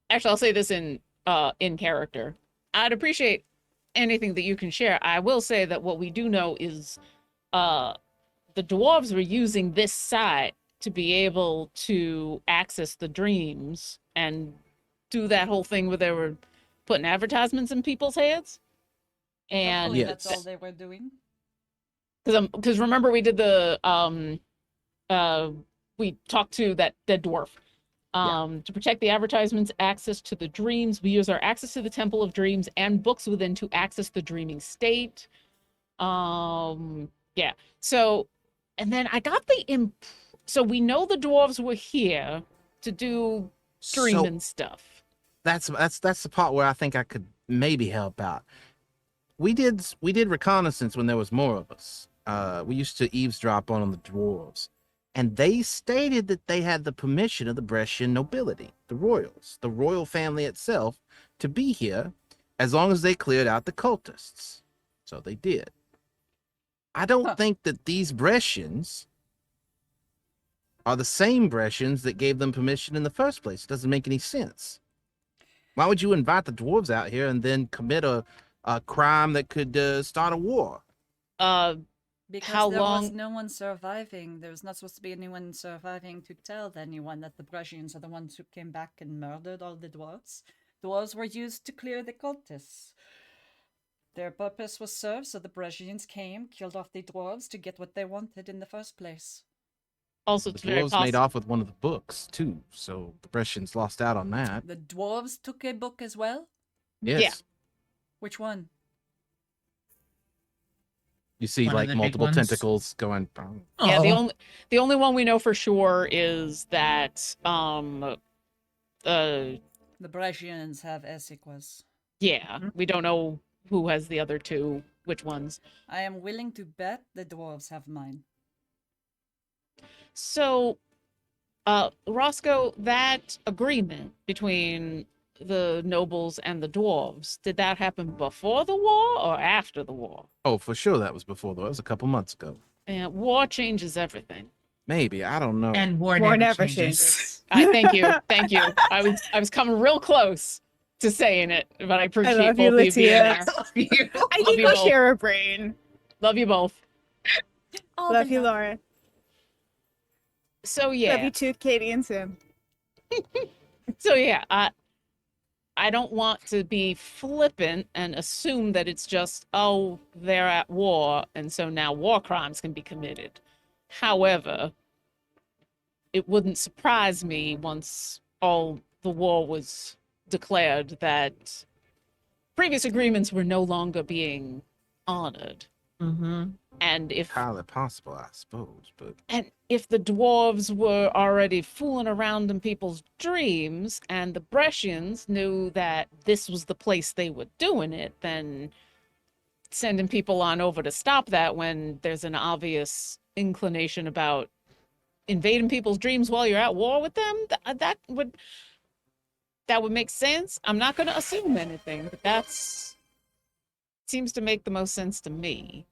actually I'll say this in character. I'd appreciate anything that you can share. I will say that what we do know is uh the dwarves were using this site to be able to access the dreams and do that whole thing where they were putting advertisements in people's heads. And Hopefully that's Yes. all they were doing. because remember we did the we talked to that dead dwarf. To protect the advertisements access to the dreams, we use our access to the Temple of Dreams and books within to access the dreaming state. Yeah. So, and then I got the so we know the dwarves were here to do So dreaming stuff. that's the part where I think I could maybe help out. We did reconnaissance when there was more of us. We used to eavesdrop on the dwarves, and they stated that they had the permission of the Brescian nobility, the royals, the royal family itself, to be here as long as they cleared out the cultists. So they did. I don't think that these Brescians are the same Brescians that gave them permission in the first place. It doesn't make any sense. Why would you invite the dwarves out here and then commit a crime that could start a war? Because How there was long- no one surviving. There was not supposed to be anyone surviving to tell anyone that the Brescians are the ones who came back and murdered all the dwarves. Dwarves were used to clear the cultists. Their purpose was served, so the Brescians came, killed off the dwarves to get what they wanted in the first place. Also, The it's very dwarves made possible. off with one of the books too, so the Brescians lost out on that. The dwarves took a book as well? Yes. Yeah. Which one? You see One of like the big multiple ones. tentacles going. Yeah, Oh. the only one we know for sure is that The Brescians have Essequas. yeah, we don't know who has the other two, which ones. I am willing to bet the dwarves have mine. So, Roscoe, that agreement between the nobles and the dwarves, did that happen before the war or after the war? Oh, for sure that was before though. It was a couple months ago. And war changes everything. Maybe, I don't know. And war War never never changes. Thank you, thank you. I was coming real close to saying it, but I appreciate love you, both of you being Latia. there. I Love think you we'll both. share a brain. Love you both. Oh, Love you, Laura. So yeah, Love you too, Katie and Sim. so yeah, I don't want to be flippant and assume that it's just, oh, they're at war, and so now war crimes can be committed. However, it wouldn't surprise me once all the war was declared that previous agreements were no longer being honored. Mm-hmm. And if Highly possible, I suppose, but the dwarves were already fooling around in people's dreams and the Brescians knew that this was the place they were doing it, then sending people on over to stop that when there's an obvious inclination about invading people's dreams while you're at war with them, that would make sense. I'm not going to assume anything, but that's seems to make the most sense to me.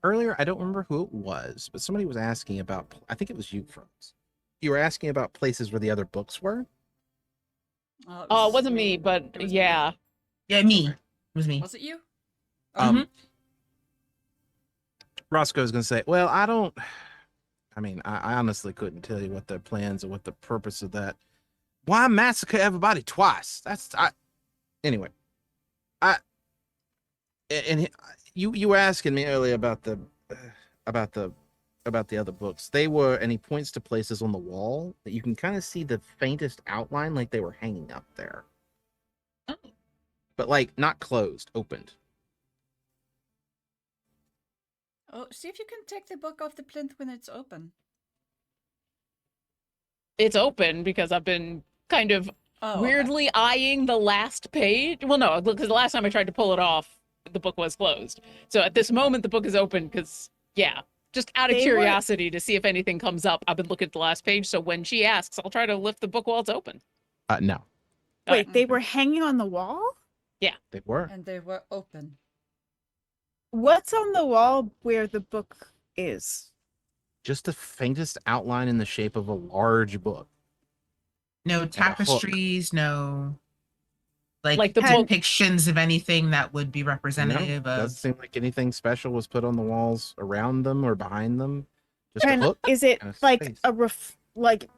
earlier I don't remember who it was, but somebody was asking about. I think it was you, Frogs. You were asking about places where the other books were. Oh, it wasn't me, but It was yeah. Yeah, me. It was me. Was it you? Roscoe's gonna say, "Well, I don't. I mean, I honestly couldn't tell you what their plans or what the purpose of that. Why massacre everybody twice? Anyway. You were asking me earlier about the other books. They were, and he points to places on the wall that you can kind of see the faintest outline, like they were hanging up there, but like not closed, opened. Oh, see if you can take the book off the plinth when it's open. It's open because I've been kind of Oh, weirdly eyeing the last page. Well, no, because the last time I tried to pull it off, the book was closed. So at this moment, the book is open because, Yeah. Just out of They were- curiosity to see if anything comes up. I've been looking at the last page, so when she asks, I'll try to lift the book while it's open. No, Wait, they were hanging on the wall? they were. And they were open. What's on the wall where the book is? Just the faintest outline in the shape of a large book. No a hook. tapestries, no Like the book. depictions of anything that would be No, representative doesn't of. seem like anything special was put on the walls around them or behind them. Just a And hook. is it and a like space. like?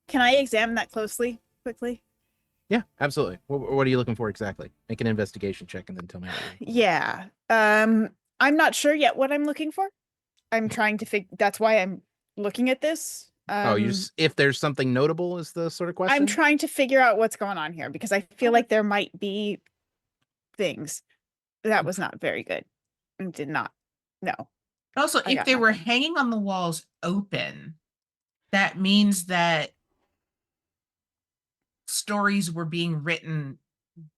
Can I examine that closely, quickly? Yeah, absolutely. What are you looking for exactly? Make an investigation check and then tell me. Yeah. I'm not sure yet what I'm looking for. I'm trying to figure. That's why I'm looking at this. If there's something notable is the sort of question. I'm trying to figure out what's going on here because I feel like there might be things. That was not very good. Did not. No. Also, I if got they were nothing. hanging on the walls open, that means that stories were being written,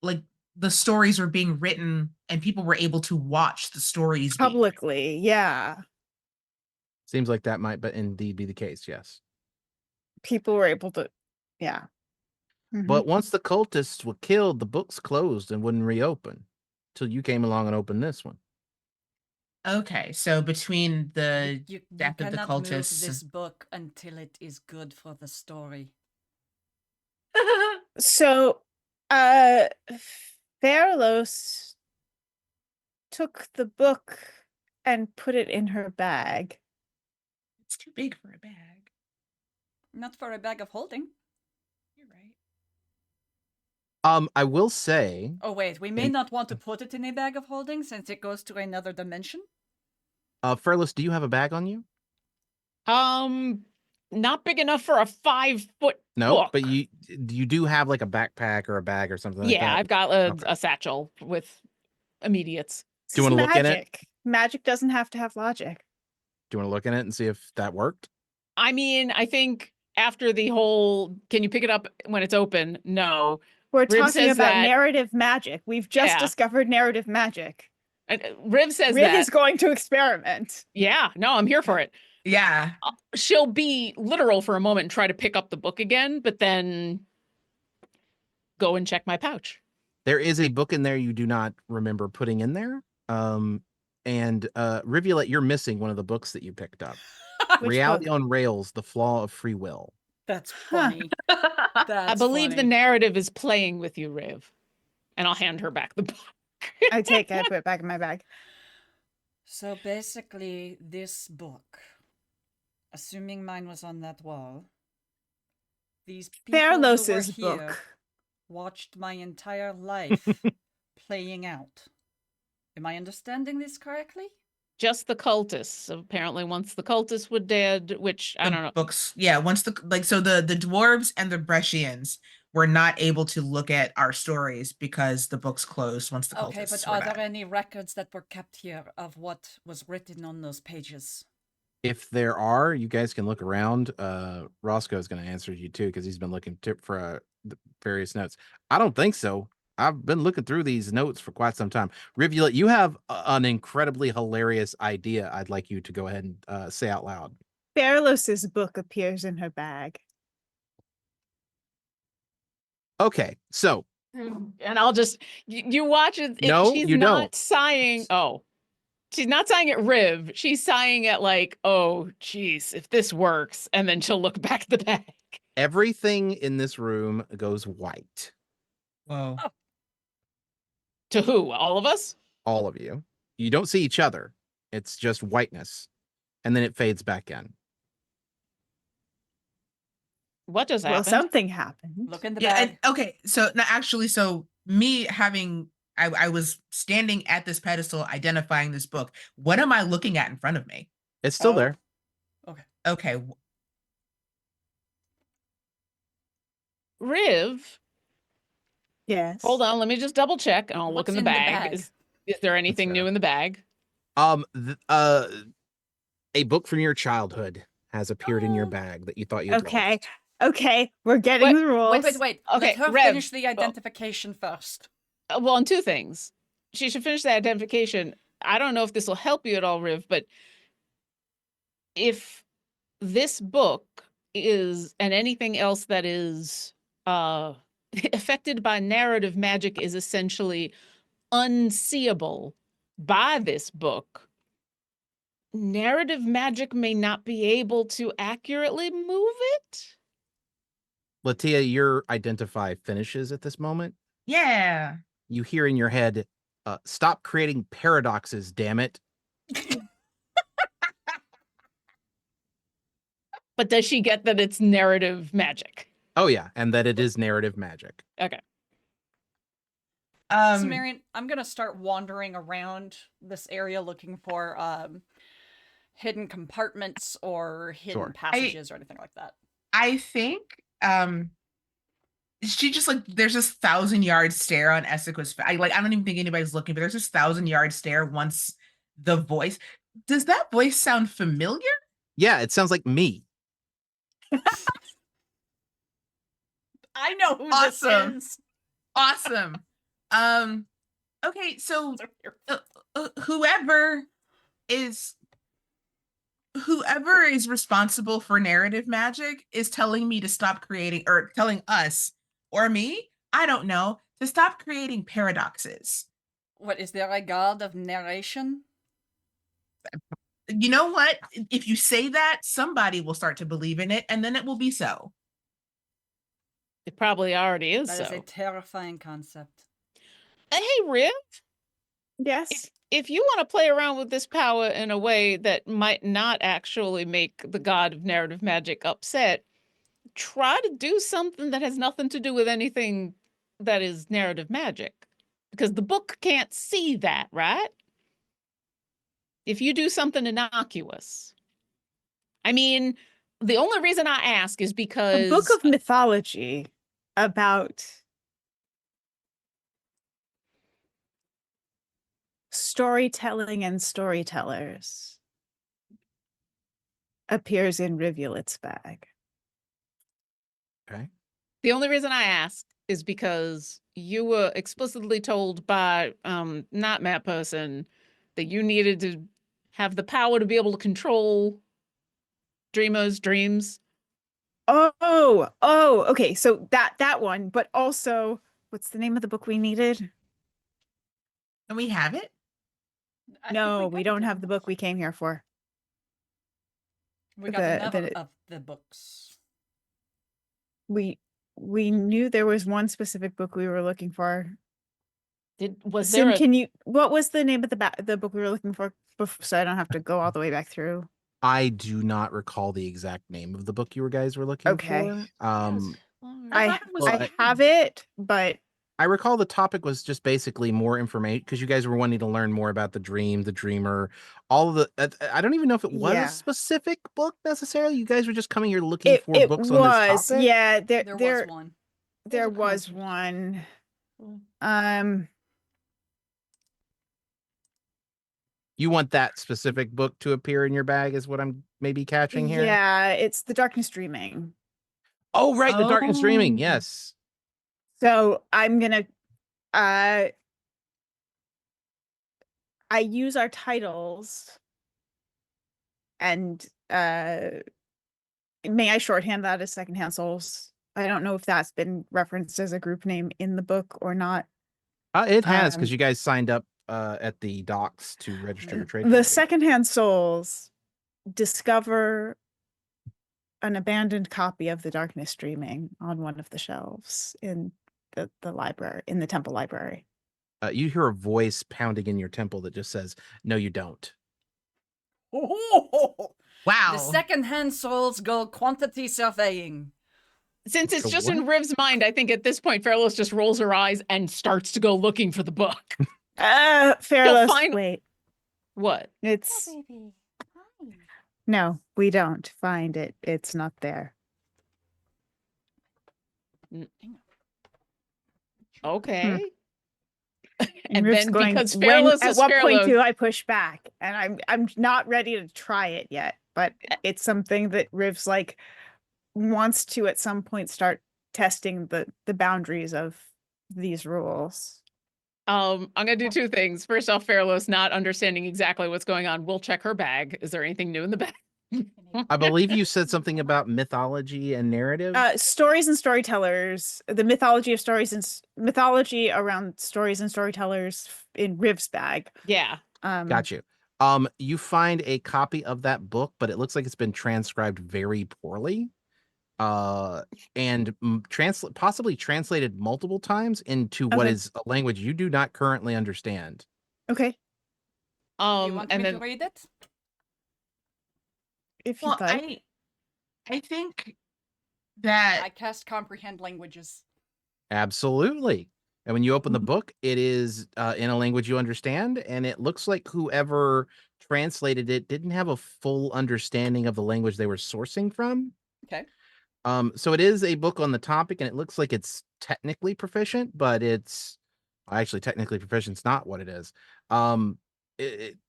like the stories were being written and people were able to watch the stories being written. Publicly, yeah. Seems like that might, but indeed be the case. Yes. People were able to, yeah. But once the cultists were killed, the books closed and wouldn't reopen till you came along and opened this one. Okay, so between the You death of the cannot move cultists, this book until it is good for the story. So, Fairlos took the book and put it in her bag. it's too big for a bag. Not for a bag of holding. You're right. I will say. Oh wait, we may not want to put it in a bag of holding since it goes to another dimension. Furless, do you have a bag on you? Not big enough for a 5-foot No, book. but you do have like a backpack or a bag or something like that. Yeah, I've got a satchel with immediates. Do you want to look in it? Magic. Magic doesn't have to have logic. Do you want to look in it and see if that worked? I mean, I think after the whole, can you pick it up when it's open? No. We're Riv talking says about that- narrative magic. We've just Yeah. discovered narrative magic. And Riv says Riv that. is going to experiment. Yeah, no, I'm here for it. Yeah. She'll be literal for a moment and try to pick up the book again, but then go and check my pouch. There is a book in there you do not remember putting in there. And Rivulet, you're missing one of the books that you picked up. Which Reality book? on Rails: The Flaw of Free Will. That's funny. I believe the narrative is playing with you, Riv. And I'll hand her back the book. I put it back in my bag. So basically, this book, assuming mine was on that wall, these people who were Fairlos's here book. watched my entire life playing out. Am I understanding this correctly? Just the cultists. Apparently, once the cultists were dead, which I don't know. Books. Yeah, once the dwarves and the Brescians were not able to look at our stories because the books closed once the cultists Okay, but were are back. there any records that were kept here of what was written on those pages? If there are, you guys can look around. Roscoe is going to answer you too because he's been looking for the various notes. I don't think so. I've been looking through these notes for quite some time. Rivulet, you have an incredibly hilarious idea. I'd like you to go ahead and say out loud. Fairlos's book appears in her bag. Okay, so And I'll just you watch it. No, she's you not don't. sighing. Oh, she's not sighing at Riv. She's sighing at like, oh, geez, if this works, and then she'll look back at the bag. everything in this room goes white. Whoa. Oh. To who? All of us? All of you. You don't see each other. It's just whiteness, and then it fades back in. What just Well, happened? something happened. Look in the Yeah, bag. and okay, so now actually, so me having I was standing at this pedestal identifying this book. What am I looking at in front of me? It's still Oh. there. Okay. Riv, Yes. hold on. Let me just double check, and I'll look What's in the in the bag. bag? Is there anything new in the bag? A book from your childhood has appeared in your Oh. bag that you thought you Okay. Okay. We're getting Wait, the rules. Wait. Okay, Let her Rev. finish the identification first. Well, on two things. She should finish that identification. I don't know if this will help you at all, Riv, but if this book is, and anything else that is affected by narrative magic is essentially unseeable by this book, narrative magic may not be able to accurately move it. Latia, your identify finishes at this moment. Yeah. You hear in your head, stop creating paradoxes, damn it. But does she get that it's narrative magic? Oh, yeah, and that it is narrative magic. Okay. So, Marion, I'm going to start wandering around this area looking for hidden compartments or hidden passages or anything like that. I think she just like, there's this 1,000-yard stare on Essica's face. I don't even think anybody's looking, but there's this 1,000-yard stare once the voice. Does that voice sound familiar? Yeah, it sounds like me. I know who Awesome. this is. Awesome. Okay, so whoever is responsible for narrative magic is telling me to stop creating, or telling us, or me, I don't know, to stop creating paradoxes. What, is there a god of narration? You know what? If you say that, somebody will start to believe in it, and then it will be so. It probably already is. That is a terrifying concept. Hey, Riv. Yes. If you want to play around with this power in a way that might not actually make the god of narrative magic upset, try to do something that has nothing to do with anything that is narrative magic. Because the book can't see that, right? If you do something innocuous. I mean, the only reason I ask is because A book of mythology about storytelling and storytellers appears in Rivulet's bag. Okay. the only reason I ask is because you were explicitly told by not Matt person that you needed to have the power to be able to control dreamers' dreams. Oh, okay. So that one, but also, what's the name of the book we needed? And we have it? No, we don't have the book we came here for. We got another of the books. We knew there was one specific book we were looking for. Was Sim, there what was the name of the book we were looking for, so I don't have to go all the way back through? I do not recall the exact name of the book you guys were looking for. I have it, but I recall the topic was just basically more information because you guys were wanting to learn more about the dream, the dreamer, all of the. I don't even know if it was a specific book necessarily. You guys were just coming here looking for books on this topic. Yeah, there was one. There was one. You want that specific book to appear in your bag, is what I'm maybe catching here. Yeah, it's The Darkness Dreaming. Oh, right, The Darkness Dreaming. Yes. So I'm gonna I use our titles and may I shorthand that as Secondhand Souls? I don't know if that's been referenced as a group name in the book or not. It has, because you guys signed up at the docks to register your trade. The Secondhand Souls discover an abandoned copy of The Darkness Dreaming on one of the shelves in the library, in the temple library. You hear a voice pounding in your temple that just says, "No, you don't." Oh, wow. The Secondhand Souls go quantity surveying. Since it's just in Riv's mind, I think at this point, Fairless just rolls her eyes and starts to go looking for the book. Fairless, wait. What? It's... Oh, baby. Hi. No, we don't find it. It's not there. Okay. And then going, because Fairless at is what Fairless, point do I push back? And I'm not ready to try it yet, but it's something that Riv's like wants to at some point start testing the boundaries of these rules. I'm gonna do two things. First off, Fairlos not understanding exactly what's going on. We'll check her bag. Is there anything new in the bag? I believe you said something about mythology and narrative. Stories and storytellers, the mythology of stories and mythology around stories and storytellers in Riv's bag. Yeah. Got you. You find a copy of that book, but it looks like it's been transcribed very poorly. And possibly translated multiple times into what Okay. is a language you do not currently understand. Okay. Do you want And me then to read it? If you'd Well, like. I think that I cast comprehend languages. Absolutely. And when you open the book, it is in a language you understand, and it looks like whoever translated it didn't have a full understanding of the language they were sourcing from. Okay. So it is a book on the topic, and it looks like it's technically proficient, but it's actually technically proficient's not what it is.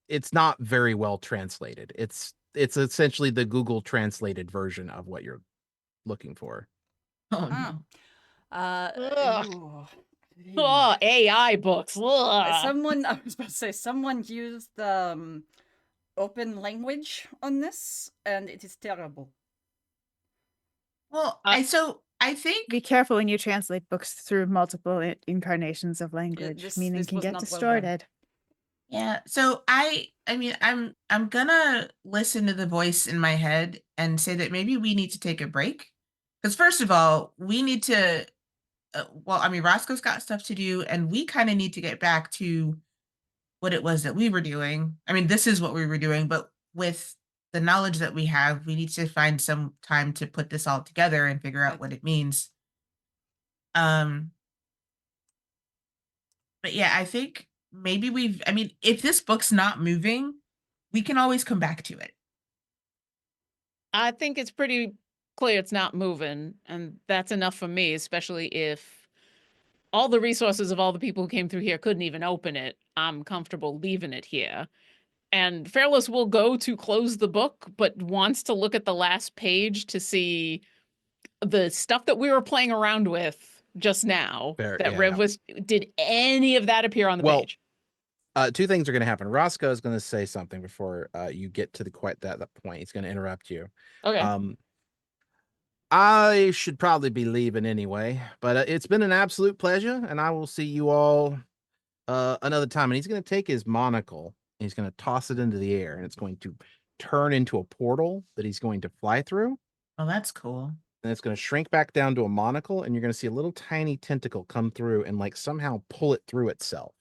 It's not very well translated. It's essentially the Google translated version of what you're looking for. oh Mm. no. Ugh. Oh, AI books. Ugh. Someone, I was about to say, someone used open language on this, and it is terrible. Well, I think Be careful when you translate books through multiple incarnations of language. this Meaning can was get not well distorted. yeah. So I mean, I'm gonna listen to the voice in my head and say that maybe we need to take a break. Because first of all, we need to. Well, I mean, Roscoe's got stuff to do, and we kind of need to get back to what it was that we were doing. I mean, this is what we were doing, but with the knowledge that we have, we need to find some time to put this all together and figure out Right. what it means. But yeah, I think maybe I mean, if this book's not moving, we can always come back to it. I think it's pretty clear it's not moving, and that's enough for me, especially if all the resources of all the people who came through here couldn't even open it. I'm comfortable leaving it here. And Fairless will go to close the book, but wants to look at the last page to see the stuff that we were playing around with just now. Fair, that yeah, Riv yeah. was. Did any of that appear on the page? Two things are going to happen. Roscoe is going to say something before you get to that point. He's going to interrupt you. Okay. I should probably be leaving anyway, but it's been an absolute pleasure, and I will see you all another time. And he's going to take his monocle and he's going to toss it into the air, and it's going to turn into a portal that he's going to fly through. Oh, that's cool. And it's going to shrink back down to a monocle, and you're going to see a little tiny tentacle come through and like somehow pull it through itself.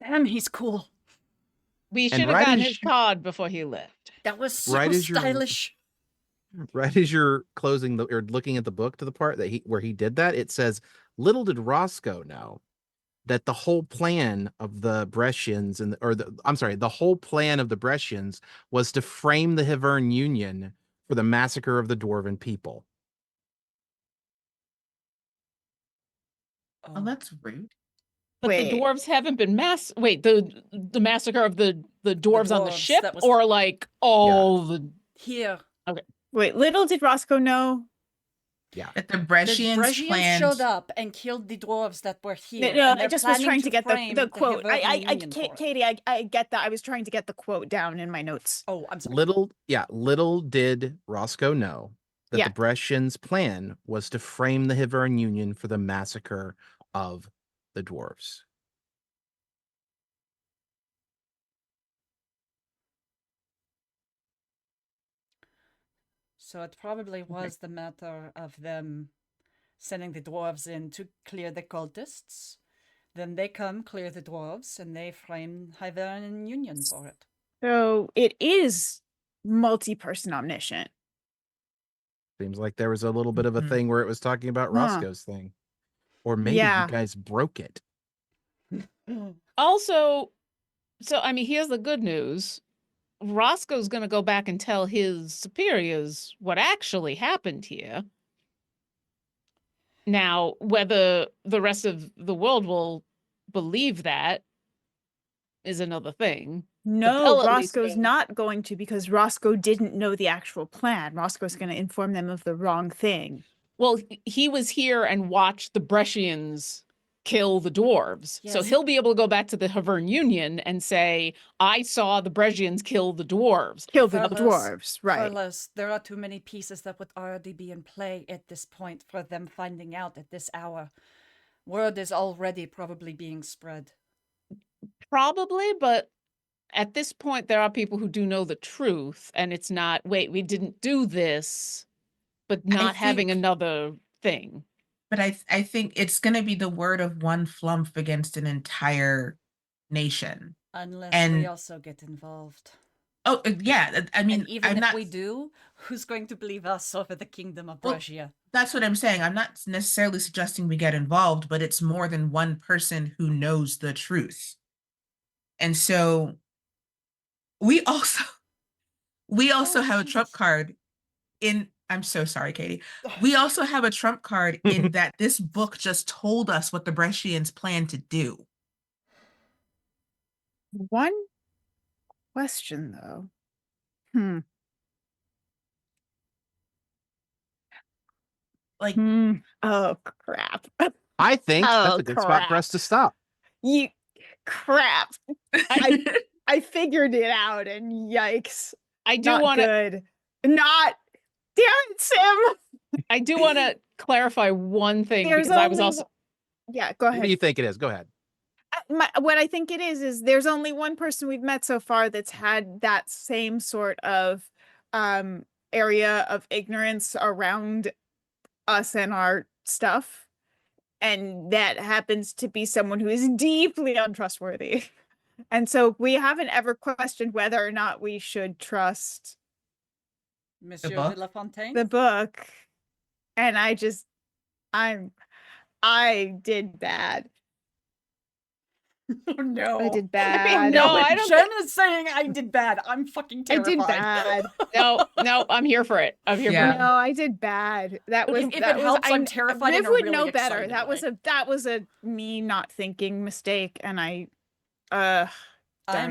Damn, he's cool. We And should have right gotten as his card before he left. That was so Right as you're- stylish. Right as you're closing or looking at the book to the part that where he did that, it says, "Little did Roscoe know that the whole plan of the Brescians the whole plan of the Brescians was to frame the Hivern Union for the massacre of the Dwarven people." Oh, that's rude. But Wait. the dwarves haven't been the massacre of the dwarves on the dwarves, ship, that was- or like all the Here, Wait, little did Roscoe know. That the the Brescians Brescians planned. showed up and killed the dwarves that were here. No, and I they're just was planning trying to get frame the quote. Hivernian Union for it. Katie, I get that. I was trying to get the quote down in my notes. Oh, I'm sorry. Little did Roscoe know that Yeah. the Brescians' plan was to frame the Hivern Union for the massacre of the dwarves. So it probably was the matter of them sending the dwarves in to clear the cultists. Then they come, clear the dwarves, and they frame Hivernian Union for it. So it is multi-person omniscient. Seems like there was a little bit of a Mhm. thing where it was talking about Huh. Roscoe's thing. Or maybe Yeah. you guys broke it. Also, so I mean, here's the good news. Roscoe's gonna go back and tell his superiors what actually happened here. Now, whether the rest of the world will believe that is another thing. No, they'll at least Roscoe's know. not going to, because Roscoe didn't know the actual plan. Roscoe's going to inform them of the wrong thing. Well, he was here and watched the Brescians kill the dwarves. So Yes. he'll be able to go back to the Havern Union and say, I saw the Brescians kill the dwarves. Kill the Carlos, dwarves, right? Carlos, there are too many pieces that would already be in play at this point for them finding out at this hour. Word is already probably being spread. Probably, but at this point, there are people who do know the truth, and it's not, wait, we didn't do this, but not having another thing. But I think it's going to be the word of one flump against an entire nation. Unless we also get involved. Oh, yeah. I mean, and even if we do, who's going to believe us over the kingdom of Brescia? That's what I'm saying. I'm not necessarily suggesting we get involved, but it's more than one person who knows the truth. And so we also have a trump card in, I'm so sorry, Katie. We also have a trump card in that this book just told us what the Brescians plan to do. One question, though. Like, oh crap! I think that's a good spot for us to stop. Crap! I figured it out, and yikes! I do want to. Not. Damn it, Sim! I do want to clarify one thing There's because I was also. Yeah, go ahead. What do you think it is? Go ahead. What I think it is there's only one person we've met so far that's had that same sort of area of ignorance around us and our stuff, and that happens to be someone who is deeply untrustworthy. And so we haven't ever questioned whether or not we should trust Monsieur de La Fontaine, the book. And I did bad. Oh no. I did bad. I mean, no, I don't. Jen is saying I did bad. I'm fucking terrified. I did bad. No, I'm here for it. I'm here for it. No, I did bad. That was if it helps, I'm terrified. Viv would know better. Way. That was a me not thinking mistake, and I'm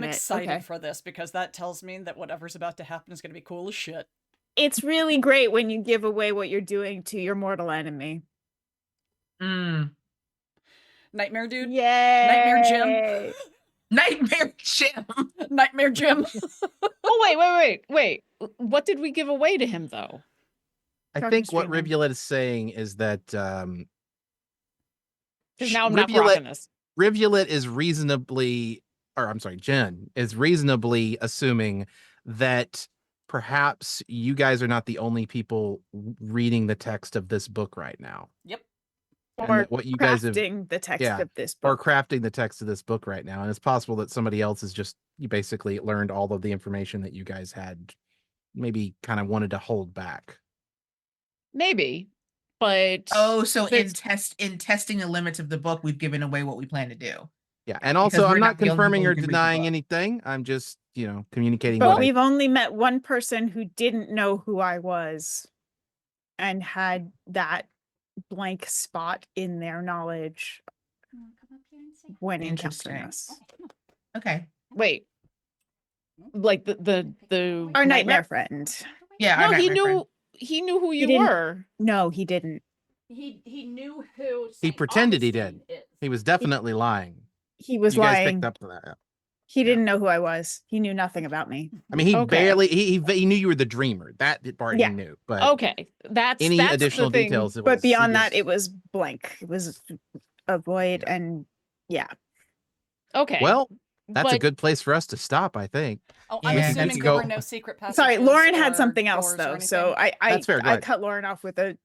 excited for this because that tells me that whatever's about to happen is going to be cool as shit. It's really great when you give away what you're doing to your mortal enemy. Nightmare dude. Yay! Nightmare Jim. Nightmare Jim. Nightmare Jim. Oh wait. What did we give away to him though? I think what Rivulet is saying is that because now I'm not rocking this. Rivulet is Jen is reasonably assuming that perhaps you guys are not the only people reading the text of this book right now. Yep. Or what you guys have the text of this book. Or crafting the text of this book right now. And it's possible that somebody else has just basically learned all of the information that you guys had maybe kind of wanted to hold back. Maybe. But so in testing the limits of the book, we've given away what we plan to do. Yeah, and also I'm not confirming or denying anything. I'm just, communicating. But we've only met one person who didn't know who I was and had that blank spot in their knowledge when encountering us. Okay. Wait. Like the our nightmare friend. Yeah. No, he knew who you were. No, he didn't. He knew who. He pretended he did. He was definitely lying. He was lying. Guys picked up on that. He didn't know who I was. He knew nothing about me. I mean, he knew you were the dreamer. That part he knew. But that's additional the details. But beyond that, it was blank. It was a void, and Okay. Well, that's a good place for us to stop, I think. Oh, I'm assuming there were no secret passages. Sorry, Lauren had something else though, so I cut Lauren off with a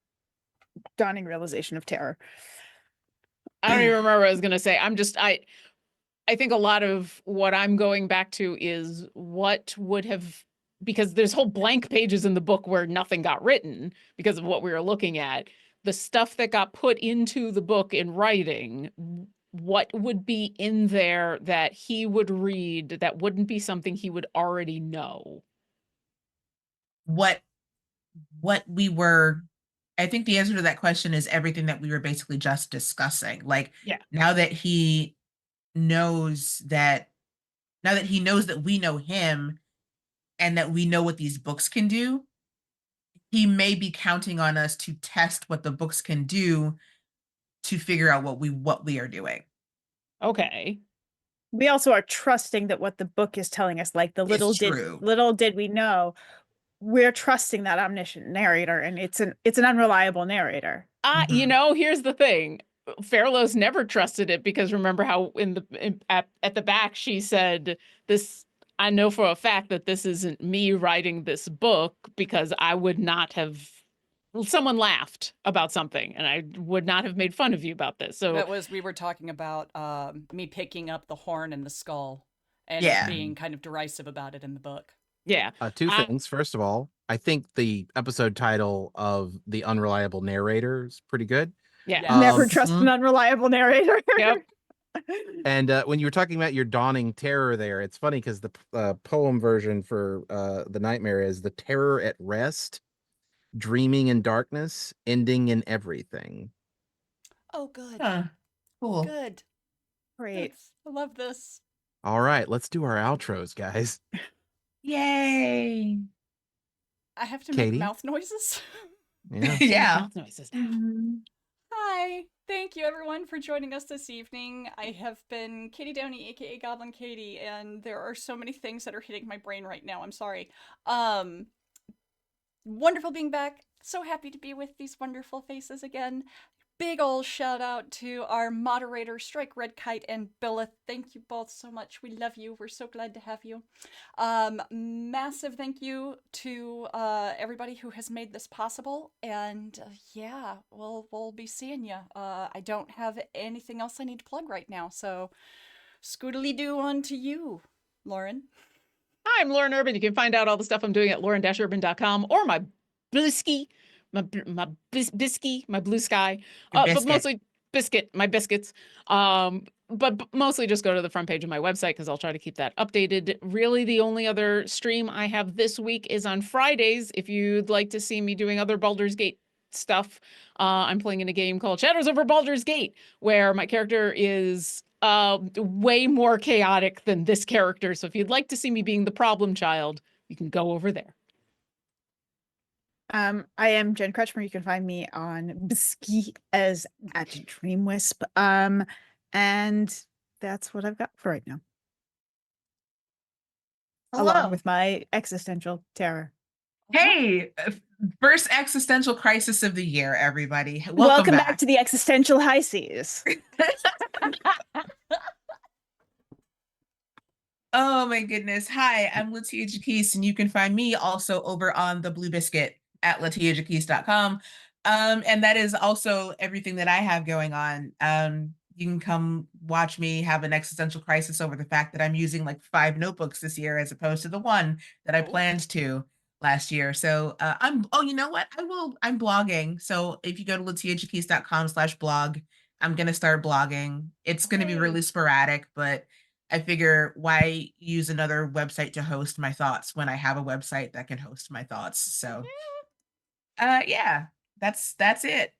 dawning realization of terror. I don't even remember what I was gonna say. I think a lot of what I'm going back to is what would have, because there's whole blank pages in the book where nothing got written because of what we were looking at. The stuff that got put into the book in writing, what would be in there that he would read that wouldn't be something he would already know? What we were, I think the answer to that question is everything that we were basically just discussing. Like, now that he knows that we know him and that we know what these books can do, he may be counting on us to test what the books can do to figure out what we are doing. Okay. We also are trusting that what the book is telling us, like the little true. did we know, we're trusting that omniscient narrator, and it's an unreliable narrator. You know, here's the thing. Fairlow's never trusted it because remember how at the back she said this, I know for a fact that this isn't me writing this book because I would not have, someone laughed about something and I would not have made fun of you about this. So That was, we were talking about me picking up the horn and the skull and Yeah. being kind of derisive about it in the book. yeah. Two things. First of all, I think the episode title of The Unreliable Narrator is pretty good. Yeah. Never trust an unreliable narrator. Yep. And when you were talking about your dawning terror there, it's funny because the poem version for the nightmare is the terror at rest, dreaming in darkness, ending in everything. Oh, good. Huh. Cool. Good. Great. Yes, I love this. All right, let's do our outros, guys. Yay. I have to Katie? make mouth noises. Yeah. Yeah. Mouth noises now. Hi. Thank you, everyone, for joining us this evening. I have been Katie Downey, aka Goblin Katie, and there are so many things that are hitting my brain right now. I'm sorry. Wonderful being back. So happy to be with these wonderful faces again. Big ol' shout out to our moderator, Strike Red Kite and Billa. Thank you both so much. We love you. We're so glad to have you. Massive thank you to everybody who has made this possible. And yeah, we'll be seeing you. I don't have anything else I need to plug right now. So scoodly-doo on to you, Lauren. Hi, I'm Lauren Urban. You can find out all the stuff I'm doing at lauren-urban.com or my Blisky, my Bisky, my blue sky. But mostly my biscuits. But mostly just go to the front page of my website because I'll try to keep that updated. Really, the only other stream I have this week is on Fridays. If you'd like to see me doing other Baldur's Gate stuff, I'm playing in a game called Shadows over Baldur's Gate, where my character is way more chaotic than this character. So if you'd like to see me being the problem child, you can go over there. I am Jen Kretschmer. You can find me on Bisky as at Dreamwisp. And that's what I've got for right now. Hello. Along with my existential terror. Hey, first existential crisis of the year, everybody. Welcome back to the existential high seas. Oh my goodness. Hi, I'm Latia Jaquise, and you can find me also over on the Blue Biscuit at latiajaquise.com. And that is also everything that I have going on. You can come watch me have an existential crisis over the fact that I'm using like 5 notebooks this year as opposed to the one that I planned to last year. So you know what? I'm blogging. So if you go to latiajaquise.com/blog, I'm going to start blogging. It's going to be really sporadic, but I figure why use another website to host my thoughts when I have a website that can host my thoughts. So yeah, that's it. That's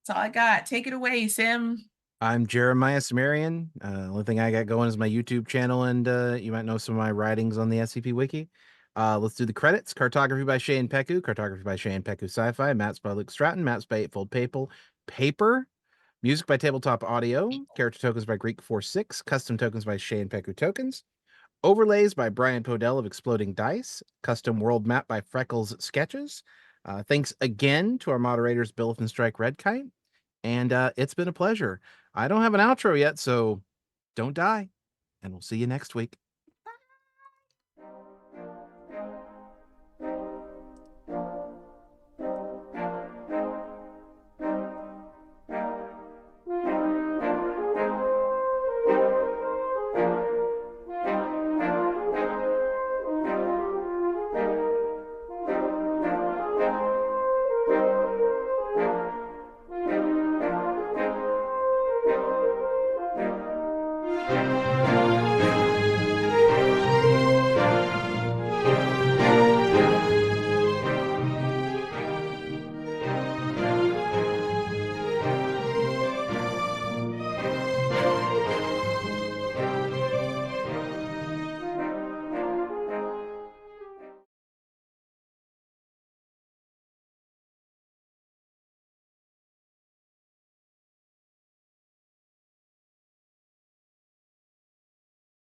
all I got. Take it away, Sim. I'm Jeremiah Sumerian. Only thing I got going is my YouTube channel, and you might know some of my writings on the SCP Wiki. Let's do the credits. Cartography by Shane Peku. Cartography by Shane Peku Sci-Fi. Maps by Luke Stratton. Maps by Eightfold Paper. Music by Tabletop Audio. Character tokens by Greek46. Custom tokens by Shane Peku Tokens. Overlays by Brian Podell of Exploding Dice. Custom world map by frecklesketches. Thanks again to our moderators, Billith and Strike Red Kite. And it's been a pleasure. I don't have an outro yet, so don't die. And we'll see you next week.